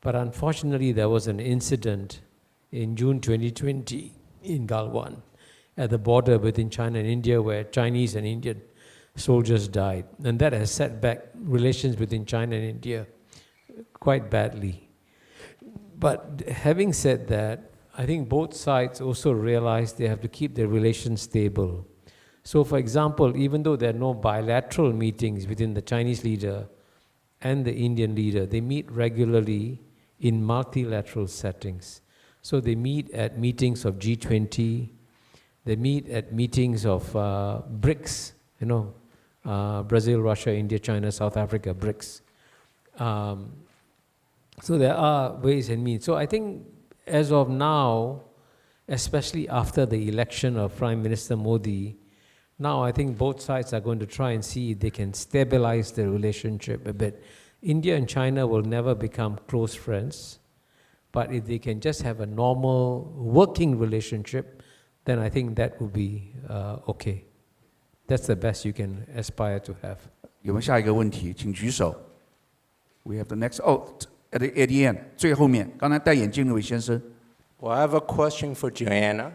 But unfortunately, there was an incident in June 2020 in Galwan at the border between China and India where Chinese and Indian soldiers died. And that has set back relations between China and India quite badly. But having said that, I think both sides also realize they have to keep their relations stable. So for example, even though there are no bilateral meetings between the Chinese leader and the Indian leader, they meet regularly in multilateral settings. So they meet at meetings of G20, they meet at meetings of BRICS, Brazil, Russia, India, China, South Africa, BRICS. So there are ways and means. So I think as of now, especially after the election of Prime Minister Modi, now I think both sides are going to try and see if they can stabilize their relationship a bit. India and China will never become close friends, but if they can just have a normal working relationship, then I think that will be okay. That's the best you can aspire to have. 有没有下一个问题？请举手。We have the next. Oh, at the end, 最后面，刚才戴眼镜那位先生。Well, I have a question for Joanna.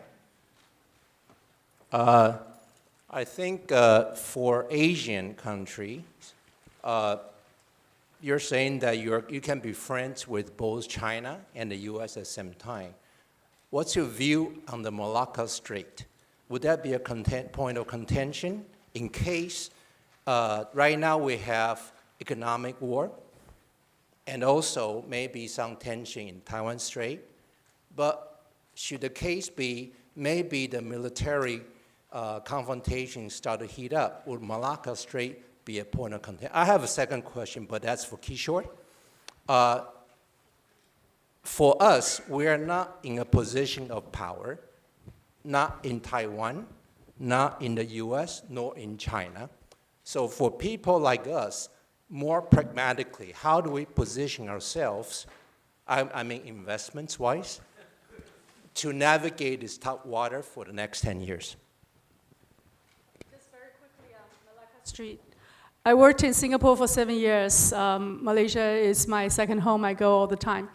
I think for Asian countries, you're saying that you can be friends with both China and the U.S. at the same time. What's your view on the Malacca Strait? Would that be a point of contention in case right now we have economic war and also maybe some tension in Taiwan Strait? But should the case be maybe the military confrontation start to heat up? Would Malacca Strait be a point of contention? I have a second question, but that's for Kishore. For us, we are not in a position of power, not in Taiwan, not in the US, nor in China. So for people like us, more pragmatically, how do we position ourselves, I mean investments-wise, to navigate this tough water for the next 10 years? Just very quickly on Malacca Street. I worked in Singapore for 7 years. Malaysia is my second home. I go all the time.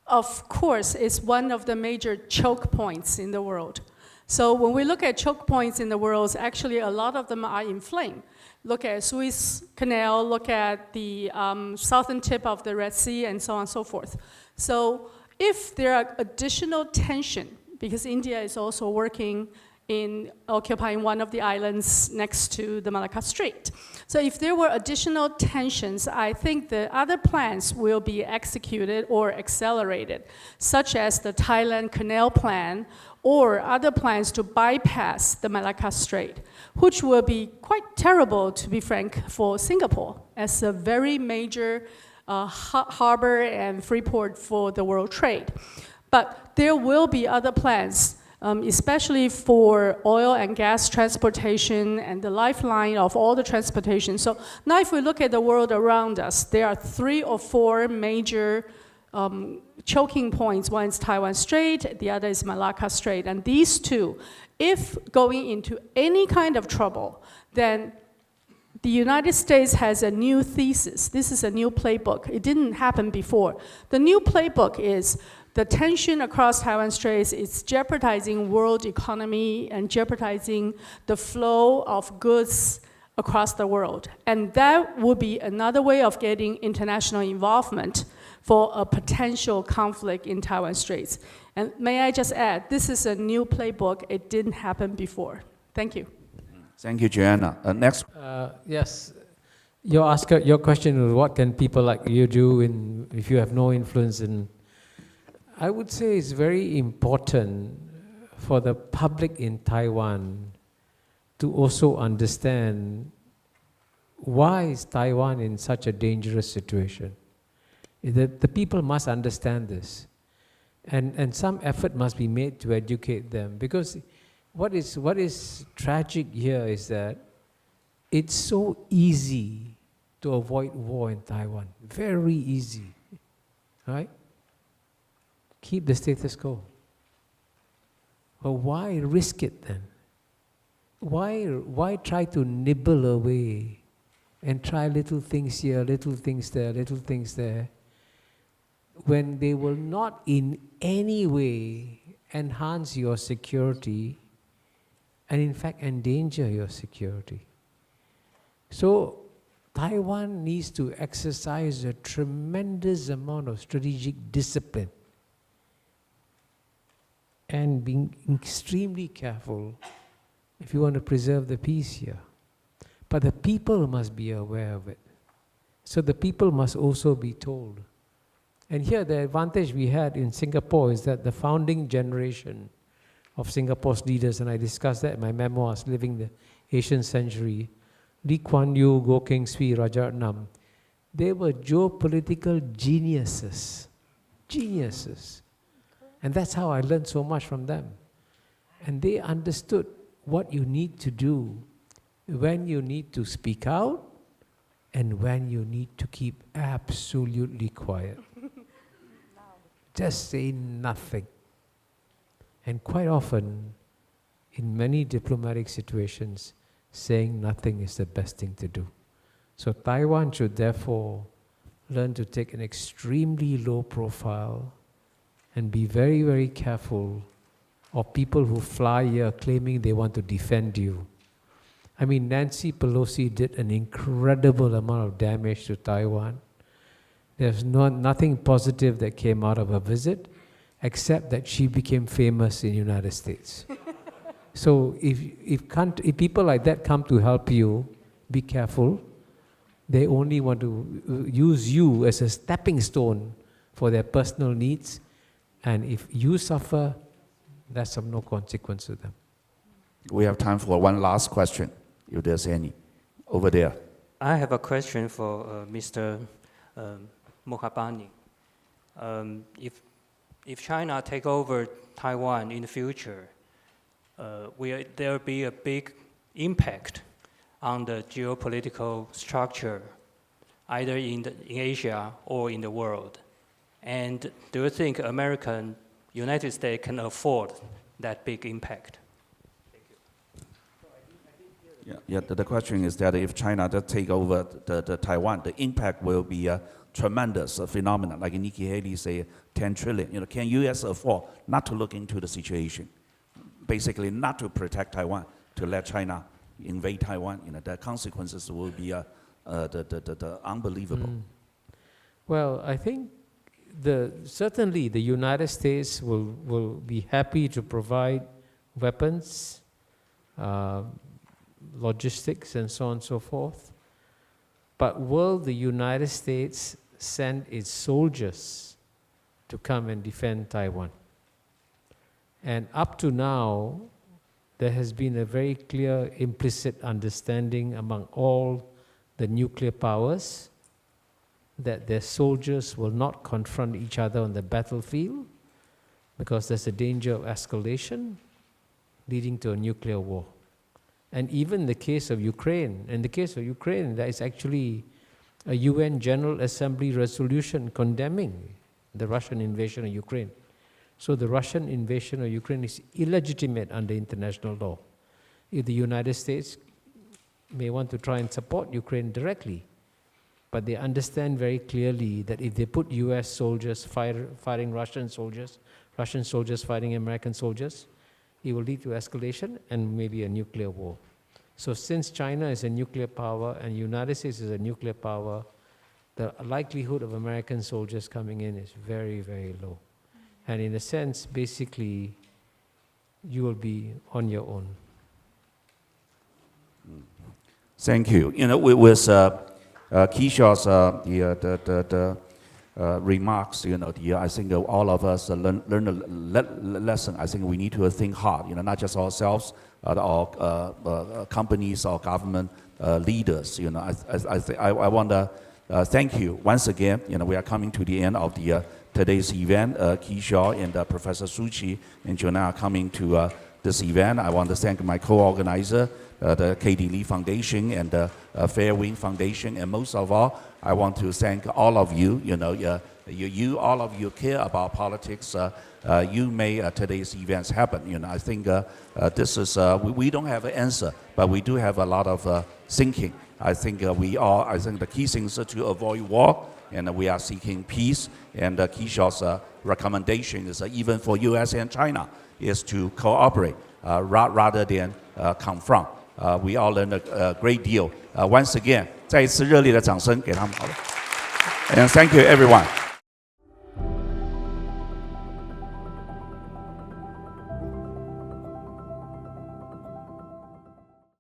Of course, it's one of the major choke points in the world. So when we look at choke points in the world, actually a lot of them are inflamed. Look at Suez Canal, look at the southern tip of the Red Sea, and so on and so forth. So if there are additional tension, because India is also working in occupying one of the islands next to the Malacca Strait. So if there were additional tensions, I think the other plans will be executed or accelerated, such as the Thailand Canal Plan or other plans to bypass the Malacca Strait, which will be quite terrible, to be frank, for Singapore as a very major harbor and free port for the world trade. But there will be other plans, especially for oil and gas transportation and the lifeline of all the transportation. So now if we look at the world around us, there are 3 or 4 major choking points. One is Taiwan Strait, the other is Malacca Strait. And these two, if going into any kind of trouble, then the United States has a new thesis. This is a new playbook. It didn't happen before. The new playbook is the tension across Taiwan Straits is jeopardizing world economy and jeopardizing the flow of goods across the world. And that would be another way of getting international involvement for a potential conflict in Taiwan Straits. And may I just add, this is a new playbook. It didn't happen before. Thank you. Thank you, Joanna. Next. Yes, your question is what can people like you do if you have no influence in. I would say it's very important for the public in Taiwan to also understand why is Taiwan in such a dangerous situation. The people must understand this. And some effort must be made to educate them. Because what is tragic here is that it's so easy to avoid war in Taiwan. Very easy. Right? Keep the status quo. But why risk it then? Why try to nibble away and try little things here, little things there, little things there, when they will not in any way enhance your security and in fact endanger your security? So Taiwan needs to exercise a tremendous amount of strategic discipline and being extremely careful if you want to preserve the peace here. But the people must be aware of it. So the people must also be told. And here the advantage we had in Singapore is that the founding generation of Singapore's leaders, and I discussed that in my memoirs, Living the Asian Century, Lee Kuan Yew, Goh Keng Swee, Rajaratnam, they were geopolitical geniuses. Geniuses. And that's how I learned so much from them. And they understood what you need to do when you need to speak out and when you need to keep absolutely quiet. Just say nothing. And quite often, in many diplomatic situations, saying nothing is the best thing to do. So Taiwan should therefore learn to take an extremely low profile and be very, very careful of people who fly here claiming they want to defend you. I mean, Nancy Pelosi did an incredible amount of damage to Taiwan. There's nothing positive that came out of her visit, except that she became famous in the United States. So if people like that come to help you, be careful. They only want to use you as a stepping stone for their personal needs. And if you suffer, that's of no consequence to them. We have time for one last question, if there's any. Over there. I have a question for Mr. Mahbubani. If China take over Taiwan in the future, will there be a big impact on the geopolitical structure, either in Asia or in the world? And do you think American United States can afford that big impact. Yeah, the question is that if China does take over the Taiwan, the impact will be a tremendous phenomenon. Like Nikki Haley say, 10 trillion. Can U.S. afford not to look into the situation? Basically, not to protect Taiwan, to let China invade Taiwan. The consequences will be unbelievable. Well, I think certainly the United States will be happy to provide weapons, logistics, and so on and so forth. But will the United States send its soldiers to come and defend Taiwan? And up to now, there has been a very clear implicit understanding among all the nuclear powers that their soldiers will not confront each other on the battlefield because there's a danger of escalation leading to a nuclear war. And even in the case of Ukraine, there is actually a UN General Assembly resolution condemning the Russian invasion of Ukraine. So the Russian invasion of Ukraine is illegitimate under international law. If the United States may want to try and support Ukraine directly, but they understand very clearly that if they put US soldiers fighting Russian soldiers fighting American soldiers, it will lead to escalation and maybe a nuclear war. So since China is a nuclear power and the United States is a nuclear power, the likelihood of American soldiers coming in is very, very low. And in a sense, basically, you will be on your own. Thank you. With Kishore's remarks, I think all of us learn a lesson. I think we need to think hard, not just ourselves, our companies, our government leaders. I want to thank you once again. We are coming to the end of today's event. Kishore and Professor Suchi and Jonah are coming to this event. I want to thank my co-organizer, the Katie Lee Foundation and the Fairwind Foundation, and most of all, I want to thank all of you. All of you care about politics. You made today's events happen. I think this is we don't have an answer, but we do have a lot of thinking. I think I think the key things are to avoid war, and we are seeking peace. And Kishore's recommendation is even for U.S. and China is to cooperate rather than confront. We all learned a great deal. Once again, 再一次热烈的掌声给他们好了。And thank you everyone.